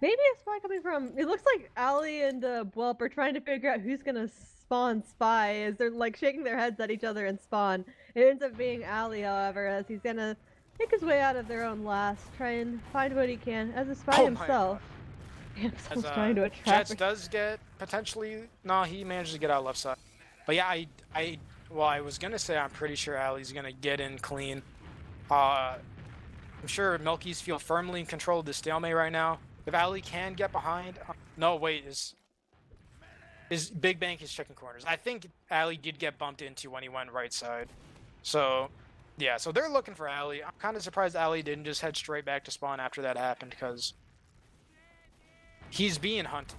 Maybe a spy coming from. It looks like Ali and Bwelp are trying to figure out who's gonna spawn spy as they're like shaking their heads at each other and spawn. It ends up being Ali, however, as he's gonna make his way out of their own last, try and find what he can as a spy Oh my himself. God. Himself's As trying to attract. Jets does get potentially. No, he manages to get out left side. But yeah, well, I was gonna say I'm pretty sure Ali's gonna get in clean. I'm sure Milkies feel firmly in control of the stalemate right now. If Ali can get behind, no wait, is Big Bang is checking corners. I think Ali did get bumped into when he went right side. So yeah, so they're looking for Ali. I'm kind of surprised Ali didn't just head straight back to spawn after that happened because he's being hunted.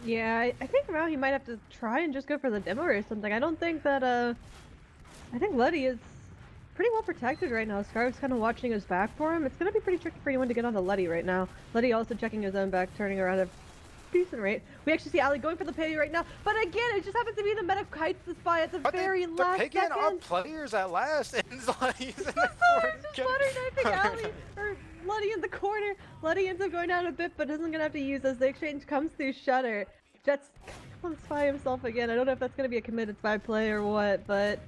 Yeah, I think now he might have to try and just go for the demo or something. I don't think that I think Letty is pretty well protected right now. Scarf's kind of watching his back for him. It's gonna be pretty tricky for anyone to get onto Letty right now. Letty also checking his own back, turning around at a decent rate. We actually see Ali going for the pay right now, but again, it just happens to be the medic kites the spy at the very last They're picking second. up players at last, and Letty's in the They're corner. just butter knifing Ali or Letty in the corner. Letty ends up going down a bit, but isn't gonna have to use as the exchange comes through Shutter. Jets on spy himself again. I don't know if that's gonna be a committed spy play or what, but.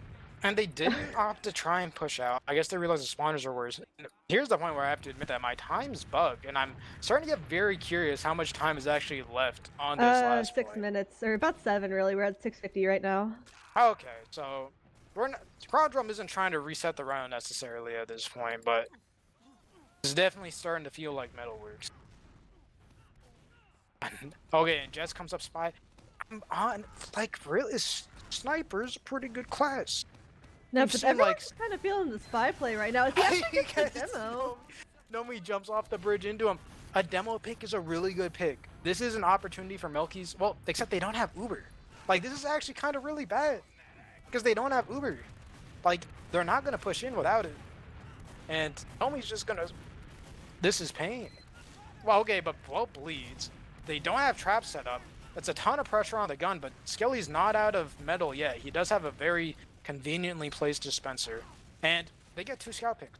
And they didn't opt to try and push out. I guess they realized the spawners are worse. Here's the point where I have to admit that my time's bugged, and I'm starting to get very curious how much time is actually left on this last 6 play. minutes, or about 7 really. We're at 6:50 right now. Okay, so we're not, Cronge isn't trying to reset the round necessarily at this point, but it's definitely starting to feel like Metalworks. Okay, and Jets comes up spy. I'm on, like, really, Sniper's a pretty good class. No, We've but seen, everyone's kind of feeling the spy play right now. It's actually just a Because demo. Nomi jumps off the bridge into him. A demo pick is a really good pick. This is an opportunity for Milkies. Well, except they don't have Uber. Like, this is actually kind of really bad. Because they don't have Uber. Like, they're not going to push in without it. And Nomi's just going to... This is pain. Well, okay, but Blow bleeds. They don't have traps set up. That's a ton of pressure on the gun, but Skelly's not out of metal yet. He does have a very conveniently placed dispenser. And they get 2 scout picks.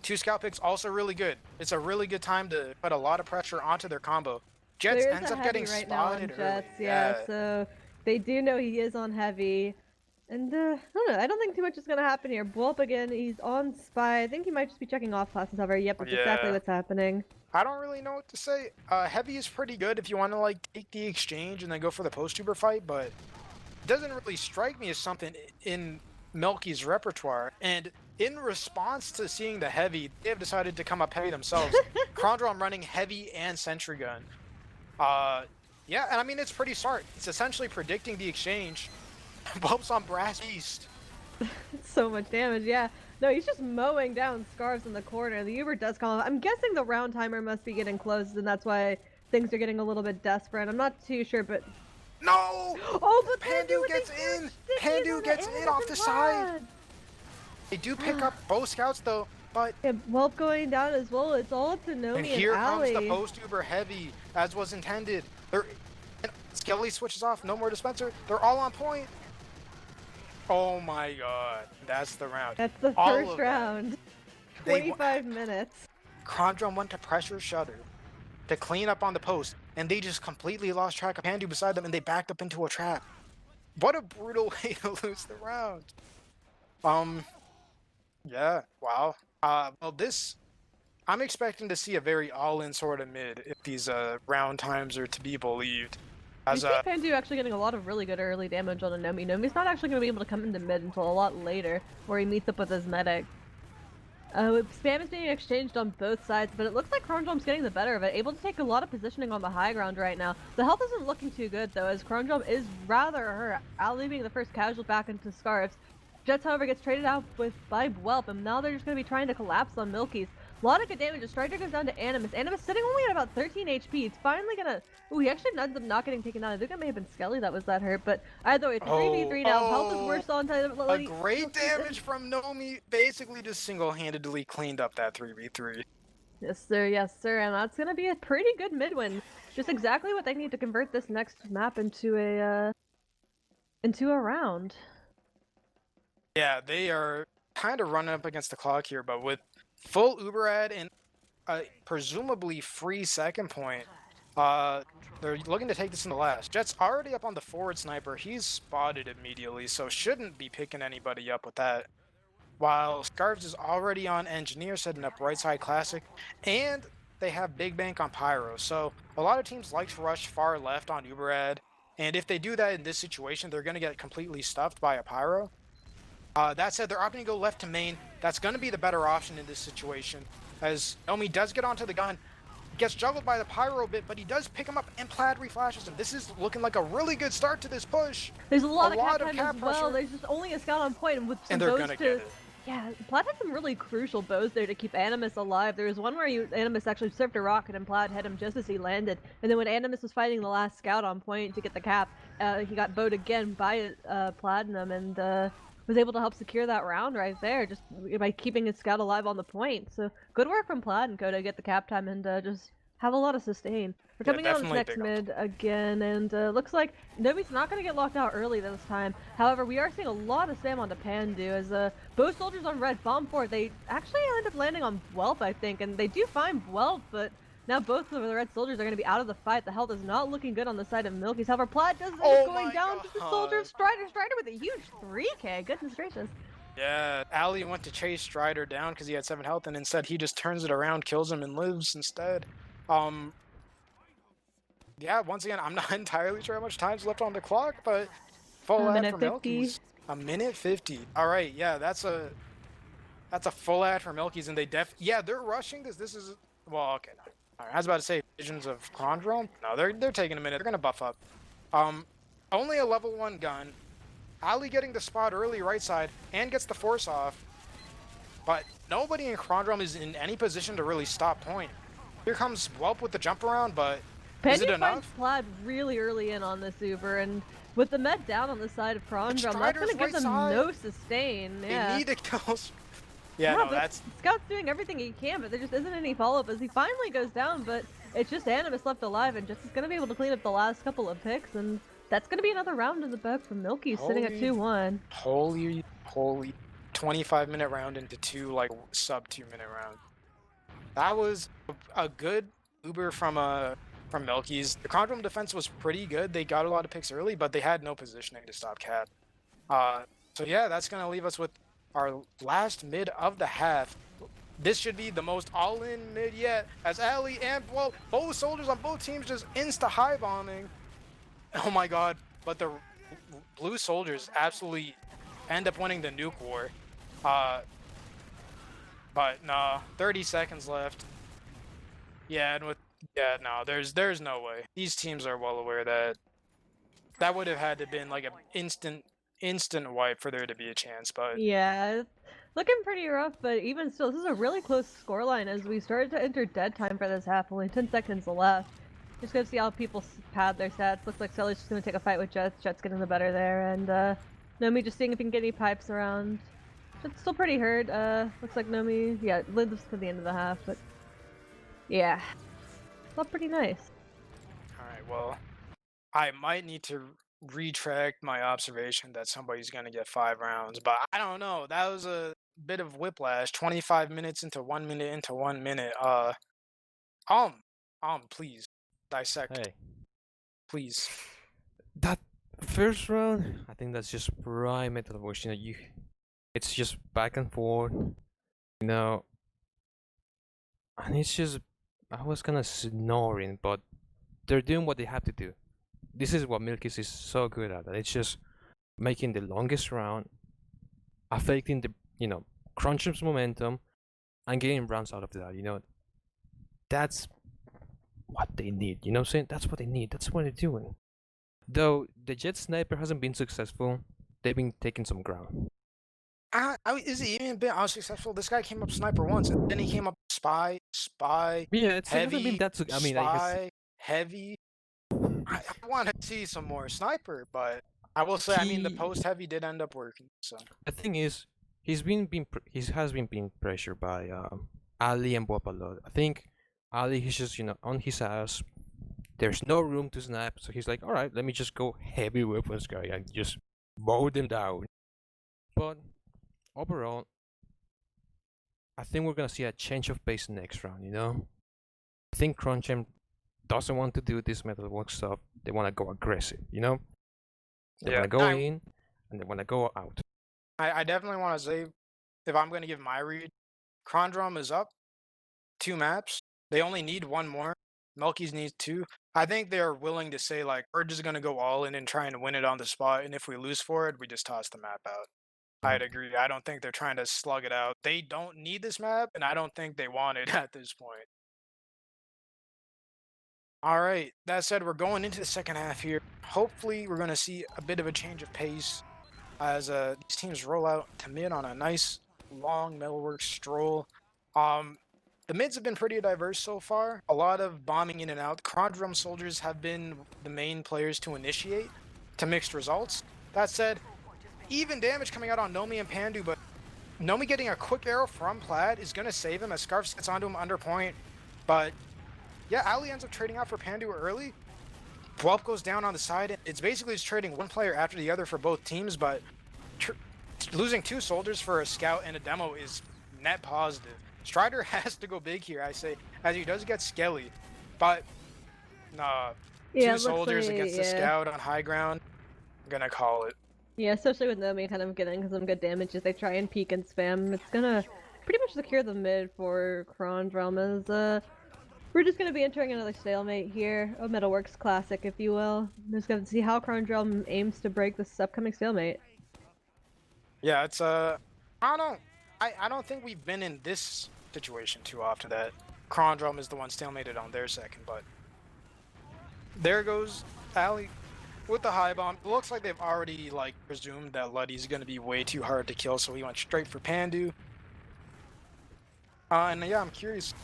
2 scout picks also really good. It's a really good time to put a lot of pressure onto their combo. Jets There is ends a up heavy getting right now on spotted Jets, early. yeah, so they do know he is on heavy. And, I don't know, I don't think too much is going to happen here. Bwelp again, he's on spy. I think he might just be checking off classes, however. Yep, that's exactly Yeah. what's happening. I don't really know what to say. Heavy is pretty good if you want to like take the exchange and then go for the post-tuber fight, but it doesn't really strike me as something in Milky's repertoire. And in response to seeing the heavy, they have decided to come up heavy themselves. Cronge running heavy and sentry gun. Yeah, and I mean it's pretty smart. It's essentially predicting the exchange. Bumps on Brass East. So much damage, yeah. No, he's just mowing down Scarves in the corner. The Uber does call him. I'm guessing the round timer must be getting close, and that's why things are getting a little bit desperate. I'm not too sure, but... No! Oh, but Pandu with gets the huge in! stick, Pandu he's on gets the in off the side! pad. They do pick up both scouts though, but... Yeah, Whelp going down as well. It's all up to Nomi And here comes Ali. the post-uber heavy, as was intended. And Skelly switches off, no more dispenser. They're all on point. Oh my god, that's the round. That's the All first of that. round. They 25 minutes. Cronge went to pressure Shutter to clean up on the post, and they just completely lost track of Pandu beside them, and they backed up into a trap. What a brutal way to lose the round. Yeah, wow. Well, I'm expecting to see a very all-in sort of mid if these round times are to be believed. I As see Pandu actually getting a lot of really good early damage on a Nomi. Nomi's not actually going to be able to come into mid until a lot later, where he meets up with his medic. Spam is being exchanged on both sides, but it looks like Cronge's getting the better of it, able to take a lot of positioning on the high ground right now. The health isn't looking too good, though, as Cronge is rather hurt, Ali being the first casual back into Scarves. Jets, however, gets traded out by Whelp, and now they're just going to be trying to collapse on Milkies. A lot of good damage. The Strider goes down to Animus. Animus sitting only at about 13 HP. He's finally gonna... Ooh, he actually ends up not getting taken down. I think it may have been Skelly that was that hurt, but either way, it's 3v3 now. Health is worse on time. a great damage from Nomi, basically just single-handedly cleaned up that 3v3. Yes, sir, and that's gonna be a pretty good mid-win. Just exactly what they need to convert this next map into a round. Yeah, they are kind of running up against the clock here, but with full Uber ad and a presumably free second point. They're looking to take this in the last. Jet's already up on the forward sniper. He's spotted immediately, so shouldn't be picking anybody up with that. While Scarves is already on Engineer, setting up right side Classic, and they have Big Bank on Pyro. So a lot of teams like to rush far left on Uberad, and if they do that in this situation, they're going to get completely stuffed by a Pyro. That said, they're opting to go left to main. That's going to be the better option in this situation, as Nomi does get onto the gun, gets juggled by the Pyro a bit, but he does pick him up, and Plaid reflashes him. This is looking like a really good start to this push. There's a lot of cap time cap as well. pressure. There's just only a scout on point, and with some And they're bows gonna to... get it. Yeah, Plaid had some really crucial bows there to keep Animus alive. There was one where Animus actually surfed a rocket and Plaid hit him just as he landed. And then when Animus was fighting the last scout on point to get the cap, he got bowed again by Platinum and was able to help secure that round right there just by keeping his scout alive on the point. So good work from Plaid and Co to get the cap time and just have a lot of sustain. We're coming out next mid again, and looks like Nomi's not going to get locked out early this time. However, we are seeing a lot of spam onto Pandu as both soldiers on red bomb forward. They actually end up landing on Whelp, I think, and they do find Whelp, but now both of the red soldiers are going to be out of the fight. The health is not looking good on the side of MILKIES. However, Plaid does end up going down to the soldier of Strider. Strider with a huge 3k, goodness gracious. Yeah, Ali went to chase Strider down because he had 7 health, and instead he just turns it around, kills him, and lives instead. Yeah, once again, I'm not entirely sure how much time's left on the clock, but full ad for MILKIES. A minute 50. All right, yeah, that's a full ad for MILKIES, and they're rushing this. This is well, okay. No. All right, I was about to say visions of Kronge. No, they're taking a minute. They're gonna buff up. Only a level 1 gun. Ali getting the spot early right side and gets the force off, but nobody in Kronge is in any position to really stop point. Here comes Whelp with the jump around, but is it enough? Finds Plaid really early in on this Uber, and with the med down on the side of Kronge, that's going to give them no sustain. Yeah. They need to kill. Yeah, no, that's... Scout's doing everything he can, but there just isn't any follow-up as he finally goes down, but it's just Animus left alive, and just is going to be able to clean up the last couple of picks, and that's going to be another round in the bag for MILKIES, sitting at 2-1. Holy 25-minute round into 2, like, sub 2-minute round. That was a good Uber from MILKIES. The Kronge defense was pretty good. They got a lot of picks early, but they had no positioning to stop Cat. So yeah, that's going to leave us with our last mid of the half. This should be the most all-in mid yet, as Ali and both soldiers on both teams just insta-high bombing. Oh my god, but the blue soldiers absolutely end up winning the nuke war. But no, 30 seconds left. Yeah, and no, there's no way. These teams are well aware that would have had to been like an instant wipe for there to be a chance, but yeah, looking pretty rough, but even still, this is a really close scoreline as we started to enter dead time for this half. Only 10 seconds left. Just gonna see how people pad their stats. Looks like Sully's just gonna take a fight with Jets. Jets getting the better there, and Nomi just seeing if he can get any pipes around. Jet's still pretty hurt. Looks like Nomi, yeah, lives to the end of the half, but yeah, it's all pretty nice. All right, well, I might need to retract my observation that somebody's gonna get 5 rounds, but I don't know. That was a bit of whiplash. 25 minutes into 1 minute into 1 minute. Please dissect. Hey, please. That first round, I think that's just prime metal voice. You know, it's just back and forth. You know, and it's just, I was kind of snoring, but they're doing what they have to do. This is what MILKIES is so good at. It's just making the longest round, affecting the, you know, Kronge's momentum, and getting rounds out of that. You know, that's what they need. You know what I'm saying? That's what they need. That's what they're doing. Though the Jet Sniper hasn't been successful, they've been taking some ground. Is it even been unsuccessful? This guy came up sniper once, and then he came up spy. Yeah, it heavy, hasn't been that. I mean, spy, heavy. I want to see some more sniper, but I will say, I mean, the post heavy did end up working. So the thing is, he has been being pressured by Ali and Bob a lot. I think Ali, he's just, you know, on his ass. There's no room to snap, so he's like, all right, let me just go heavy weapons guy and just mow them down. But overall, I think we're gonna see a change of pace next round, you know? I think Kronge doesn't want to do this metal work stuff. They want to go aggressive, you know? They want to go in and they want to go out. I definitely want to say, if I'm going to give my read, Krondrom is up 2 maps. They only need 1 more. MILKIES needs 2. I think they're willing to say, like, we're just going to go all in and try and win it on the spot, and if we lose for it, we just toss the map out. I'd agree. I don't think they're trying to slug it out. They don't need this map, and I don't think they want it at this point. All right, that said, we're going into the second half here. Hopefully, we're going to see a bit of a change of pace as these teams roll out to mid on a nice, long metalwork stroll. The mids have been pretty diverse so far. A lot of bombing in and out. Krondrom soldiers have been the main players to initiate to mixed results. That said, even damage coming out on Nomi and Pandu, but Nomi getting a quick arrow from Plaid is going to save him as Scarf gets onto him under point. But yeah, Ali ends up trading out for Pandu early. Whelp goes down on the side. It's basically just trading one player after the other for both teams, but losing 2 soldiers for a scout and a demo is net positive. Strider has to go big here, I say, as he does get Skelly, but 2 soldiers against the scout on high ground, I'm gonna call it. Yeah, especially with Nomi kind of getting some good damage as they try and peek and spam. It's gonna pretty much secure the mid for Krondrom as we're just gonna be entering another stalemate here, a Metalworks classic, if you will. Just gonna see how Krondrom aims to break this upcoming stalemate. Yeah, it's I don't think we've been in this situation too often that Krondrom is the one stalemated on their second, but there goes Ali with the high bomb. It looks like they've already like presumed that Luddy's gonna be way too hard to kill, so he went straight for Pandu. And yeah, I'm curious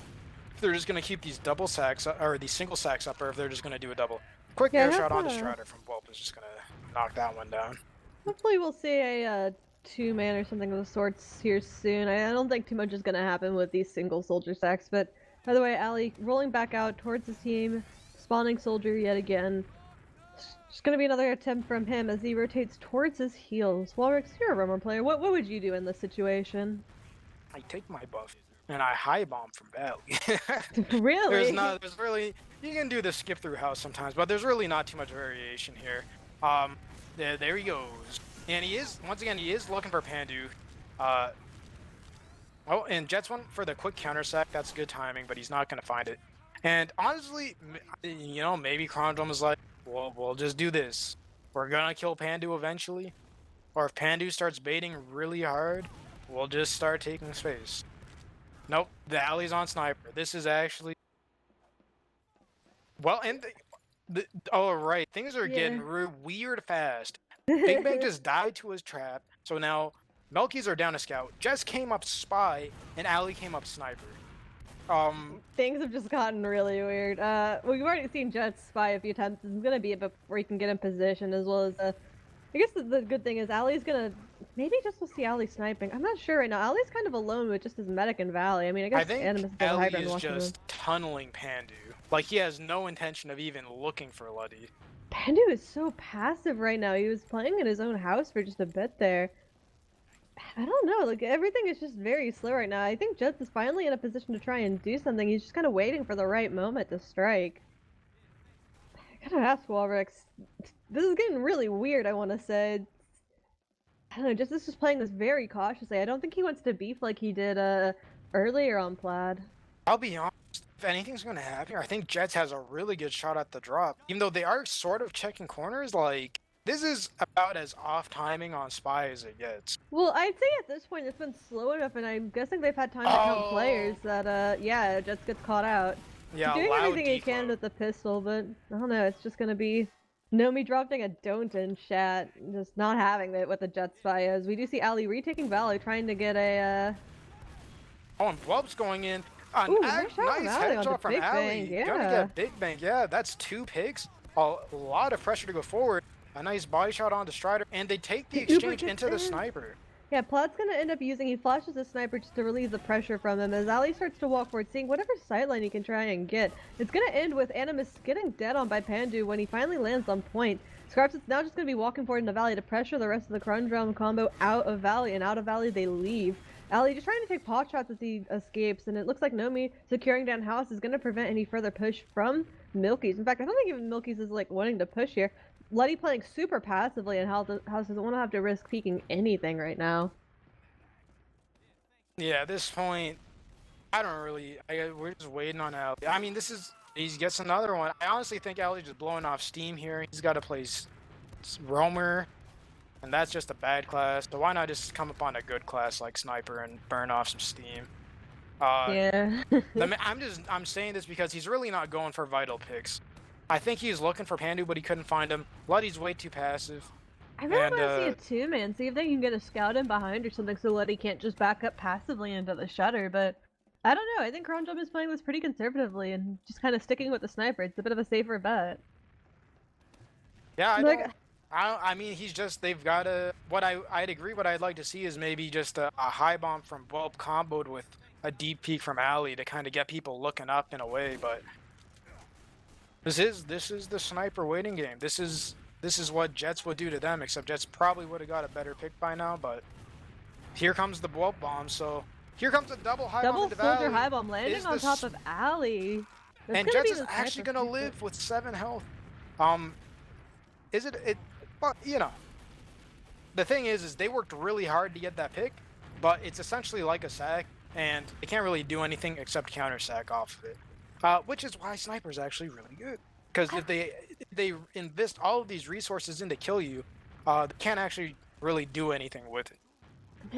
if they're just gonna keep these double sacks or these single sacks up, or if they're just gonna do a double. Quick air shot onto Strider from Whelp is just gonna knock that one down. Hopefully we'll see a 2-man or something of the sorts here soon. I don't think too much is gonna happen with these single soldier sacks, but by the way, Ali rolling back out towards his team, spawning soldier yet again. It's gonna be another attempt from him as he rotates towards his heels. Walrex, you're a Rumor player. What would you do in this situation? I take my buff and I high bomb from Valley. Really? There's really, you can do the skip through house sometimes, but there's really not too much variation here. There he goes. And he is, once again, he is looking for Pandu. Oh, and Jets went for the quick counter sack. That's good timing, but he's not going to find it. And honestly, you know, maybe Krondrom is like, well, we'll just do this. We're going to kill Pandu eventually. Or if Pandu starts baiting really hard, we'll just start taking space. Nope, the alley's on sniper. This is actually... Well, and... oh, right, things are getting weird fast. Big Bang just died to his trap, so now MILKIES are down a scout. Jess came up spy, and Ali came up sniper. Things have just gotten really weird. Well, we've already seen Jets spy a few times. This is gonna be a bit before he can get in position, as well as I guess the good thing is Ali's gonna maybe just we'll see Ali sniping. I'm not sure right now. Ali's kind of alone with just his medic in Valley. I mean, I guess think Ali is just tunneling Pandu. Like he has no intention of even looking for Luddy. Pandu is so passive right now. He was playing in his own house for just a bit there. I don't know, like everything is just very slow right now. I think Jets is finally in a position to try and do something. He's just kind of waiting for the right moment to strike. I gotta ask Walrex, this is getting really weird, I want to say. I don't know, Jets is just playing this very cautiously. I don't think he wants to beef like he did earlier on Plaid. I'll be honest. If anything's going to happen here, I think Jets has a really good shot at the drop. Even though they are sort of checking corners, like, this is about as off timing on spy as it gets. Well, I'd say at this point it's been slow enough, and I'm guessing they've had time to count players that, yeah, Jets gets caught out. Yeah, doing everything he can with the pistol, but I don't know, it's just going to be Nomi dropping a don't in chat, just not having it with the Jet spy is. We do see Ali retaking Valley, trying to get a, Oh, and Whelp's going in. Ooh, nice headshot from Ali. Yeah. Gonna get Big Bang. Yeah, that's 2 picks. A lot of pressure to go forward. A nice body shot onto Strider, and they take the exchange into the sniper. Yeah, Plaid's gonna end up using, he flashes the sniper just to relieve the pressure from him as Ali starts to walk forward, seeing whatever sightline he can try and get. It's gonna end with Animus getting dead on by Pandu when he finally lands on point. Scarps is now just gonna be walking forward in the Valley to pressure the rest of the Krondrom combo out of Valley, and out of Valley they leave. Ali just trying to take pot shots as he escapes, and it looks like Nomi securing down house is going to prevent any further push from MILKIES. In fact, I don't think even MILKIES is like wanting to push here. Letty playing super passively, and House doesn't want to have to risk peeking anything right now. Yeah, at this point, I don't really. We're just waiting on Ali. I mean, he gets another one. I honestly think Ali's just blowing off steam here. He's got to play roamer, and that's just a bad class. So why not just come up on a good class like sniper and burn off some steam? Yeah. I'm saying this because he's really not going for vital picks. I think he's looking for Pandu, but he couldn't find him. Letty's way too passive. I really want to see a two-man, see if they can get a scout in behind or something so Letty can't just back up passively into the shutter, but I don't know. I think Kronge is playing this pretty conservatively and just kind of sticking with the sniper. It's a bit of a safer bet. Yeah, I mean, they've got to, I'd agree, what I'd like to see is maybe just a high bomb from Bulb comboed with a deep peek from Ali to kind of get people looking up in a way, but this is the sniper waiting game. This is what Jets would do to them, except Jets probably would have got a better pick by now, but here comes the Bulb bomb, so here comes a double high bomb into Soldier Ali. high bomb landing on top of Ali. And Jets is actually going to live with 7 health. But, you know, the thing is they worked really hard to get that pick, but it's essentially like a sack, and they can't really do anything except counter sack off of it. Which is why sniper's actually really good. Because if they invest all of these resources in to kill you, they can't actually really do anything with it.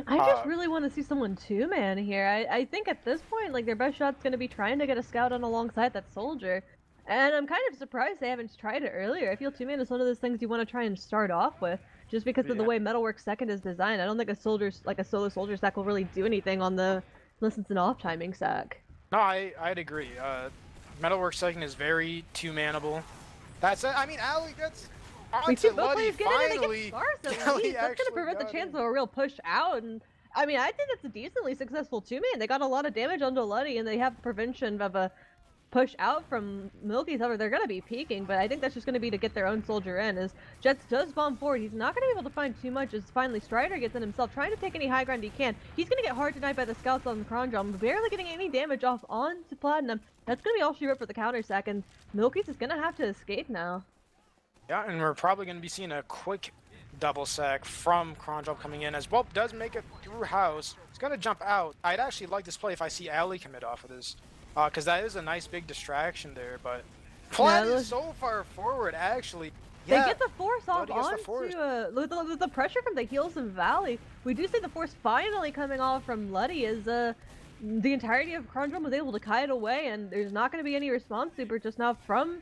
I just really want to see someone two-man here. I think at this point, like, their best shot's going to be trying to get a scout on alongside that soldier. And I'm kind of surprised they haven't tried it earlier. I feel two-man is one of those things you want to try and start off with, just because of the way Metalworks second is designed. I don't think a solo soldier sack will really do anything unless it's an off-timing sack. No, I'd agree. Metalworks second is very two-manable. That's it. I mean, Ali gets onto Luddy finally. That's going to prevent the chance of a real push out. And I mean, I think that's a decently successful two-man. They got a lot of damage onto Luddy, and they have prevention of a push out from MILKIES. However, they're going to be peeking, but I think that's just going to be to get their own soldier in. As Jets does bomb forward, he's not going to be able to find too much as finally Strider gets in himself, trying to take any high ground he can. He's going to get hard tonight by the scouts on the Kronge, barely getting any damage off onto Platinum. That's going to be all she wrote for the counter sack, and MILKIES is going to have to escape now. Yeah, and we're probably going to be seeing a quick double sack from Kronge coming in, as Whelp does make it through house. He's going to jump out. I'd actually like this play if I see Ali commit off of this. Because that is a nice big distraction there, but Plaid is so far forward, actually. They get the force off onto with the pressure from the heels and Valley. We do see the force finally coming off from Luddy as the entirety of Kronge was able to kite away, and there's not going to be any response super just now from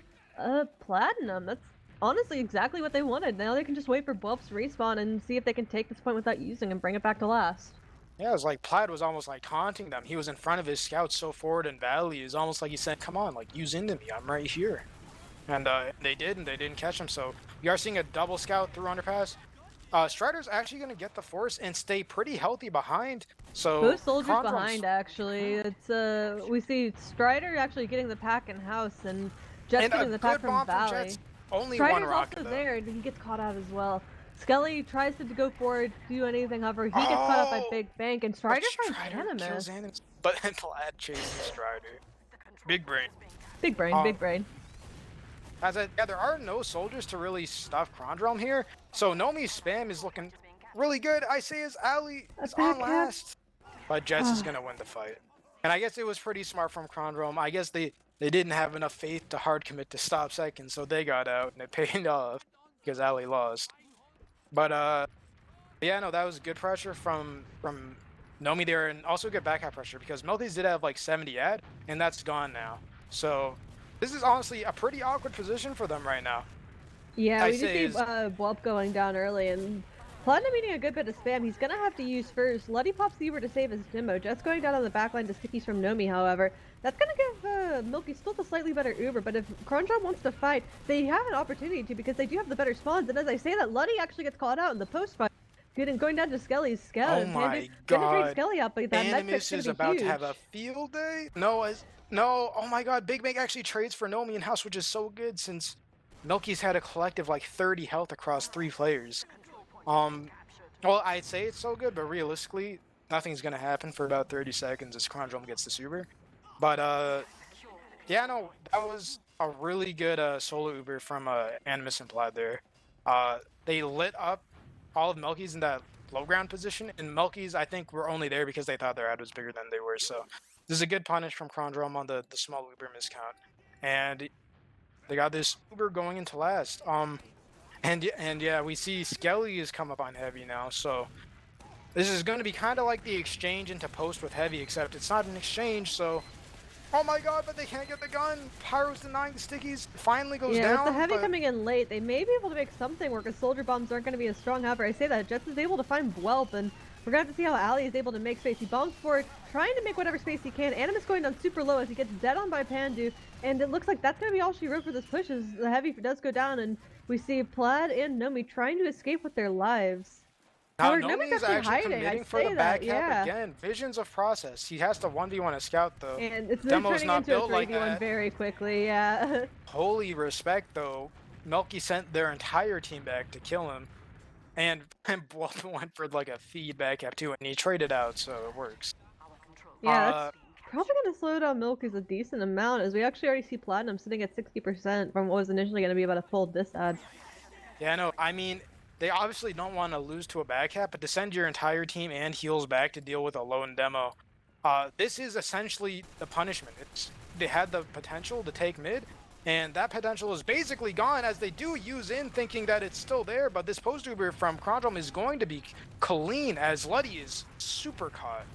Platinum. That's honestly exactly what they wanted. Now they can just wait for Buff's respawn and see if they can take this point without using and bring it back to last. Yeah, it was like Plaid was almost like taunting them. He was in front of his scouts so forward in Valley. It's almost like he said, come on, like, use into me. I'm right here. And they did, and they didn't catch him. So we are seeing a double scout through underpass. Strider's actually going to get the force and stay pretty healthy behind. So both soldiers behind, actually. It's we see Strider actually getting the pack in house, and Jets getting the pack from Valley. Only Strider's one rocket, also there, and he gets caught out as well. Skelly tries to go forward, do anything, however, he gets caught up by Big Bank, and Strider finds Animus. But Plaid chasing Strider. Big brain. Big brain, big brain. There are no soldiers to really stuff Kronge here, so Nomi's spam is looking really good. I say as Ali is on last. But Jets is going to win the fight. And I guess it was pretty smart from Kronge. I guess they didn't have enough faith to hard commit to stop second, so they got out, and it paid off because Ali lost. But yeah, no, that was good pressure from Nomi there, and also good backup pressure because MILKIES did have like 70 ad, and that's gone now. So this is honestly a pretty awkward position for them right now. Yeah, we just see Whelp going down early, and Platinum eating a good bit of spam. He's gonna have to use first. Luddy pops the Uber to save his demo. Just going down on the backline to stickies from Nomi, however. That's gonna give MILKIES still the slightly better Uber, but if Kronge wants to fight, they have an opportunity to because they do have the better spawns. And as I say that, Luddy actually gets caught out in the post fight. Going down to Skelly's Oh my god. Gonna trade Skelly up, but that Animus is about to have a field day? No, oh my god, Big Bang actually trades for Nomi in house, which is so good since MILKIES had a collective like 30 health across 3 players. Well, I'd say it's so good, but realistically, nothing's gonna happen for about 30 seconds as Kronge gets the super. But yeah, no, that was a really good solo Uber from Animus and Plaid there. They lit up all of MILKIES in that low ground position, and MILKIES, I think, were only there because they thought their ad was bigger than they were. So this is a good punish from Kronge on the small Uber miscount. And they got this Uber going into last. And yeah, we see Skelly has come up on heavy now, so this is going to be kind of like the exchange into post with heavy, except it's not an exchange, so... Oh my god, but they can't get the gun! Pyro's denying the stickies, finally goes down, with the heavy but... coming in late, they may be able to make something work, as soldier bombs aren't going to be as strong. However, I say that, Jets is able to find Bwelp, and we're going to have to see how Ali is able to make space. He bombs forward, trying to make whatever space he can. Animus going down super low as he gets dead on by Pandu, and it looks like that's going to be all she wrote for this push, as the heavy does go down, and we see Plaid and Nomi trying to escape with their lives. Now, Nomi's Nomi's actually actually hiding, committing I for the say back that, cap yeah. again. Visions of process. He has to 1v1 a scout, though. And it's Demo's turning not into a built like 3v1 that. very quickly, yeah. Holy respect, though. Melky sent their entire team back to kill him. And Bwelp went for like a feedback cap too, and he traded out, so it works. Yeah, that's probably going to slow down MILKIES a decent amount, as we actually already see Platinum sitting at 60% from what was initially going to be about a full diss ad. Yeah, no, I mean, they obviously don't want to lose to a back cap, but to send your entire team and heals back to deal with a lone demo, this is essentially the punishment. They had the potential to take mid, and that potential is basically gone, as they do use in thinking that it's still there, but this post Uber from Kronge is going to be clean, as Luddy is super caught.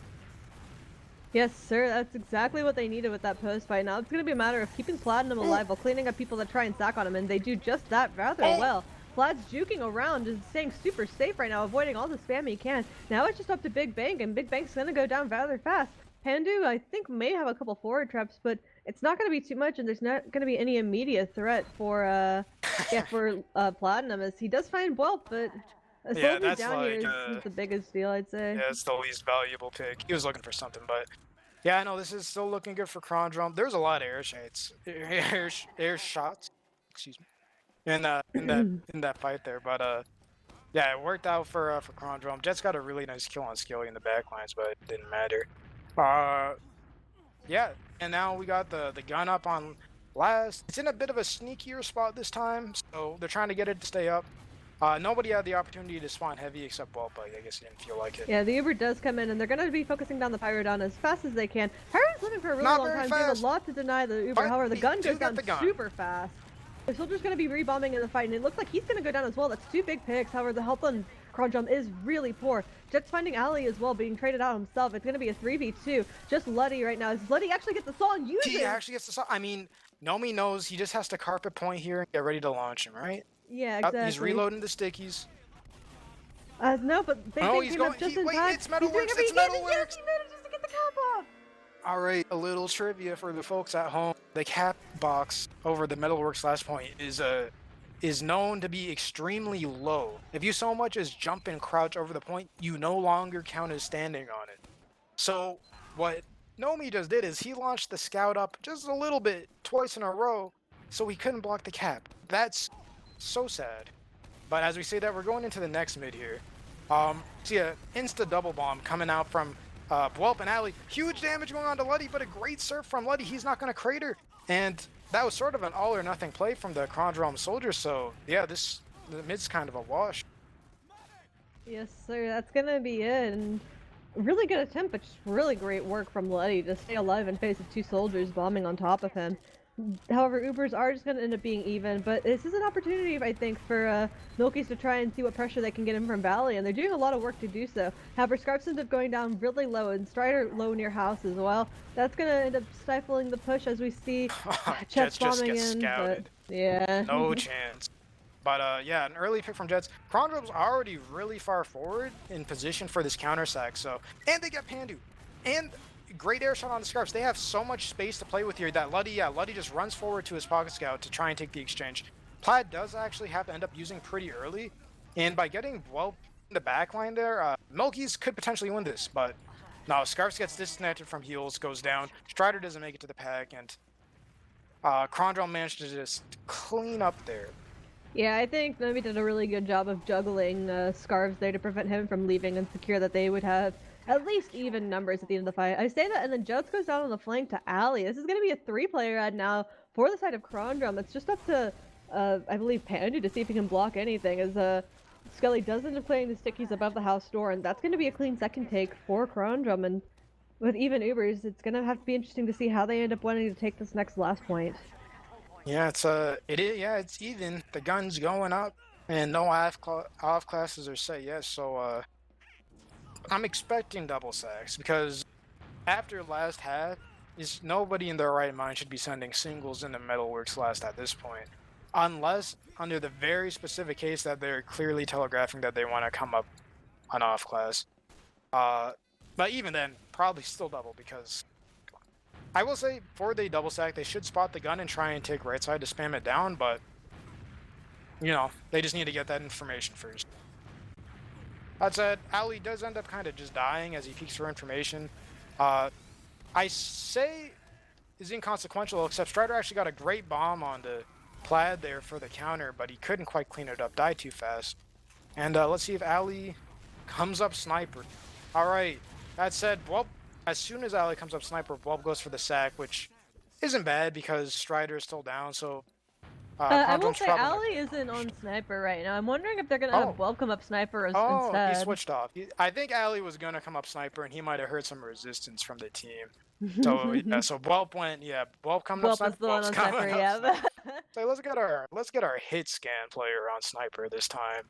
Yes, sir, that's exactly what they needed with that post fight. Now it's going to be a matter of keeping Platinum alive while cleaning up people that try and sack on him, and they do just that rather well. Plaid's juking around, just staying super safe right now, avoiding all the spam he can. Now it's just up to Big Bang, and Big Bang's going to go down rather fast. Pandu, I think, may have a couple forward traps, but it's not going to be too much, and there's not going to be any immediate threat for Platinum, as he does find Bwelp, but a soldier down here is the biggest deal, I'd say. Yeah, it's the least valuable pick. He was looking for something, but yeah, no, this is still looking good for Kronge. There's a lot of air shots, excuse me, in that fight there, but yeah, it worked out for Kronge. Jets got a really nice kill on Skelly in the backlines, but it didn't matter. Yeah, and now we got the gun up on last. It's in a bit of a sneakier spot this time, so they're trying to get it to stay up. Nobody had the opportunity to spawn heavy except Bwelp, but I guess he didn't feel like it. Yeah, the Uber does come in, and they're going to be focusing down the Pyro down as fast as they can. Pyro's living for a really long time, doing a lot to deny the Uber. However, the gun goes down super fast. The soldier's going to be rebombing in the fight, and it looks like he's going to go down as well. That's two big picks. However, the health on Kronge is really poor. Jet's finding Ali as well, being traded out himself. It's going to be a 3v2. Just Luddy right now. As Luddy actually gets the saw and uses it. He actually gets the saw. I mean, Nomi knows he just has to carpet point here and get ready to launch him, right? Yeah, exactly. He's reloading the stickies. No, but they came up just in time. It's Metalworks, it's Metalworks! He manages to get the cap off! Alright, a little trivia for the folks at home. The cap box over the Metalworks last point is known to be extremely low. If you so much as jump and crouch over the point, you no longer count as standing on it. So what Nomi just did is he launched the scout up just a little bit, twice in a row, so he couldn't block the cap. That's so sad. But as we say that, we're going into the next mid here. See a insta double bomb coming out from Bwelp and Ali. Huge damage going on to Luddy, but a great surf from Luddy. He's not going to crater. And that was sort of an all or nothing play from the Kronge soldier. So yeah, the mid's kind of a wash. Yes, sir. That's going to be it. And really good attempt, but just really great work from Luddy to stay alive in face of two soldiers bombing on top of him. However, Ubers are just going to end up being even, but this is an opportunity, I think, for MILKIES to try and see what pressure they can get in from Valley, and they're doing a lot of work to do so. However, Scarfs ends up going down really low, and Strider low near house as well. That's going to end up stifling the push as we see Jets bombing in, but yeah. No chance. But yeah, an early pick from Jets. Kronge was already really far forward in position for this counter sack, so, and they get Pandu. And great air shot on the Scarfs. They have so much space to play with here that Luddy just runs forward to his pocket scout to try and take the exchange. Plaid does actually have to end up using pretty early, and by getting Bwelp in the backline there, MILKIES could potentially win this, but no, Scarfs gets disconnected from heals, goes down. Strider doesn't make it to the pack, and Kronge managed to just clean up there. Yeah, I think Nomi did a really good job of juggling Scarves there to prevent him from leaving and secure that they would have at least even numbers at the end of the fight. I say that, and then Jotes goes down on the flank to Alley. This is going to be a 3-player ad now for the side of Krondrum. It's just up to, I believe, Pandu to see if he can block anything, as Skelly does end up playing the stickies above the house door, and that's going to be a clean second take for Krondrum. And with even Ubers, it's going to have to be interesting to see how they end up wanting to take this next last point. Yeah, it's even. The gun's going up, and no off classes are set yet, so I'm expecting double sacks, because after last half, nobody in their right mind should be sending singles into Metalworks last at this point, unless under the very specific case that they're clearly telegraphing that they want to come up on off class. But even then, probably still double, because I will say for the double sack, they should spot the gun and try and take right side to spam it down, but you know, they just need to get that information first. That said, Ali does end up kind of just dying as he peeks for information. I say is inconsequential, except Strider actually got a great bomb on the Plaid there for the counter, but he couldn't quite clean it up, died too fast. And let's see if Ali comes up sniper. Alright, that said, well, as soon as Ali comes up sniper, Whelp goes for the sack, which isn't bad because Strider is still down, so I will say Ali isn't on sniper right now. I'm wondering if they're gonna have Whelp come up sniper instead. He switched off. I think Ali was gonna come up sniper, and he might have heard some resistance from the team. So yeah, so Whelp went. Yeah, Whelp coming up sniper. Whelp was the one on sniper. Yeah. So let's get our hit scan player on sniper this time.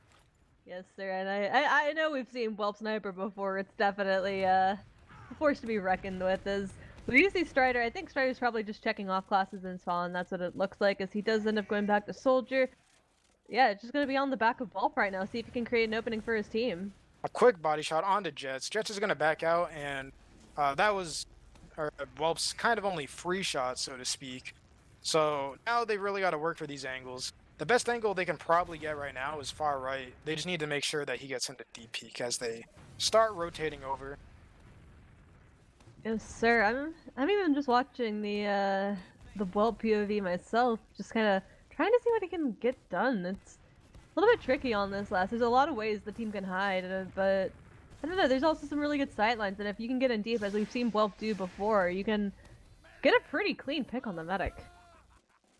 Yes, sir. And I know we've seen Whelp sniper before. It's definitely a force to be reckoned with. As we do see Strider, I think Strider's probably just checking off classes in Spawn. That's what it looks like, as he does end up going back to Soldier. Yeah, it's just going to be on the back of Whelp right now, see if he can create an opening for his team. A quick body shot onto Jets. Jets is going to back out, and that was Whelp's kind of only free shot, so to speak. So now they really got to work for these angles. The best angle they can probably get right now is far right. They just need to make sure that he gets into deep peek as they start rotating over. Yes, sir. I'm even just watching the Whelp POV myself, just kind of trying to see what he can get done. It's a little bit tricky on this last. There's a lot of ways the team can hide, but I don't know. There's also some really good sightlines, and if you can get in deep, as we've seen Whelp do before, you can get a pretty clean pick on the medic.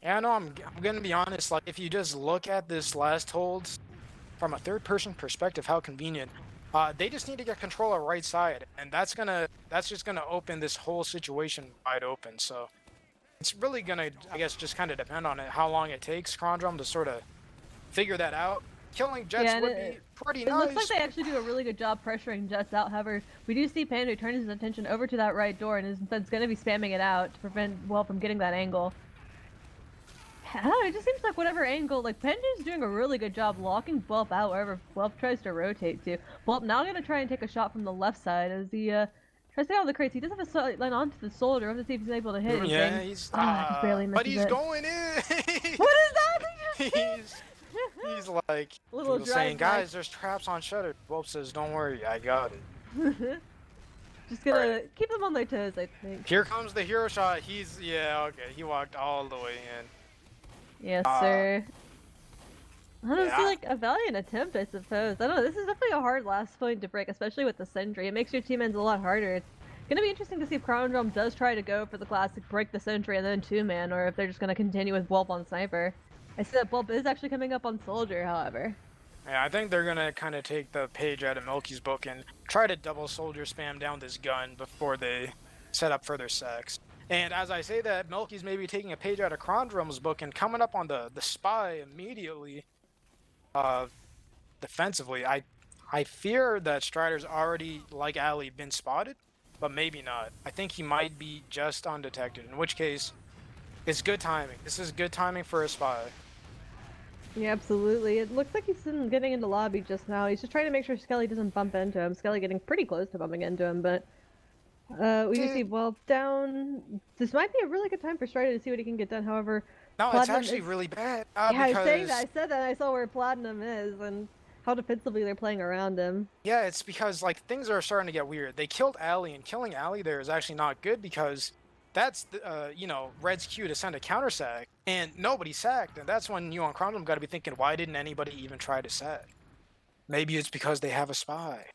Yeah, no, I'm gonna be honest. Like, if you just look at this last hold from a third-person perspective, how convenient. They just need to get control of right side, and that's just gonna open this whole situation wide open. So it's really gonna, I guess, just kind of depend on it, how long it takes Krondrum to sort of figure that out. Killing Jets would be pretty nice. It looks like they actually do a really good job pressuring Jets out. However, we do see Pandu turn his attention over to that right door, and is going to be spamming it out to prevent Whelp from getting that angle. I don't know, it just seems like whatever angle, like Pandu's doing a really good job locking Whelp out wherever Whelp tries to rotate to. Whelp now going to try and take a shot from the left side as he tries to get out of the crates. He does have a sight line onto the soldier. We'll have to see if he's able to hit anything. Yeah, he's barely misses but he's going in. What is that? He's like saying, guys, there's traps on shutter. Whelp says, don't worry, I got it. Just gonna keep them on their toes, I think. Here comes the hero shot. He walked all the way in. Yes, sir. I don't see, like, a valiant attempt, I suppose. I don't know, this is definitely a hard last point to break, especially with the sentry. It makes your team ends a lot harder. It's gonna be interesting to see if Krondrum does try to go for the classic break the sentry and then two-man, or if they're just gonna continue with Whelp on sniper. I see that Whelp is actually coming up on Soldier, however. Yeah, I think they're gonna kind of take the page out of MILKIES' book and try to double Soldier spam down this gun before they set up further sacks. And as I say that, MILKIES may be taking a page out of Krondrum's book and coming up on the spy immediately. Defensively, I fear that Strider's already, like Ali, been spotted, but maybe not. I think he might be just undetected, in which case, it's good timing. This is good timing for a spy. Yeah, absolutely. It looks like he's getting into lobby just now. He's just trying to make sure Skelly doesn't bump into him. Skelly getting pretty close to bumping into him, but we do see Whelp down. This might be a really good time for Strider to see what he can get done. However, no, it's actually really bad. Yeah, I was saying that. I said that. I saw where Platinum is and how defensively they're playing around him. Yeah, it's because like things are starting to get weird. They killed Ali, and killing Ali there is actually not good because that's the, Red's cue to send a counter sack, and nobody sacked, and that's when you on Krondrum got to be thinking, why didn't anybody even try to sack? Maybe it's because they have a spy.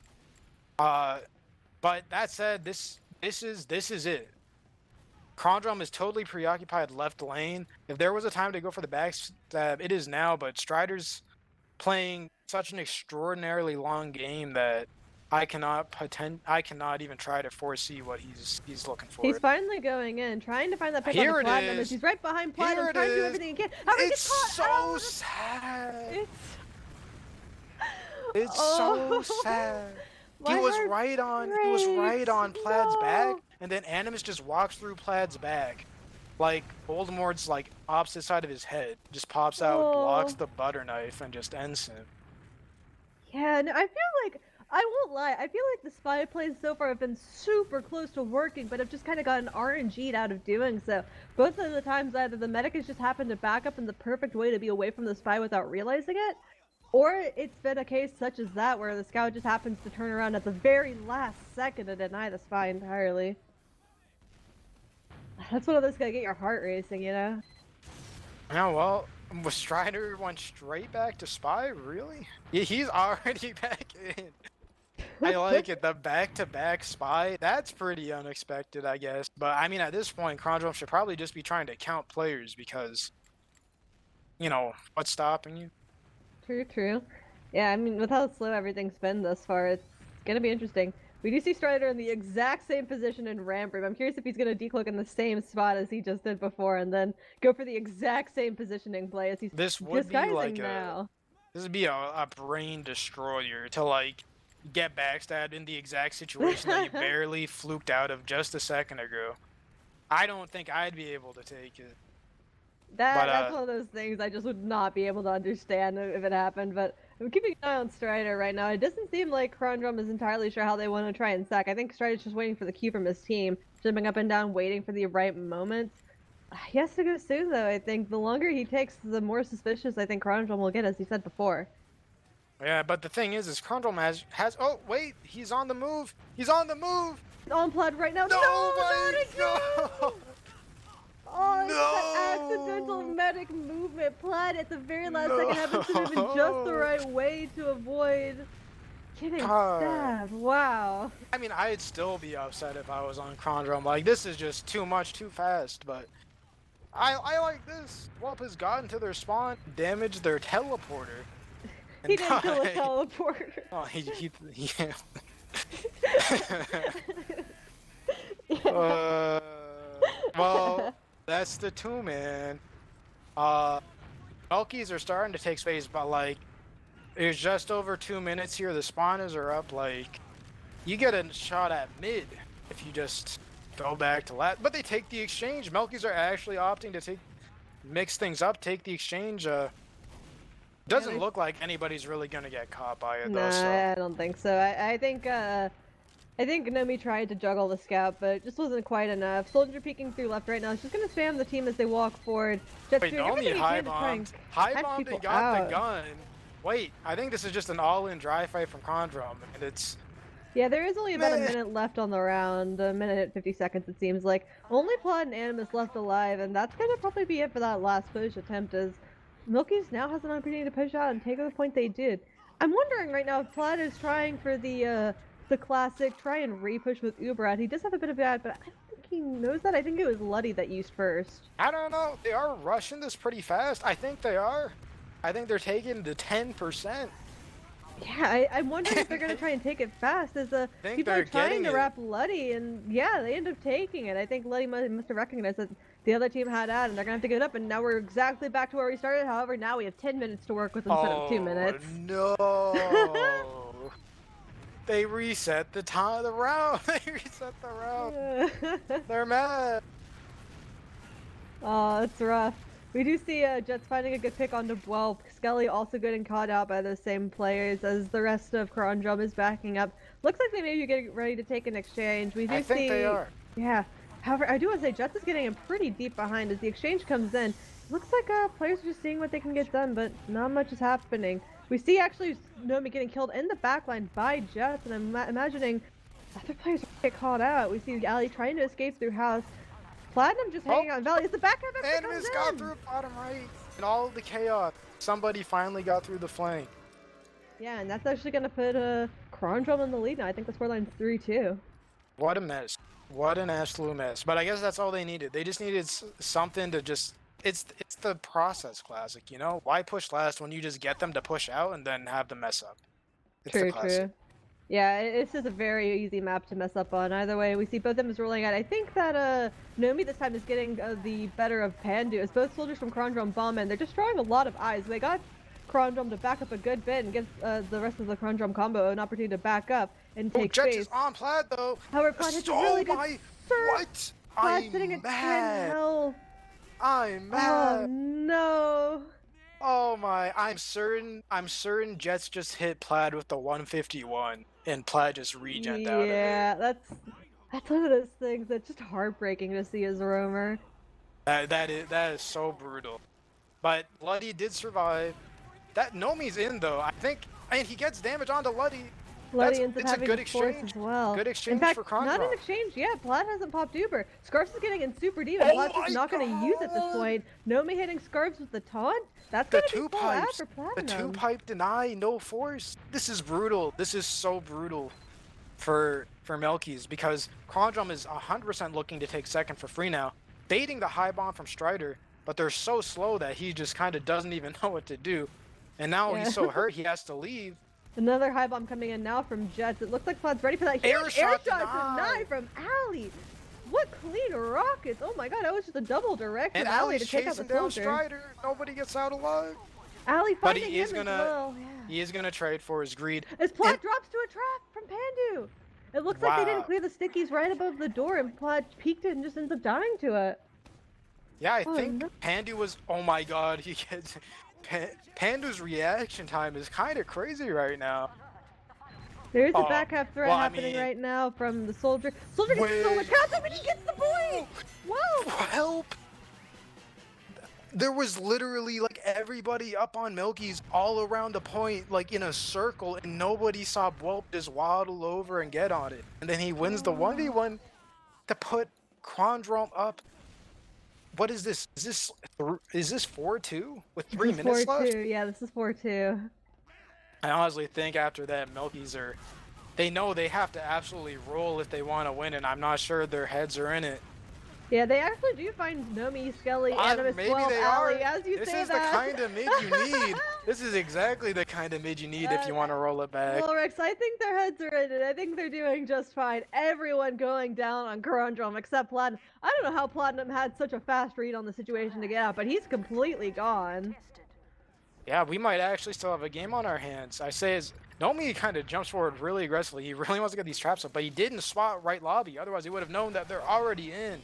But that said, this is it. Kronge is totally preoccupied left lane. If there was a time to go for the backstab, it is now. But Strider's playing such an extraordinarily long game that I cannot even try to foresee what he's looking for. He's finally going in, trying to find that pick Here on it the Platinum. is. He's right behind Platinum, Here it trying to do is. everything he can. However, he It's gets caught so sad. It's It's Oh. so sad. My He was heart right on Plaid's back, and then Animus just walks through Plaid's back. Like Voldemort's like opposite side of his head. Just pops out, blocks Oh. the butter knife, and just ends him. Yeah, no, I feel like, I won't lie, I feel like the spy plays so far have been super close to working, but have just kind of gotten RNG'd out of doing so. Both of the times either the medic has just happened to back up in the perfect way to be away from the spy without realizing it, or it's been a case such as that where the scout just happens to turn around at the very last second and deny the spy entirely. That's one of those gonna get your heart racing, you know? Yeah, well, was Strider went straight back to spy? Really? Yeah, he's already back in. I like it. The back-to-back spy. That's pretty unexpected, I guess. But I mean, at this point, Kronge should probably just be trying to count players because, you know, what's stopping you? True, true. Yeah, I mean, with how slow everything's been thus far, it's gonna be interesting. We do see Strider in the exact same position in ramp room. I'm curious if he's gonna decloak in the same spot as he just did before, and then go for the exact same positioning play as he's This would be disguising like now. this would be a brain destroyer to like get backstabbed in the exact situation that you barely fluked out of just a second ago. I don't think I'd be able to take it. That's one of those things I just would not be able to understand if it happened, but I'm keeping an eye on Strider right now. It doesn't seem like Kronge is entirely sure how they want to try and sack. I think Strider's just waiting for the cue from his team, jumping up and down, waiting for the right moment. He has to go soon, though, I think. The longer he takes, the more suspicious I think Kronge will get, as he said before. Yeah, but the thing is Kronge has oh wait, he's on the move. He's on the move. He's on Plaid right now. No, not my again! God. Oh, it's that No! accidental medic movement. Plaid at the very last second happens to move in just the right way to avoid getting stabbed. Wow. I mean, I'd still be upset if I was on Kronge. I'm like, this is just too much, too fast, but I like this. Whelp has gotten to their spawn, damaged their teleporter. He didn't kill a teleporter. Oh, he Yeah. Well, that's the two, man. MILKIES are starting to take space, but like, it's just over 2 minutes here. The spawners are up. Like, you get a shot at mid if you just go back to lat. But they take the exchange. MILKIES are actually opting to mix things up, take the exchange. Doesn't look like anybody's really gonna get caught by it, though. Nah, So. I don't think so. I think Nomi tried to juggle the scout, but it just wasn't quite enough. Soldier peeking through left right now. He's just gonna spam the team as they walk forward. Jets Wait, doing Nomi everything he high can to try and bombed. High catch bombed people and got out. the gun. Wait, I think this is just an all-in dry fight from Kronge, and it's. Yeah, there is only about a minute left on the round, a minute and 50 seconds it seems like. Only Plaid and Animus left alive, and that's gonna probably be it for that last push attempt as MILKIES now has an opportunity to push out and take the point they did. I'm wondering right now if Plaid is trying for the classic try and re-push with Uberat. He does have a bit of that, but I don't think he knows that. I think it was Luddy that used first. I don't know. They are rushing this pretty fast. I think they are. I think they're taking the 10%. Yeah, I'm wondering if they're gonna try and take it fast. As think people are they're trying getting to it. wrap Luddy, and yeah, they end up taking it. I think Luddy must have recognized that the other team had at, and they're gonna have to give it up. And now we're exactly back to where we started. However, now we have 10 minutes to work with instead of 2 minutes. No. They reset the time of the round. They reset the round. They're mad. Oh, it's rough. We do see Jets finding a good pick onto Whelp. Skelly also getting caught out by those same players as the rest of Kronge is backing up. Looks like they may be getting ready to take an exchange. We do I think they are. Yeah. However, I do want to say Jets is getting in pretty deep behind as the exchange comes in. Looks like players are just seeing what they can get done, but not much is happening. We see actually Nomi getting killed in the backline by Jets, and I'm imagining other players get caught out. We see Ali trying to escape through house. Platinum just hanging on Valley. It's the backup extra Animus comes got in. through bottom right. And all of the chaos. Somebody finally got through the flank. Yeah, and that's actually going to put Kronge in the lead now. I think the scoreline's 3-2. What a mess. What an absolute mess. But I guess that's all they needed. They just needed something to just. It's the process classic, you know? Why push last when you just get them to push out and then have them mess up? It's the True, classic. true. Yeah, it's just a very easy map to mess up on. Either way, we see both of them is rolling out. I think that Nomi this time is getting the better of Pandu, as both soldiers from Kronge bomb in. They're destroying a lot of eyes. They got Kronge to back up a good bit and give the rest of the Kronge combo an opportunity to back up and take Jets space. is on Plaid though. However, Plaid hits a really good What? Plaid I'm sitting at 10 mad. health. I'm Oh mad. no. Oh my, I'm certain Jets just hit Plaid with the 151 and Plaid just regened out of it. Yeah, that's one of those things that's just heartbreaking to see as a roamer. That is so brutal. But Luddy did survive. That Nomi's in though. I think, and he gets damage onto Luddy. Luddy ends up it's a having good a force exchange. as well. Good exchange In fact, for Kronge. not an exchange yet. Plaid hasn't popped Uber. Scarves is getting in super deep, and Oh Plaid's just my not going to use at this God. point. Nomi hitting Scarves with the taunt. That's The going to be two full ad pipes. for The Platinum. 2-pipe deny, no force. This is brutal. This is so brutal for MILKIES because Kronge is 100% looking to take second for free now, baiting the high bomb from Strider, but they're so slow that he just kind of doesn't even know what to do. And now Yeah. he's so hurt he has to leave. Another high bomb coming in now from Jets. It looks like Plaid's ready for that huge Air shot deny from Ali. What clean rockets! Oh my god, that was just a double direct And from Ali Ali's to take out the chasing down soldier. Strider. Nobody gets out alive. Ali But fighting he is him gonna- as well. Yeah. He is gonna trade for his greed. As Plaid And- drops to a trap from Pandu. It looks like they didn't Wow. clear the stickies right above the door, and Plaid peeked it and just ends up dying to it. Yeah, I Oh, think no. Pandu was. Oh my god, he gets. Pandu's reaction time is kind of crazy right now. There's a Oh, back half threat well, I happening mean- right now from the soldier. Soldier gets so much Wait. counter, but he gets the point! Whoa! Help! There was literally like everybody up on MILKIES all around the point, like in a circle, and nobody saw Bwelp just waddle over and get on it. And then he wins the 1v1 to put Kronge up. What is this? Is this 4-2 with 3 This is minutes 4-2. left? Yeah, this is 4-2. I honestly think after that, MILKIES are. They know they have to absolutely roll if they want to win, and I'm not sure their heads are in it. Yeah, they actually do find Nomi, Skelly, Animus, Maybe 12, they Ali, are. as you This say is that. the kind of mid you need. This is exactly the kind of mid you need if you want to roll it back. Walrex, I think their heads are in it. I think they're doing just fine. Everyone going down on Kronge except Platinum. I don't know how Platinum had such a fast read on the situation to get out, but he's completely gone. Yeah, we might actually still have a game on our hands. I say is Nomi kind of jumps forward really aggressively. He really wants to get these traps up, but he didn't spot right lobby. Otherwise, he would have known that they're already in.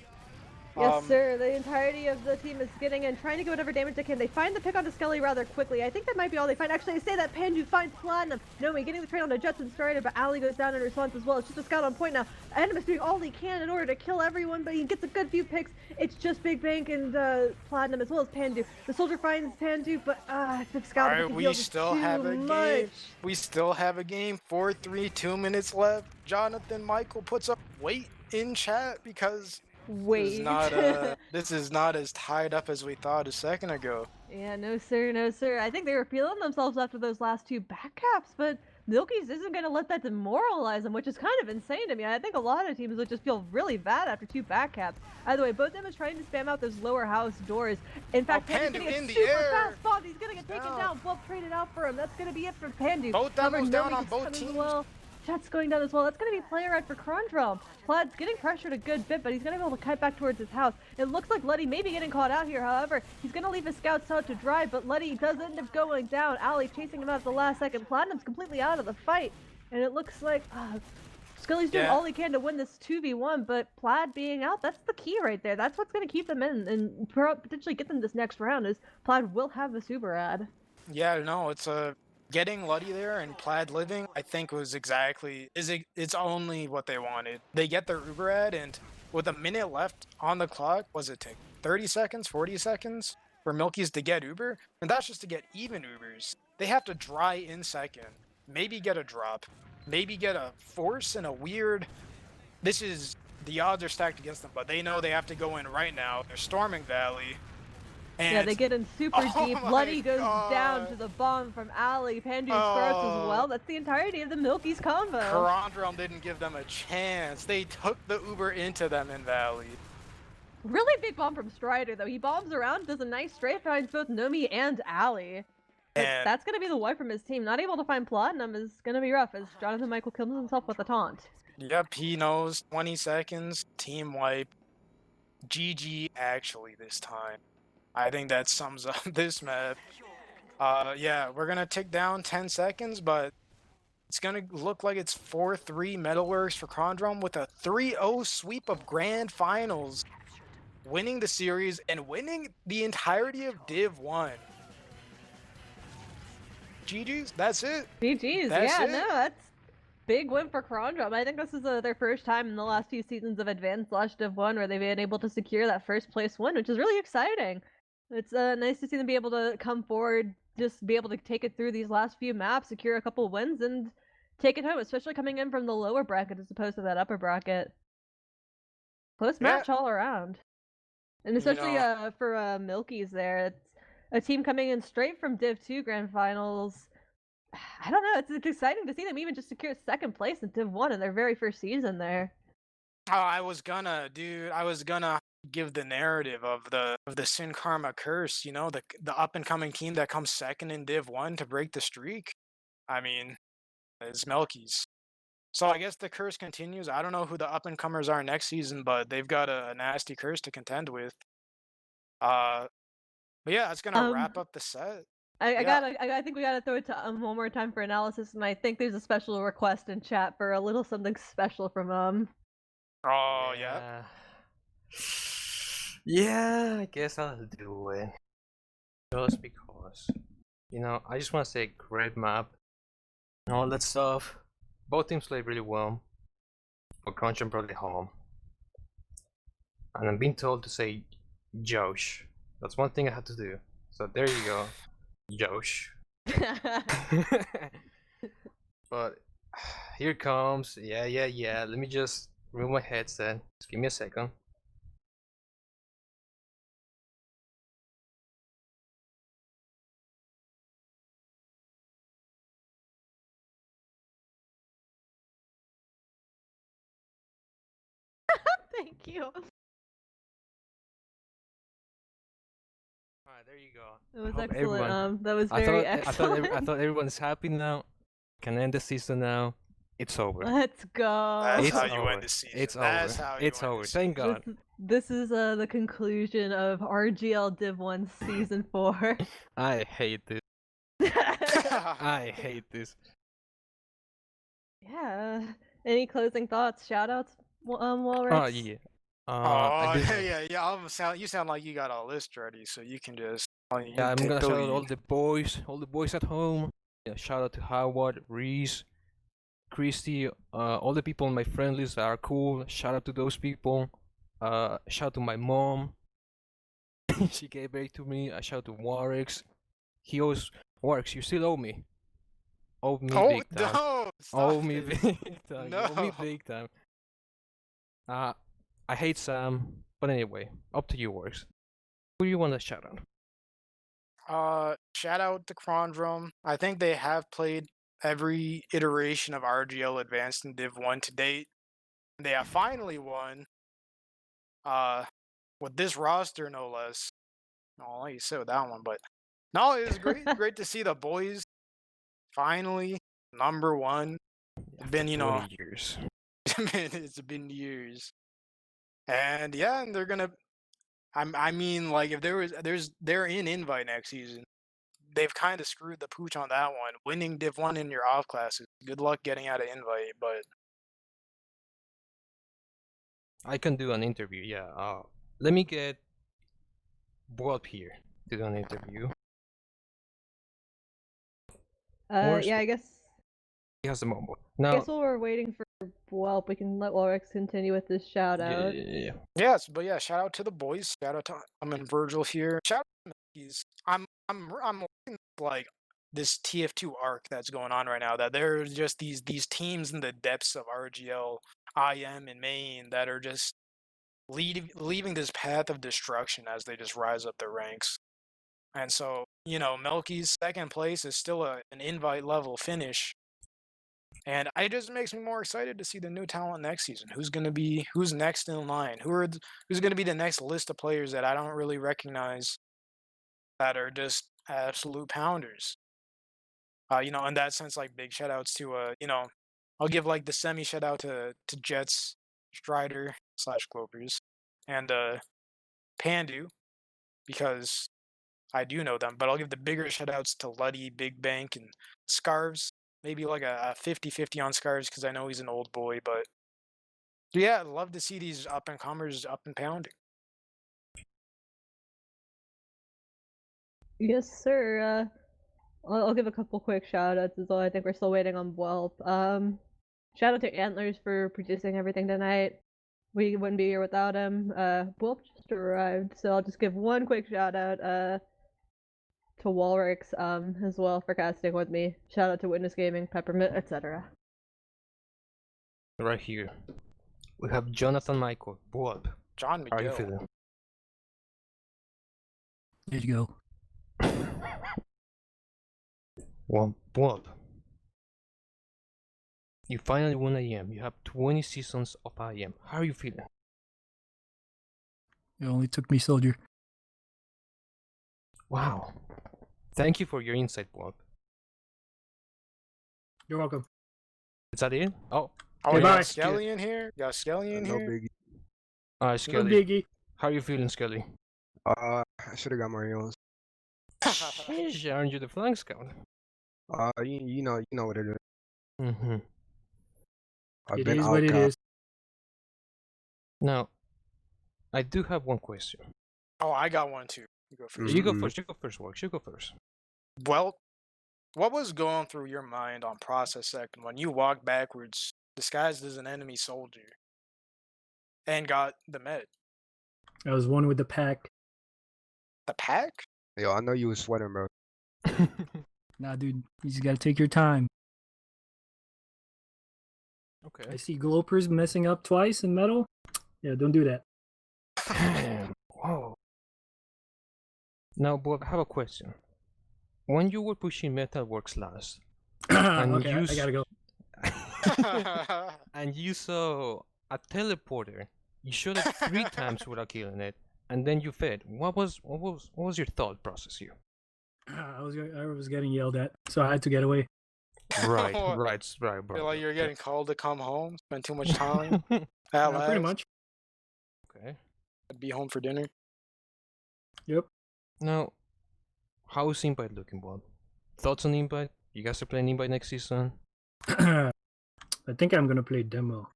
Yes, sir. The entirety of the team is getting in, trying to get whatever damage they can. They find the pick onto Skelly rather quickly. I think that might be all they find. Actually, I say that Pandu finds Platinum. Nomi getting the trade onto Jets and Strider, but Ali goes down in response as well. It's just a scout on point now. Animus doing all he can in order to kill everyone, but he gets a good few picks. It's just Big Bank and Platinum as well as Pandu. The soldier finds Pandu, but the scout. Alright, we still have a game. We still have a game. 4-3, 2 minutes left. Jonathan Michael puts up weight in chat because Wait. this is not as tied up as we thought a second ago. Yeah, no sir, no sir. I think they were feeling themselves after those last two back caps, but MILKIES isn't going to let that demoralize them, which is kind of insane to me. I think a lot of teams would just feel really bad after two back caps. Either way, both of them is trying to spam out those lower house doors. In fact, Pandu's Pandu getting in a the super air. fast bomb. He's going to get taken Down. down. Well traded out for him. That's going to be it for Pandu. Both However, demos down Nomi on gets both cut as teams. well. Chat's going down as well. That's going to be player red for Kronge. Plaid's getting pressured a good bit, but he's going to be able to cut back towards his house. It looks like Luddy may be getting caught out here. However, he's going to leave his scouts out to dry, but Luddy does end up going down. Ali chasing him out at the last second. Platinum's completely out of the fight, and it looks like Scully's doing Yeah. all he can to win this 2v1, but Plaid being out, that's the key right there. That's what's going to keep them in and potentially get them this next round, is Plaid will have the super ad. Yeah, no, it's getting Luddy there and Plaid living, I think was it's only what they wanted. They get their Uber ad, and with a minute left on the clock, was it take 30 seconds, 40 seconds for MILKIES to get Uber? And that's just to get even Ubers. They have to dry in second, maybe get a drop, maybe get a force and a weird. The odds are stacked against them, but they know they have to go in right now. They're storming Valley. Yeah, they get in super Oh deep. my Bloody goes down God. to the bomb from Ali. Pandu starts as well. That's the entirety of the MILKIES combo. Kronge didn't give them a chance. They took the Uber into them in Valley. Really big bomb from Strider, though. He bombs around, does a nice strafe, finds both Nomi and Ali. But And that's going to be the wipe from his team. Not able to find Platinum is going to be rough, as Jonathan Michael kills himself with a taunt. yep, he knows. 20 seconds, team wipe. GG actually this time. I think that sums up this map. Yeah, we're gonna tick down 10 seconds, but it's gonna look like it's 4-3 Metalworks for Kronge with a 3-0 sweep of Grand Finals, winning the series and winning the entirety of Div 1. GG's, that's it. GG's, That's yeah, it. no, that's big win for Kronge. I think this is their first time in the last few seasons of Advanced/Div 1 where they've been able to secure that first place win, which is really exciting. It's nice to see them be able to come forward, just be able to take it through these last few maps, secure a couple wins, and take it home, especially coming in from the lower bracket as opposed to that upper bracket. Close match all around. And especially for MILKIES there, it's a team coming in straight from Div 2 Grand Finals. I don't know, it's exciting to see them even just secure second place in Div 1 in their very first season there. Oh, I was gonna give the narrative of the Sin Karma curse, you know, the up and coming team that comes second in Div 1 to break the streak. I mean, it's MILKIES. So I guess the curse continues. I don't know who the up and comers are next season, but they've got a nasty curse to contend with. But yeah, that's gonna wrap up the set. I think we gotta throw it to one more time for analysis, and I think there's a special request in chat for a little something special from Oh yeah. Yeah, I guess I'll do it. Just because, you know, I just want to say great map and all that stuff. Both teams played really well, but Kronge brought it home. And I'm being told to say Josh. That's one thing I had to do. So there you go, Josh. But here comes, yeah. Let me just remove my headset. Just give me a second. Thank you. Alright, there you go. It was hope excellent. everyone- That was very excellent. I thought everyone's happy now. Can end the season now. It's over. Let's go. That's It's how you over. end the season. It's That's over. how you It's end over. the season. Thank God. This is the conclusion of RGL Div 1 Season 4. I hate this. I hate this. Yeah. Any closing thoughts? Shoutouts, Walrex? Oh yeah. Oh I yeah. You sound like you got a list ready, so you can just. I'm gonna shout out all the boys at home. Yeah, shout out to Howard, Reese, Christy, all the people on my friend list that are cool. Shout out to those people. Shout out to my mom. She gave back to me. I shout out to Walrex. He owes Walrex. You still owe me. Owe me big time. No! Owe me it. big time. You owe me No. big time. I hate Sam, but anyway, up to you, Walrex. Who do you want to shout out? Shout out to Kronge. I think they have played every iteration of RGL Advanced in Div 1 to date. They have finally won. With this roster, no less. Oh, like you said with that one, but no, it was great to see the boys finally #1. It's been, 20 years. it's been years. And yeah, and they're gonna. I mean, like if they're in invite next season. They've kind of screwed the pooch on that one. Winning Div 1 in your off classes. Good luck getting out of invite, but I can do an interview, yeah. Let me get Bob here to do an interview. Yeah, I guess. He has the mobile. I Now, guess while we're waiting for Welp, we can let Walrex continue with this shout out. yeah. yes, but yeah, shout out to the boys. Shout out to Virgil here. Shout out to MILKIES. I'm liking like this TF2 arc that's going on right now. That there's just these teams in the depths of RGL, IM, and Maine that are just leaving this path of destruction as they just rise up their ranks. And so, you know, MILKIES' second place is still an invite level finish. And it just makes me more excited to see the new talent next season. Who's next in line? Who's gonna be the next list of players that I don't really recognize that are just absolute pounders? You know, in that sense, like big shout outs to you know, I'll give like the semi shout out to Jets, Strider / Clovers, and Pandu, because I do know them, but I'll give the bigger shout outs to Luddy, Big Bank, and Scarves. Maybe like a 50-50 on Scarves because I know he's an old boy, but yeah, I'd love to see these up and comers up and pounding. Yes, sir. I'll give a couple quick shout-outs as well. I think we're still waiting on Whelp. Shout out to Antlers for producing everything tonight. We wouldn't be here without him. Whelp just arrived, so I'll just give one quick shout-out to walrex as well for casting with me. Shout out to Witness Gaming, Peppermint, etc. Right here. We have Jonathan Michael. Bob. John How are you McGill. feeling? There you go. Well, Bob. You finally won IM. You have 20 seasons of IM. How are you feeling? It only took me soldier. Wow. Thank you for your insight, Bob. You're welcome. Is that it? Oh, Oh, you Goodbye. got Skelly in here? You got Skelly in No here? biggie. alright, No Skelly. biggie. How are you feeling, Skelly? I should have got more yells. Sheesh, aren't you the flank scout? You know what it is. Mm-hmm. I've It been is what it outcast. is. Now, I do have one question. Oh, I got one too. You go first. You go Mhm. first. You go first, Works. You go first. Well, what was going through your mind on process second when you walked backwards, disguised as an enemy soldier, and got the med? I was one with the pack. The pack? Yo, I know you was sweating, bro. Nah, dude, you just gotta take your time. I Okay. see Glopers messing up twice in metal. Yeah, don't do that. Damn. Whoa. Now, Bob, I have a question. When you were pushing Metalworks last, And okay, you I gotta go. and you saw a teleporter, you shot it 3 times without killing it, and then you fed. What was your thought process here? I was getting yelled at, so I had to get away. Right, What? right, Feel bro. like you're getting called to come home, spend too much time. Okay. Pretty much. Be home for dinner. Yep. Now, how is Invite looking, Bob? Thoughts on Invite? You guys are playing Invite next season? I think I'm gonna play demo.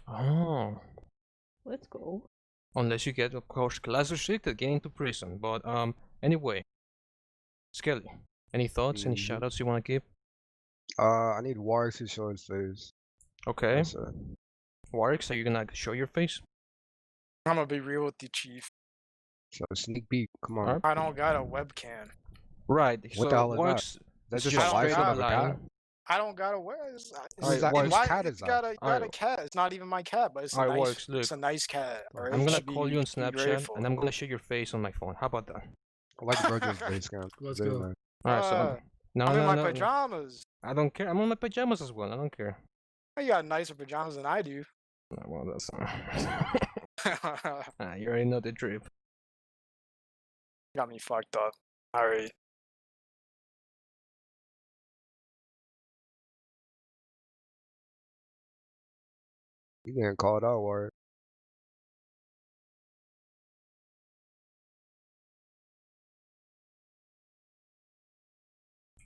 Oh. Let's go. Unless you get, of course, class restricted, get into prison. But anyway, Skelly, any thoughts? Any Mhm. shoutouts you want to give? I need Warwick to show his face. Okay, That's it. Warwick, are you gonna show your face? I'm gonna be real with you, Chief. So sneak peek. Come on. Alright. I don't got a webcam. Right. What so the hell is that? Warwick's That's just just a I don't license got of a it. cat. I don't got a web. Alright, Whose Warwick, cat is It's that? got a Alright. cat. It's not even my cat, but it's a Alright, nice. Warwick, look. It's a nice cat. Alright, I'm gonna should call be- you on be Snapchat, grateful. and I'm gonna show your face on my phone. How about that? I like Virgil's face cam. Let's Very go. nice. Alright, so Uh, no, I'm in no, my no, pajamas. I don't care. I'm on my pajamas as well. I don't care. You got nicer pajamas than I do. No, well, that's you already know the drip. Got me fucked up. Alright. You getting called out, Warwick.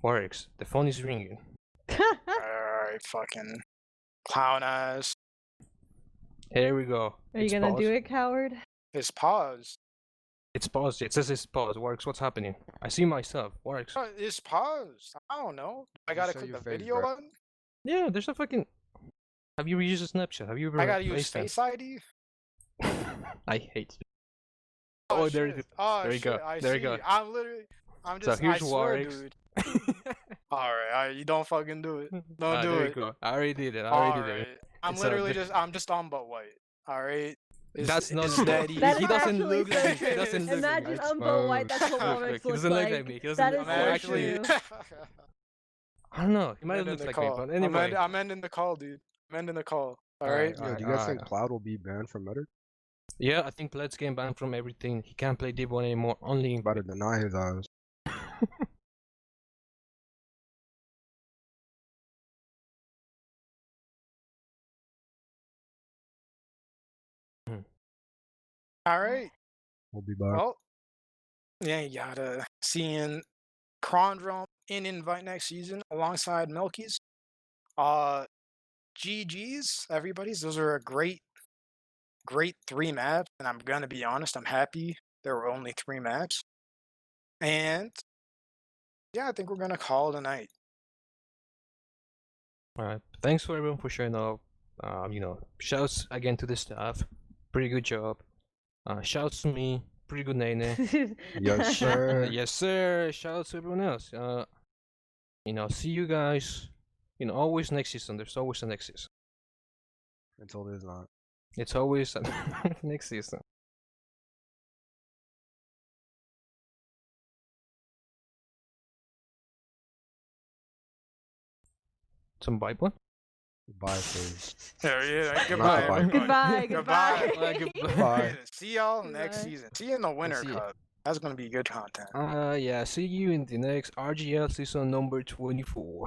Warwick, the phone is ringing. Alright, fucking clown ass. Here we go. Are you It's gonna paused. do it, coward? It's paused. It's paused. It says it's paused. Warwick, what's happening? I see myself. Warwick. It's paused. I don't know. I Just gotta show click your the face, video bro. button. Yeah, there's a fucking. Have you used a Snapchat? Have you ever? I gotta use FaceTime? Face ID. I hate you. Oh, there it shit. is. Oh, There you go. shit, I There you see. go. I'm So just. here's I swear, Warwick. dude. Alright, you don't fucking do it. Don't do there it. you go. I already did it. I already did Alright. it. I'm It's, literally the- just. I'm just on but white. Alright. That's not is that he That he is doesn't actually look so like me. true. He doesn't look Imagine like me. Umbo White, that's what Look, walrex He looks doesn't look like. like me. He doesn't That look is I'm so actually. true. I don't know. He might I'm ending look the like me, call. but anyway. I'm ending the call, dude. I'm ending the call. All Alright, right. Yo, do you guys think Cloud will be banned from Meta? Yeah, I think Pled's game banned from everything. He can't play D1 anymore. Only About to deny his eyes. All right. We'll be back. Well, yeah, you gotta seeing Krondrum in invite next season alongside MILKIES. GG's, everybody's. Those are a great 3 maps, and I'm gonna be honest, I'm happy there were only 3 maps. And yeah, I think we're gonna call it a night. Alright, thanks for everyone for showing up. Shouts again to the staff. Pretty good job. Shouts to me. Pretty good nene. Yes, sir. Yes, sir. Shouts to everyone else. See you guys. Always next season. There's always a next season. Until there's not. It's always a next season. Some vibe one? Goodbye, please. Yeah, Not goodbye. goodbye. everybody. Goodbye. Goodbye. Goodbye. See y'all next Goodbye. season. See you in the Winter see ya. Cup. That's gonna be good content. Yeah, see you in the next RGL season number 24.